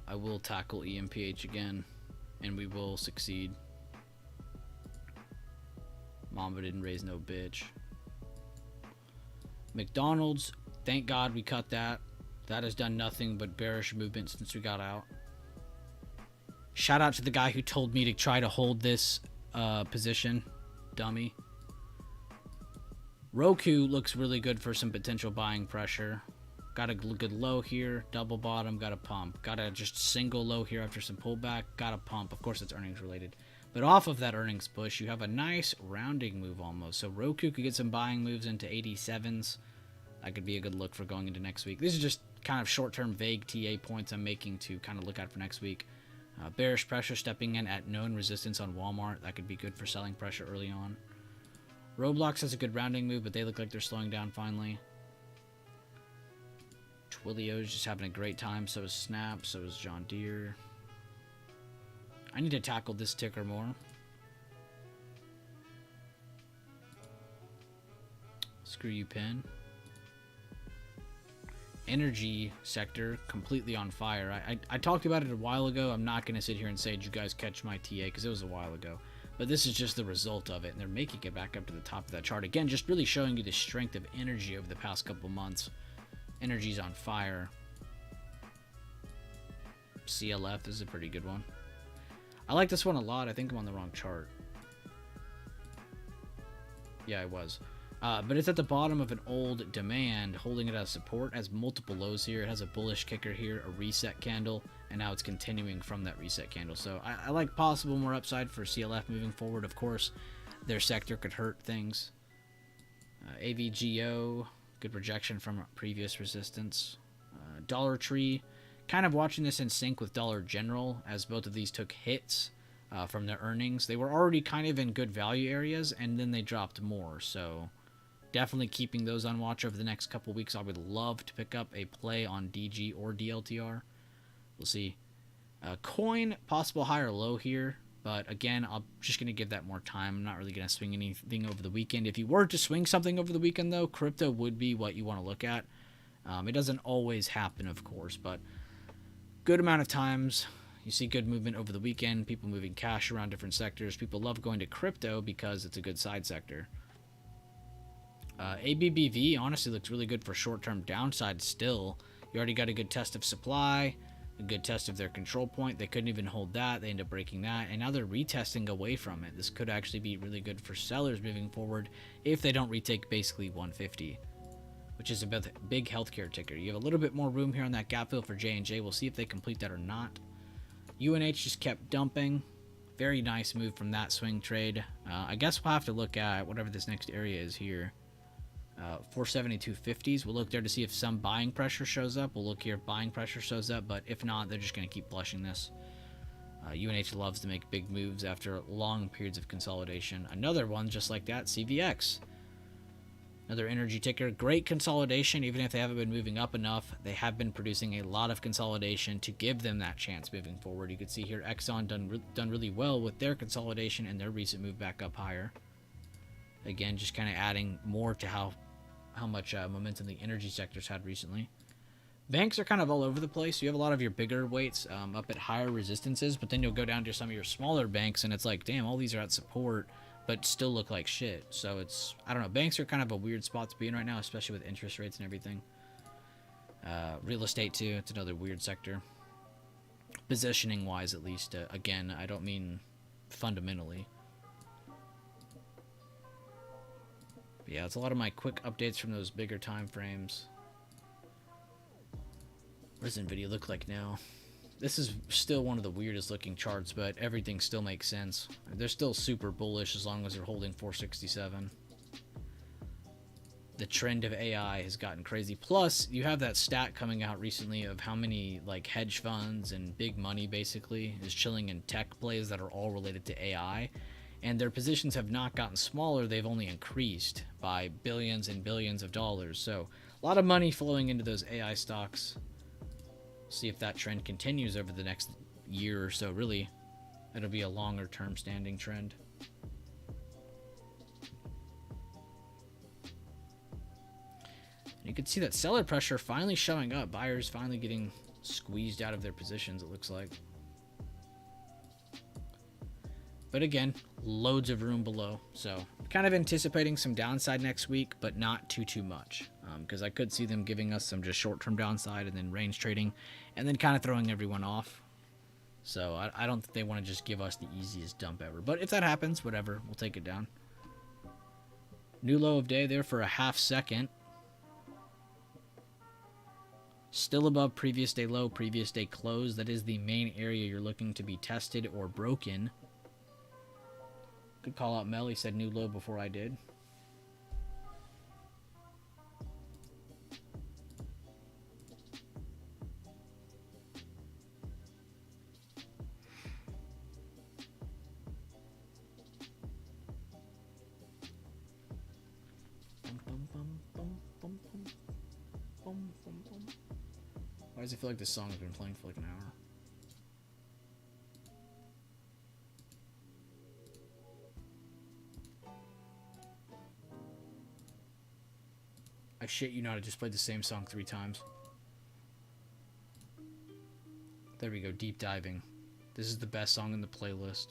I will tackle EMPH again, and we will succeed. Mamba didn't raise no bitch. McDonald's, thank God we cut that. That has done nothing but bearish movement since we got out. Shout out to the guy who told me to try to hold this position. Dummy. Roku looks really good for some potential buying pressure. Got a good low here, double bottom, got a pump. Got a just single low here after some pullback, got a pump. Of course, it's earnings related. But off of that earnings push, you have a nice rounding move almost. So Roku could get some buying moves into 87s. That could be a good look for going into next week. This is just kind of short-term vague TA points I'm making to kind of look at for next week. Bearish pressure stepping in at known resistance on Walmart. That could be good for selling pressure early on. Roblox has a good rounding move, but they look like they're slowing down finally. Twilio's just having a great time. So is Snap. So is John Deere. I need to tackle this ticker more. Screw you, Pen. energy sector completely on fire. I talked about it a while ago. I'm not going to sit here and say, did you guys catch my TA? Because it was a while ago. But this is just the result of it, and they're making it back up to the top of that chart. Again, just really showing you the strength of energy over the past couple months. Energy's on fire. CLF is a pretty good one. I like this one a lot. I think I'm on the wrong chart. Yeah, I was. But it's at the bottom of an old demand, holding it as support. It has multiple lows here. It has a bullish kicker here, a reset candle, and now it's continuing from that reset candle. So I like possible more upside for CLF moving forward. Of course, their sector could hurt things. AVGO, good rejection from previous resistance. Dollar Tree, kind of watching this in sync with Dollar General, as both of these took hits from their earnings. They were already kind of in good value areas, and then they dropped more. So definitely keeping those on watch over the next couple weeks. I would love to pick up a play on DG or DLTR. We'll see. Coin, possible high or low here. But again, I'm just going to give that more time. I'm not really going to swing anything over the weekend. If you were to swing something over the weekend, though, crypto would be what you want to look at. It doesn't always happen, of course, but good amount of times you see good movement over the weekend, people moving cash around different sectors. People love going to crypto because it's a good side sector. ABBV honestly looks really good for short-term downside still. You already got a good test of supply, a good test of their control point. They couldn't even hold that. They ended up breaking that, and now they're retesting away from it. This could actually be really good for sellers moving forward if they don't retake basically 150, which is a big healthcare ticker. You have a little bit more room here on that gap fill for J&J. We'll see if they complete that or not. UNH just kept dumping. Very nice move from that swing trade. I guess we'll have to look at whatever this next area is here. 472.50s. We'll look there to see if some buying pressure shows up. We'll look here if buying pressure shows up, but if not, they're just going to keep blushing this. UNH loves to make big moves after long periods of consolidation. Another one just like that, CVX. Another energy ticker. Great consolidation, even if they haven't been moving up enough. They have been producing a lot of consolidation to give them that chance moving forward. You can see here Exxon done really well with their consolidation and their recent move back up higher. Again, just kind of adding more to how much momentum the energy sector's had recently. Banks are kind of all over the place. You have a lot of your bigger weights up at higher resistances, but then you'll go down to some of your smaller banks, and it's like, damn, all these are at support, but still look like shit. So it's, I don't know, banks are kind of a weird spot to be in right now, especially with interest rates and everything. Real estate, too. It's another weird sector. Positioning-wise, at least. Again, I don't mean fundamentally. Yeah, it's a lot of my quick updates from those bigger time frames. What does NVIDIA look like now? This is still one of the weirdest looking charts, but everything still makes sense. They're still super bullish as long as they're holding 467. The trend of AI has gotten crazy. Plus, you have that stat coming out recently of how many like hedge funds and big money basically is chilling in tech plays that are all related to AI. And their positions have not gotten smaller, they've only increased by billions and billions of dollars. So a lot of money flowing into those AI stocks. See if that trend continues over the next year or so. Really, it'll be a longer term standing trend. And you can see that seller pressure finally showing up. Buyers finally getting squeezed out of their positions, it looks like. But again, loads of room below. So kind of anticipating some downside next week, but not too much. Because I could see them giving us some just short-term downside and then range trading and then kind of throwing everyone off. So I don't think they want to just give us the easiest dump ever. But if that happens, whatever, we'll take it down. New low of day there for a half second. Still above previous day low, previous day close. That is the main area you're looking to be tested or broken. Good call out, Mel. He said new low before I did. Why does it feel like this song has been playing for like an hour? I shit you not, I just played the same song 3 times. There we go, deep diving. This is the best song in the playlist.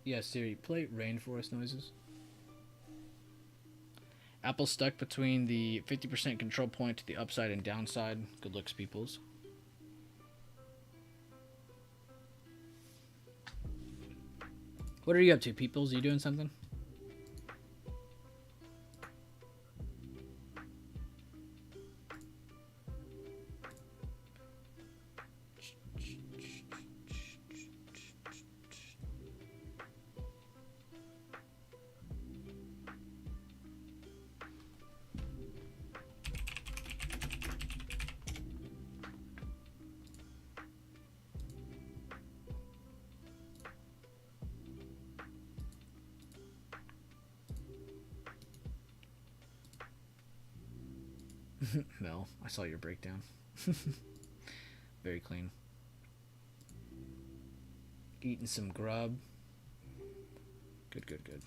Yeah, Siri, play rainforest noises. Apple stuck between the 50% control point to the upside and downside. Good looks, peoples. What are you up to, peoples? Are you doing something? Mel, I saw your breakdown. Very clean. Eating some grub. Good, good, good.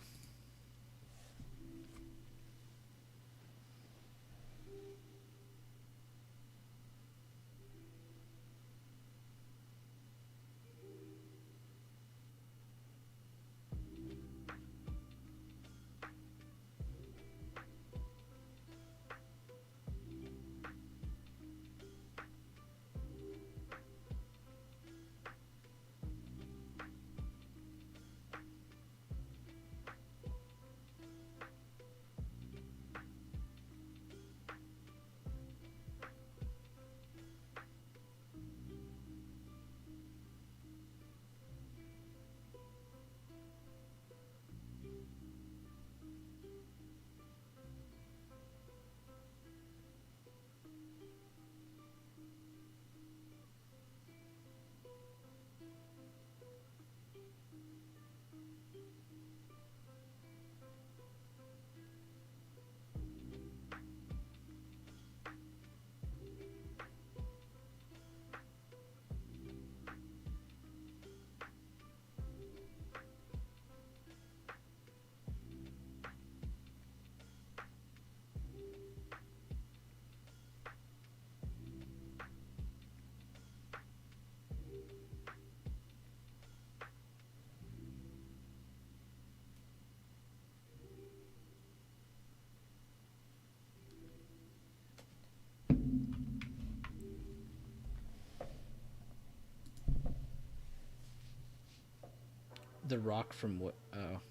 The rock from what? Oh.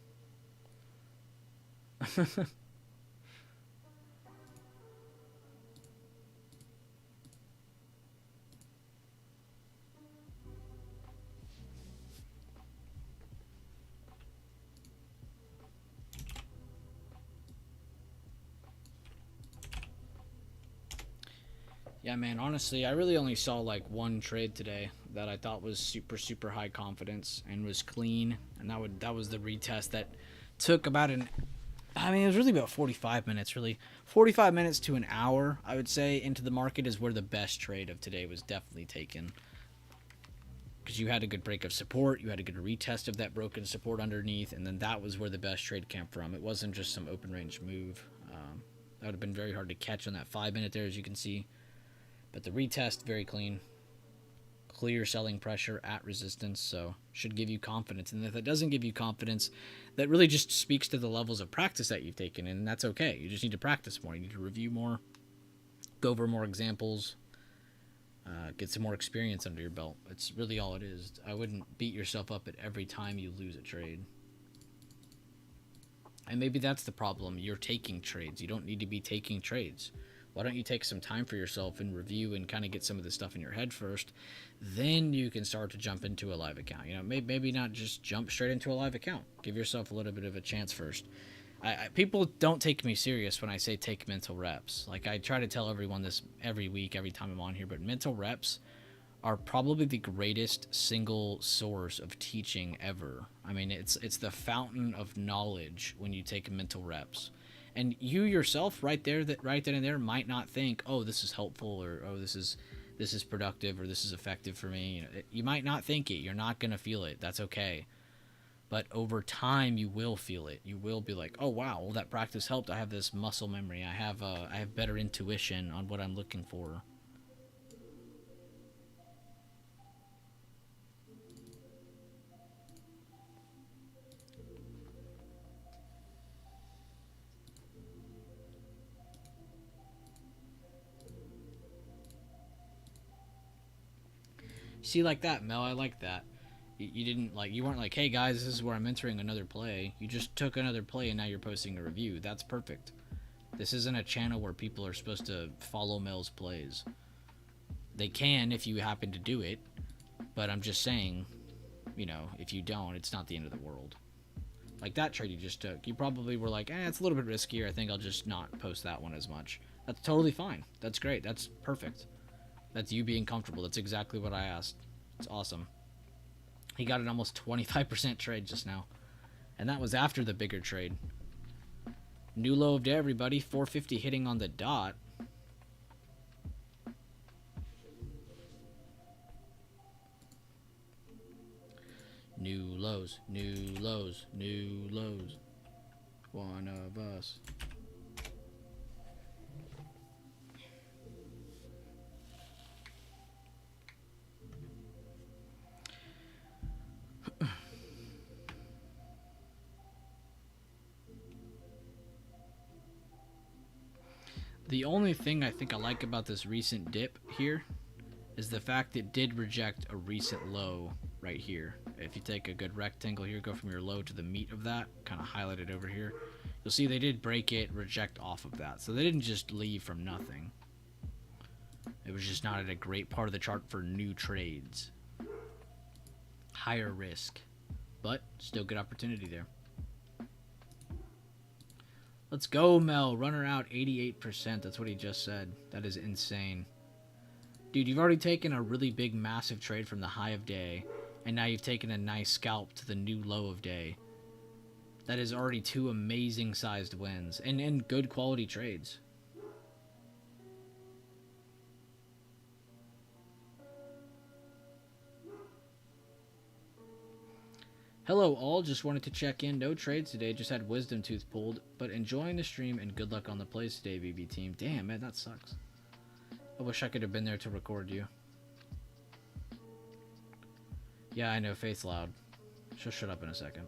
Yeah, man, honestly, I really only saw like one trade today that I thought was super, super high confidence and was clean. And that was the retest that took about it was really about 45 minutes, really. 45 minutes to an hour, I would say, into the market is where the best trade of today was definitely taken. Because you had a good break of support, you had a good retest of that broken support underneath, and then that was where the best trade came from. It wasn't just some open range move. That would have been very hard to catch on that 5 minute there, as you can see. But the retest, very clean. Clear selling pressure at resistance, so should give you confidence. And if that doesn't give you confidence, that really just speaks to the levels of practice that you've taken, and that's okay. You just need to practice more. You need to review more, go over more examples, get some more experience under your belt. It's really all it is. I wouldn't beat yourself up at every time you lose a trade. And maybe that's the problem. You're taking trades. You don't need to be taking trades. Why don't you take some time for yourself and review and kind of get some of this stuff in your head first? Then you can start to jump into a live account. You know, maybe not just jump straight into a live account. Give yourself a little bit of a chance first. People don't take me serious when I say take mental reps. Like, I try to tell everyone this every week, every time I'm on here, but mental reps are probably the greatest single source of teaching ever. I mean, it's the fountain of knowledge when you take mental reps. And you yourself, right then and there, might not think, oh, this is helpful, or oh, this is productive, or this is effective for me. You know, you might not think it. You're not gonna feel it. That's okay. But over time, you will feel it. You will be like, oh wow, well, that practice helped. I have this muscle memory. I have better intuition on what I'm looking for. See, like that, Mel. I like that. You didn't like. You weren't like, hey guys, this is where I'm entering another play. You just took another play and now you're posting a review. That's perfect. This isn't a channel where people are supposed to follow Mel's plays. They can if you happen to do it, but I'm just saying, you know, if you don't, it's not the end of the world. Like that trade you just took, you probably were like, it's a little bit riskier. I think I'll just not post that one as much. That's totally fine. That's great. That's perfect. That's you being comfortable. That's exactly what I asked. It's awesome. He got an almost 25% trade just now. And that was after the bigger trade. New low of day, everybody. 450 hitting on the dot. New lows, new lows, new lows. One of us. The only thing I think I like about this recent dip here is the fact it did reject a recent low right here. If you take a good rectangle here, go from your low to the meat of that, kind of highlight it over here, you'll see they did break it, reject off of that. So they didn't just leave from nothing. It was just not at a great part of the chart for new trades. Higher risk, but still good opportunity there. Let's go, Mel. Runner out 88%. That's what he just said. That is insane. Dude, you've already taken a really big, massive trade from the high of day, and now you've taken a nice scalp to the new low of day. That is already 2 amazing sized wins, and good quality trades. Hello all, just wanted to check in. No trades today, just had wisdom tooth pulled, but enjoying the stream and good luck on the plays today, BB team. Damn, man, that sucks. I wish I could have been there to record you. Yeah, I know, Faith's loud. She'll shut up in a second.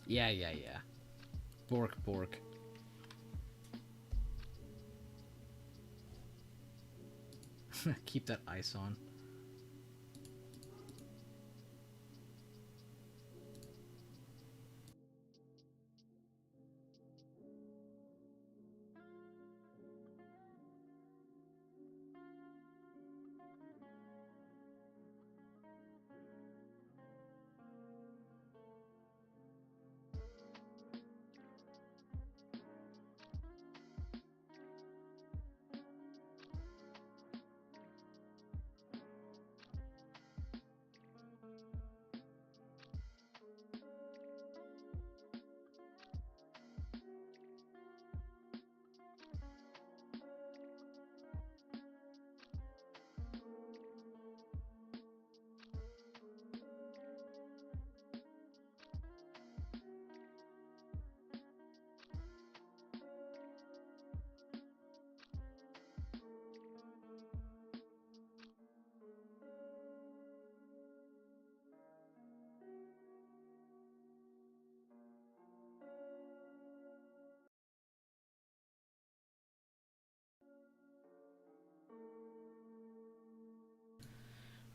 Yeah. Bork. Keep that ice on.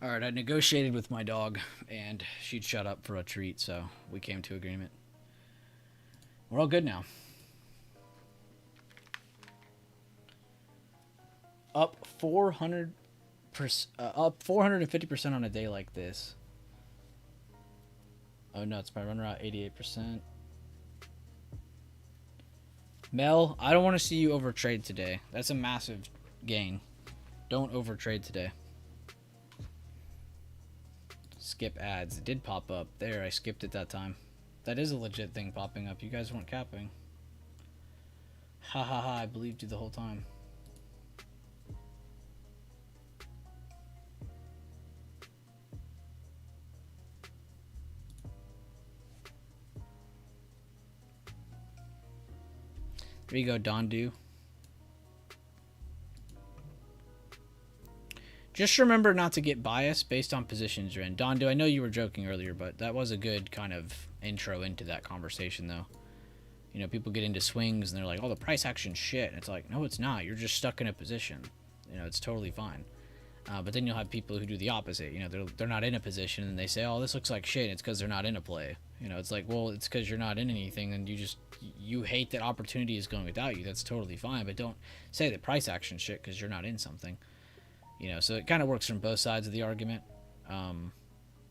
Alright, I negotiated with my dog, and she'd shut up for a treat, so we came to agreement. We're all good now. Up 400%, up 450% on a day like this. Oh no, it's my runner out 88%. Mel, I don't want to see you overtrade today. That's a massive gain. Don't overtrade today. Skip ads. It did pop up. There, I skipped it that time. That is a legit thing popping up. You guys weren't capping. Ha ha ha, I believed you the whole time. There you go, Dondu. Just remember not to get biased based on positions you're in. Dondu, I know you were joking earlier, but that was a good kind of intro into that conversation, though. You know, people get into swings and they're like, oh, the price action shit. And it's like, no, it's not. You're just stuck in a position. You know, it's totally fine. But then you'll have people who do the opposite. You know, they're not in a position and they say, oh, this looks like shit. And it's because they're not in a play. You know, it's like, well, it's because you're not in anything and you hate that opportunity is going without you. That's totally fine. But don't say that price action shit because you're not in something. You know, so it kind of works from both sides of the argument.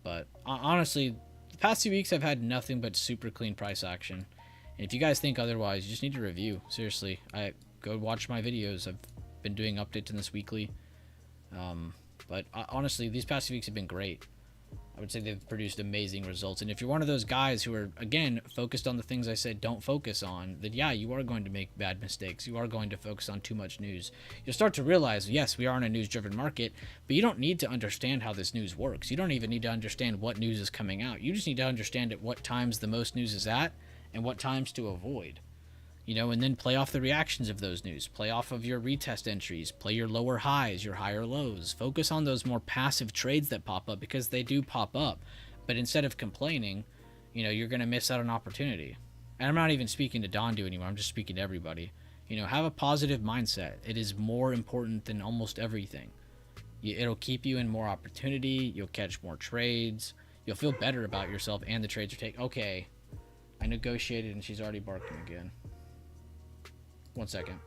But honestly, the past 2 weeks I've had nothing but super clean price action. And if you guys think otherwise, you just need to review. Seriously, go watch my videos. I've been doing updates on this weekly. But honestly, these past 2 weeks have been great. I would say they've produced amazing results. And if you're one of those guys who are, again, focused on the things I said don't focus on, then yeah, you are going to make bad mistakes. You are going to focus on too much news. You'll start to realize, yes, we are in a news-driven market, but you don't need to understand how this news works. You don't even need to understand what news is coming out. You just need to understand at what times the most news is at and what times to avoid. You know, and then play off the reactions of those news. Play off of your retest entries. Play your lower highs, your higher lows. Focus on those more passive trades that pop up because they do pop up. But instead of complaining, you know, you're going to miss out on opportunity. And I'm not even speaking to Dondu anymore. I'm just speaking to everybody. You know, have a positive mindset. It is more important than almost everything. It'll keep you in more opportunity. You'll catch more trades. You'll feel better about yourself and the trades you're taking. Okay, I negotiated and she's already barking again. 1 second.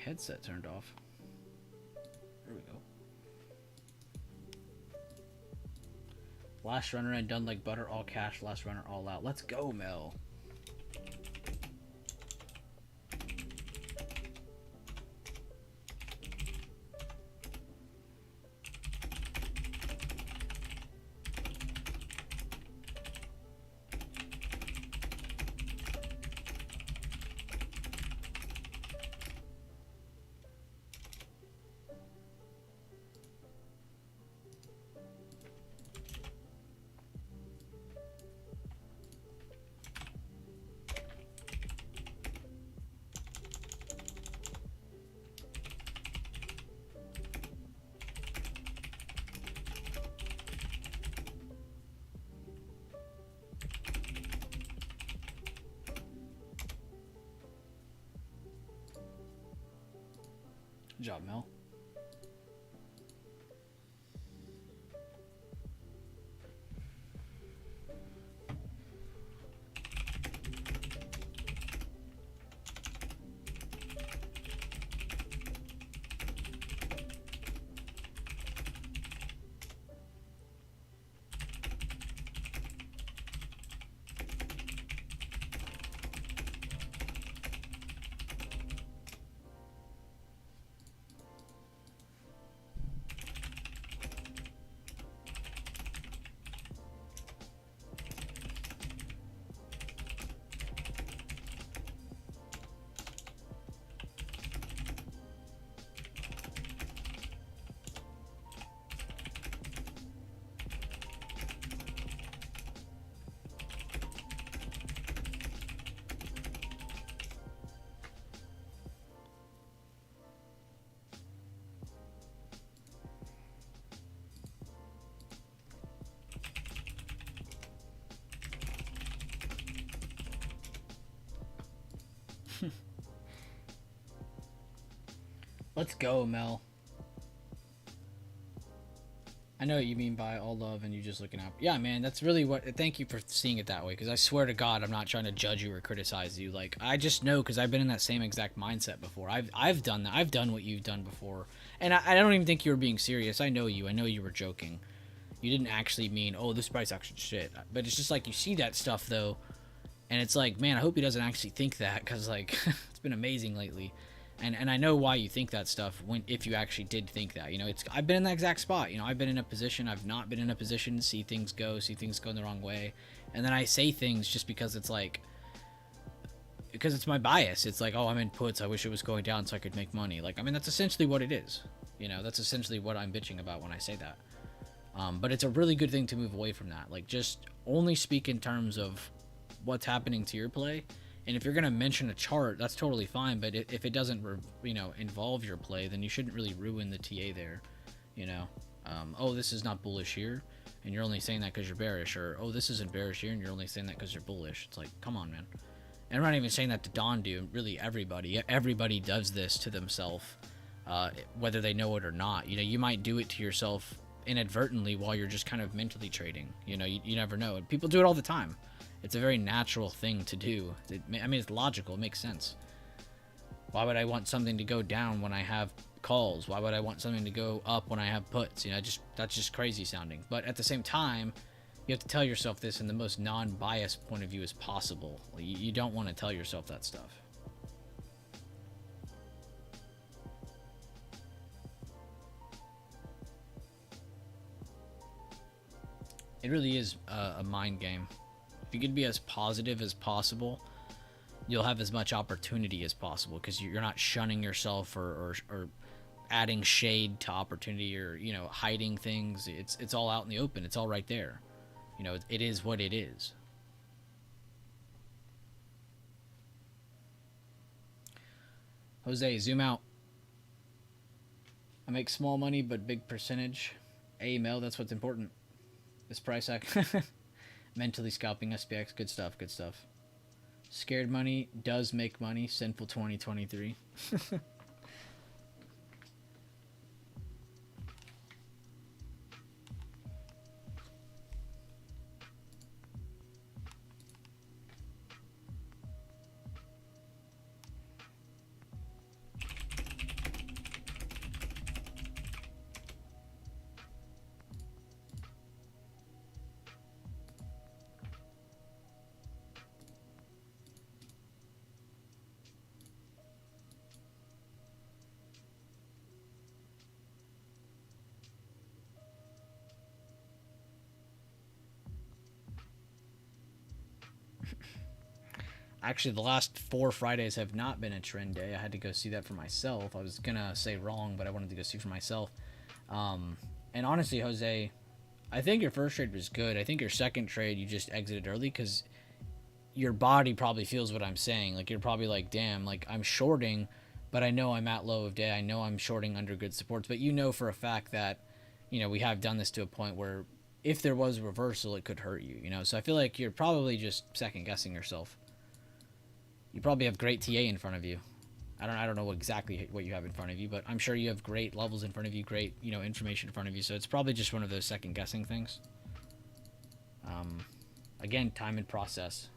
Headset turned off. There we go. Last runner and done like butter, all cash. Last runner, all out. Let's go, Mel. Good job, Mel. Let's go, Mel. I know what you mean by all love and you just looking out. Yeah, man, that's really what. Thank you for seeing it that way. Because I swear to God, I'm not trying to judge you or criticize you. Like, I just know because I've been in that same exact mindset before. I've done that. I've done what you've done before, and I don't even think you were being serious. I know you. I know you were joking. You didn't actually mean, oh, this price action shit. But it's just like you see that stuff though, and it's like, man, I hope he doesn't actually think that because like it's been amazing lately. And I know why you think that stuff when if you actually did think that. You know, it's I've been in that exact spot. You know, I've been in a position, I've not been in a position to see things go in the wrong way. And then I say things just because it's like because it's my bias. It's like, oh, I'm in puts, I wish it was going down so I could make money. Like, I mean, that's essentially what it is. You know, that's essentially what I'm bitching about when I say that. But it's a really good thing to move away from that. Like, just only speak in terms of what's happening to your play. And if you're going to mention a chart, that's totally fine. But if it doesn't, you know, involve your play, then you shouldn't really ruin the TA there. You know, oh, this is not bullish here, and you're only saying that because you're bearish. Or, oh, this isn't bearish here, and you're only saying that because you're bullish. It's like, come on, man. And I'm not even saying that to Don do. Really, everybody. Everybody does this to themselves, whether they know it or not. You know, you might do it to yourself inadvertently while you're just kind of mentally trading. You know, you never know. People do it all the time. It's a very natural thing to do. I mean, it's logical. It makes sense. Why would I want something to go down when I have calls? Why would I want something to go up when I have puts? You know, that's just crazy sounding. But at the same time, you have to tell yourself this in the most non-biased point of view as possible. You don't want to tell yourself that stuff. It really is a mind game. If you could be as positive as possible, you'll have as much opportunity as possible because you're not shunning yourself or adding shade to opportunity or, you know, hiding things. It's all out in the open. It's all right there. You know, it is what it is. Jose, zoom out. I make small money but big percentage. AML, that's what's important. This price action. Mentally scalping SPX, good stuff, good stuff. Scared money does make money. Sinful 2023. Actually, the last 4 Fridays have not been a trend day. I had to go see that for myself. I was gonna say wrong, but I wanted to go see for myself. And honestly, Jose, I think your first trade was good. I think your second trade, you just exited early because your body probably feels what I'm saying. Like, you're probably like, damn, like, I'm shorting, but I know I'm at low of day. I know I'm shorting under good supports. But you know for a fact that, you know, we have done this to a point where if there was a reversal, it could hurt you, you know? So I feel like you're probably just second-guessing yourself. You probably have great TA in front of you. I don't know exactly what you have in front of you, but I'm sure you have great levels in front of you, great, you know, information in front of you. So it's probably just one of those second guessing things. Again, time and process.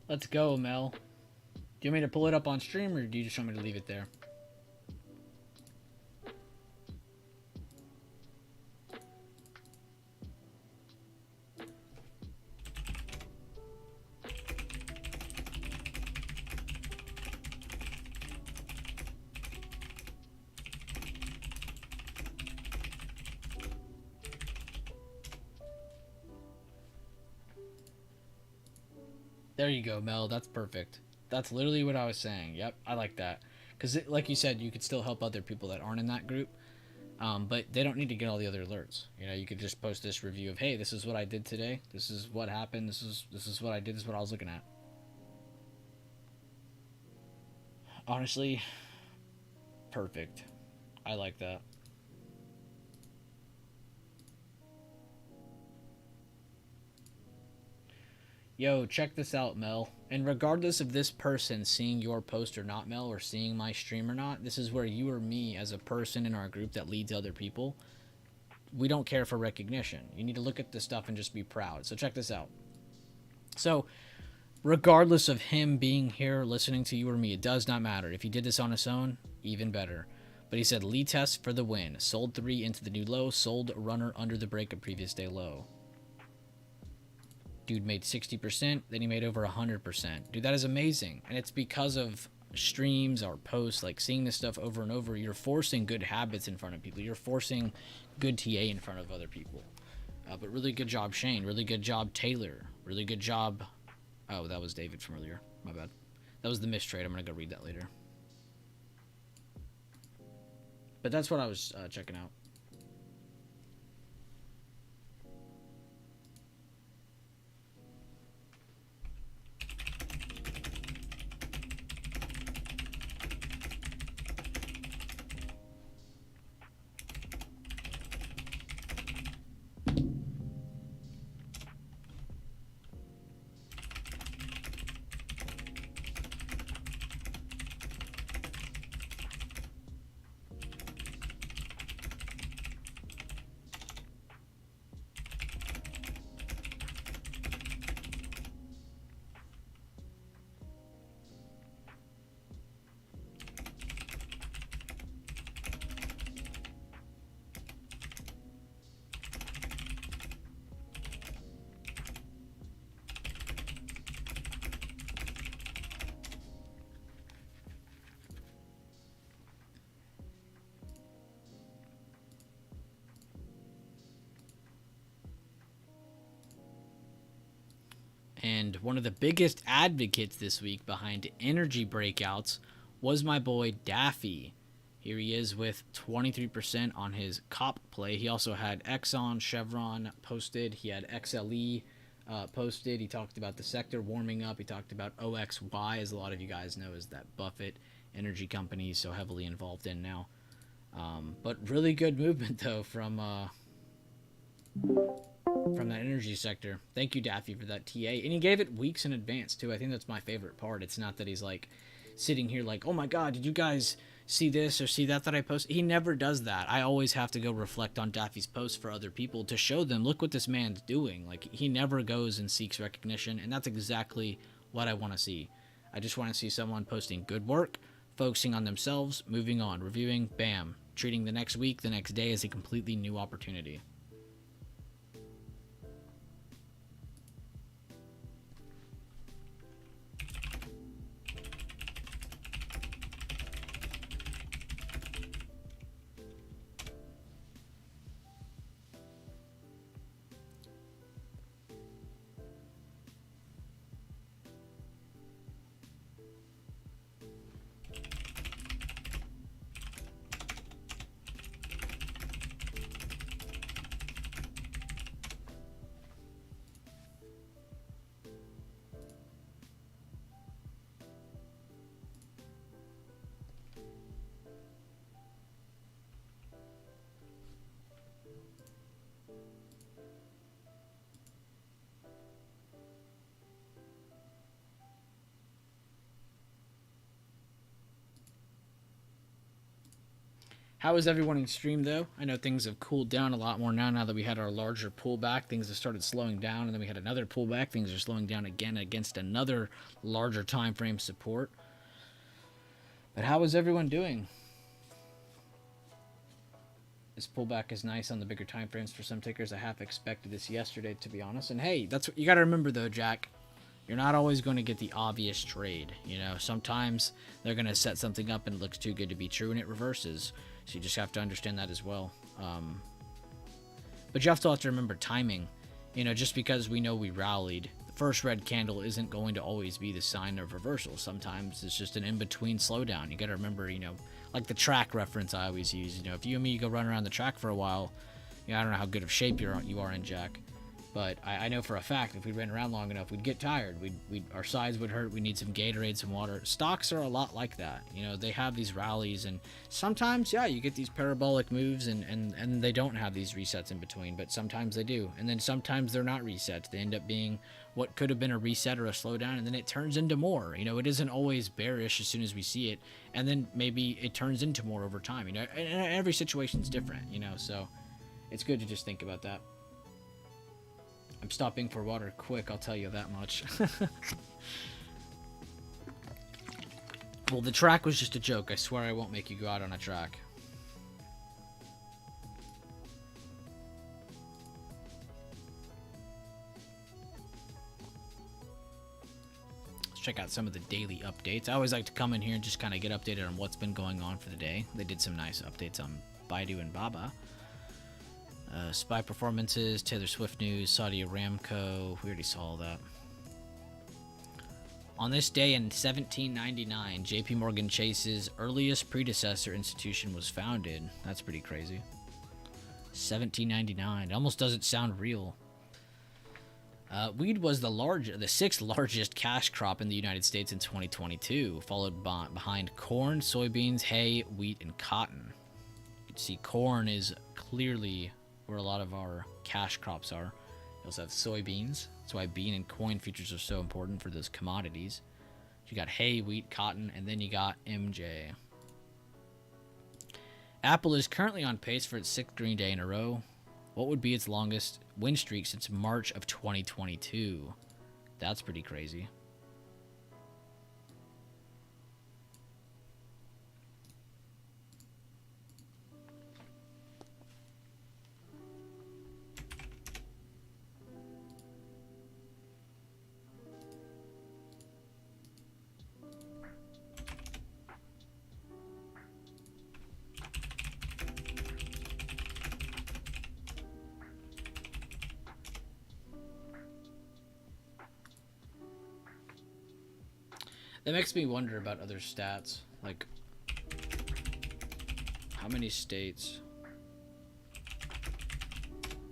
Let's go, Mel. Do you want me to pull it up on stream, or do you just want me to leave it there? There you go, Mel. That's perfect. That's literally what I was saying. Yep, I like that. Because, like you said, you could still help other people that aren't in that group, but they don't need to get all the other alerts. You know, you could just post this review of, hey, this is what I did today. This is what happened. This is what I did. This is what I was looking at. Honestly, perfect. I like that. Yo, check this out, Mel. And regardless of this person seeing your post or not, Mel, or seeing my stream or not, this is where you or me, as a person in our group that leads other people, we don't care for recognition. You need to look at this stuff and just be proud. So check this out. So, regardless of him being here listening to you or me, it does not matter. If he did this on his own, even better. But he said, lead test for the win. Sold 3 into the new low. Sold runner under the break of previous day low. Dude made 60%, then he made over 100%. Dude, that is amazing. And it's because of streams or posts, like seeing this stuff over and over. You're forcing good habits in front of people. You're forcing good TA in front of other people. But really good job, Shane. Really good job, Taylor. Really good job. Oh, that was David from earlier. My bad. That was the mistrade. I'm going to go read that later. But that's what I was checking out. And one of the biggest advocates this week behind energy breakouts was my boy Daffy. Here he is with 23% on his COP play. He also had Exxon, Chevron posted. He had XLE posted. He talked about the sector warming up. He talked about OXY, as a lot of you guys know, is that Buffett energy company he's so heavily involved in now. But really good movement, though, from that energy sector. Thank you, Daffy, for that TA. And he gave it weeks in advance, too. I think that's my favorite part. It's not that he's, like, sitting here like, oh, my God, did you guys see this or see that I posted? He never does that. I always have to go reflect on Daffy's posts for other people to show them, look what this man's doing. Like, he never goes and seeks recognition, and that's exactly what I want to see. I just want to see someone posting good work, focusing on themselves, moving on, reviewing, bam, treating the next week, the next day as a completely new opportunity. How is everyone in stream though? I know things have cooled down a lot more now that we had our larger pullback. Things have started slowing down, and then we had another pullback. Things are slowing down again against another larger time frame support. But how is everyone doing? This pullback is nice on the bigger time frames for some takers. I half expected this yesterday, to be honest. And hey, that's what you got to remember though, Jack. You're not always going to get the obvious trade. You know, sometimes they're going to set something up and it looks too good to be true and it reverses. So you just have to understand that as well. But you also have to remember timing. You know, just because we know we rallied, the first red candle isn't going to always be the sign of reversal. Sometimes it's just an in-between slowdown. You got to remember, you know, like the track reference I always use. You know, if you and me go run around the track for a while, you know, I don't know how good of shape you are in, Jack. But I know for a fact if we ran around long enough, we'd get tired. Our sides would hurt. We need some Gatorade, some water. Stocks are a lot like that. You know, they have these rallies, and sometimes, yeah, you get these parabolic moves, and they don't have these resets in between. But sometimes they do, and then sometimes they're not resets. They end up being what could have been a reset or a slowdown, and then it turns into more. You know, it isn't always bearish as soon as we see it, and then maybe it turns into more over time. You know, and every situation's different. You know, so it's good to just think about that. I'm stopping for water quick, I'll tell you that much. Well, the track was just a joke. I swear I won't make you go out on a track. Let's check out some of the daily updates. I always like to come in here and just kind of get updated on what's been going on for the day. They did some nice updates on Baidu and Baba. SPY performances, Taylor Swift news, Saudi Aramco. We already saw all that. On this day in 1799, JP Morgan Chase's earliest predecessor institution was founded. That's pretty crazy. 1799. It almost doesn't sound real. Wheat was the sixth largest cash crop in the United States in 2022, followed behind corn, soybeans, hay, wheat, and cotton. You can see corn is clearly where a lot of our cash crops are. You also have soybeans. That's why bean and coin futures are so important for those commodities. You got hay, wheat, cotton, and then you got MJ. Apple is currently on pace for its 6th green day in a row. What would be its longest win streak since March of 2022? That's pretty crazy. That makes me wonder about other stats, like how many states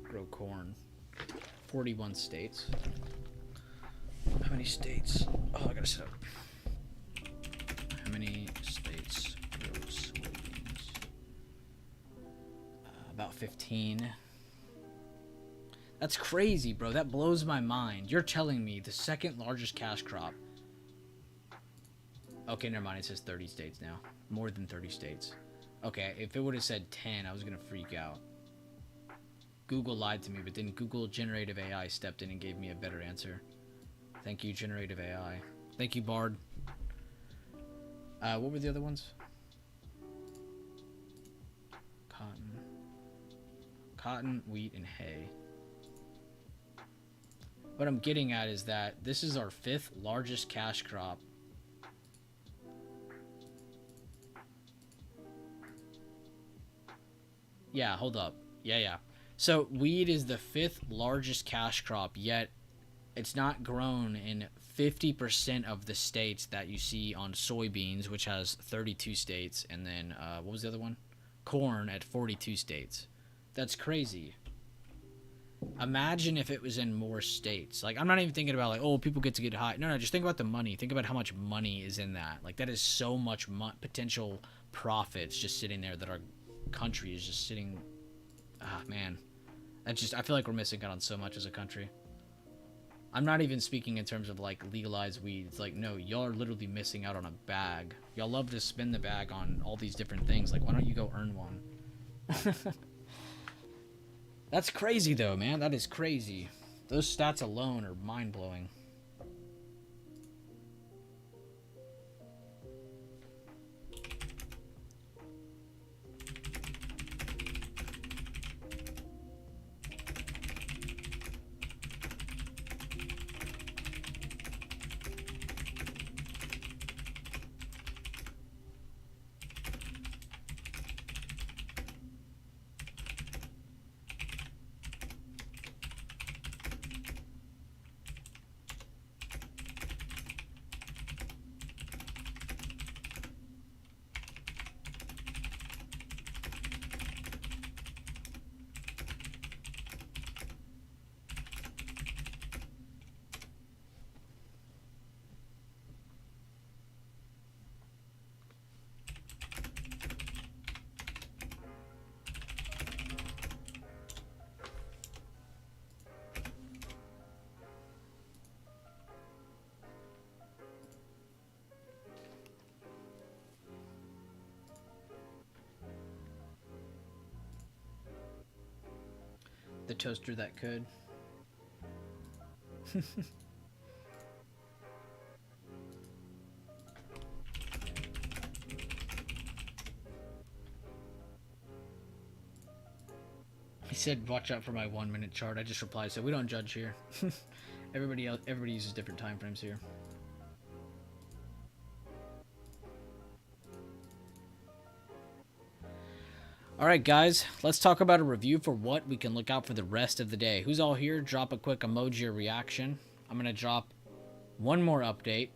grow corn? 41 states. How many states? Oh, I gotta set up. How many states grow soybeans? About 15. That's crazy, bro. That blows my mind. You're telling me the second largest cash crop. Okay, never mind. It says 30 states now. More than 30 states. Okay, if it would have said 10, I was going to freak out. Google lied to me, but then Google Generative AI stepped in and gave me a better answer. Thank you, Generative AI. Thank you, Bard. What were the other ones? Cotton, wheat, and hay. What I'm getting at is that this is our 5th largest cash crop. Yeah, hold up. Yeah. So wheat is the 5th largest cash crop, yet it's not grown in 50% of the states that you see on soybeans, which has 32 states, and then what was the other one? Corn at 42 states. That's crazy. Imagine if it was in more states. Like, I'm not even thinking about like, oh, people get to get high. No, just think about the money. Think about how much money is in that. Like, that is so much potential profits just sitting there that our country is just sitting. Man, I feel like we're missing out on so much as a country. I'm not even speaking in terms of like legalized weed. It's like, no, y'all are literally missing out on a bag. Y'all love to spin the bag on all these different things. Like, why don't you go earn one? That's crazy though, man. That is crazy. Those stats alone are mind-blowing. The toaster that could. He said, "Watch out for my 1-minute chart." I just replied, "So we don't judge here." Everybody uses different time frames here. Alright guys, let's talk about a review for what we can look out for the rest of the day. Who's all here? Drop a quick emoji or reaction. I'm going to drop one more update.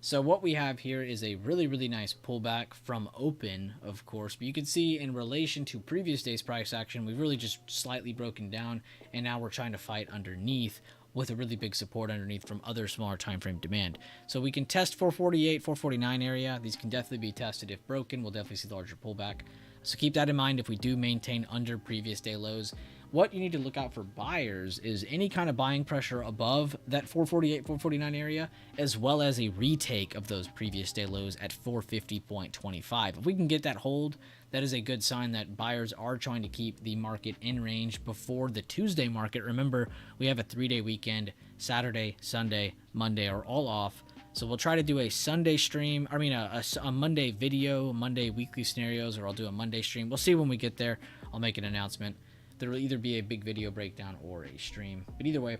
So what we have here is a really nice pullback from open, of course. But you can see in relation to previous day's price action, we've really just slightly broken down. And now we're trying to fight underneath with a really big support underneath from other smaller time frame demand. So we can test 448, 449 area. These can definitely be tested. If broken, we'll definitely see larger pullback. So keep that in mind if we do maintain under previous day lows. What you need to look out for buyers is any kind of buying pressure above that 448, 449 area, as well as a retake of those previous day lows at 450.25. If we can get that hold, that is a good sign that buyers are trying to keep the market in range before the Tuesday market. Remember, we have a 3-day weekend. Saturday, Sunday, Monday are all off. So we'll try to do a Sunday stream, a Monday video, Monday weekly scenarios, or I'll do a Monday stream. We'll see when we get there. I'll make an announcement. There will either be a big video breakdown or a stream. But either way,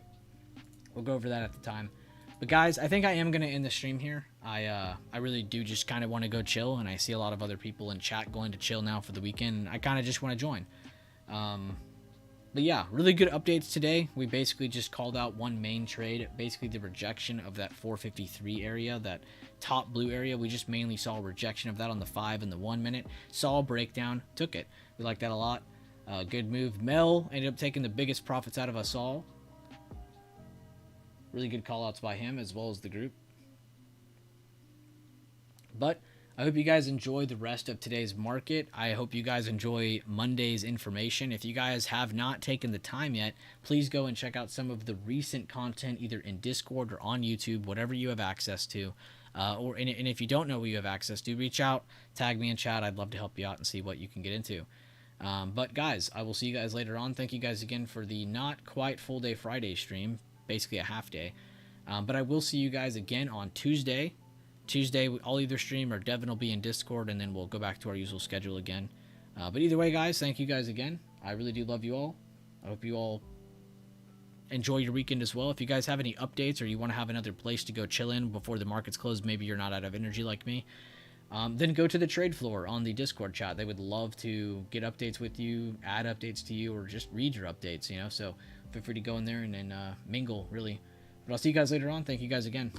we'll go over that at the time. But guys, I think I am going to end the stream here. I really do just kind of want to go chill, and I see a lot of other people in chat going to chill now for the weekend, and I kind of just want to join. But yeah, really good updates today. We basically just called out one main trade, basically the rejection of that 453 area, that top blue area. We just mainly saw a rejection of that on the 5 and the 1 minute. Saw a breakdown, took it. We like that a lot. Good move. Mel ended up taking the biggest profits out of us all. Really good call outs by him as well as the group. But I hope you guys enjoy the rest of today's market. I hope you guys enjoy Monday's information. If you guys have not taken the time yet, please go and check out some of the recent content either in Discord or on YouTube, whatever you have access to. And if you don't know what you have access to, reach out, tag me in chat. I'd love to help you out and see what you can get into. But guys, I will see you guys later on. Thank you guys again for the not quite full day Friday stream, basically a half day. But I will see you guys again on Tuesday. I'll either stream or Devin will be in Discord, and then we'll go back to our usual schedule again. But either way, guys, thank you guys again. I really do love you all. I hope you all enjoy your weekend as well. If you guys have any updates or you want to have another place to go chill in before the market's closed, maybe you're not out of energy like me, then go to the trade floor on the Discord chat. They would love to get updates with you, add updates to you, or just read your updates, you know. So feel free to go in there and then mingle, really. But I'll see you guys later on. Thank you guys again.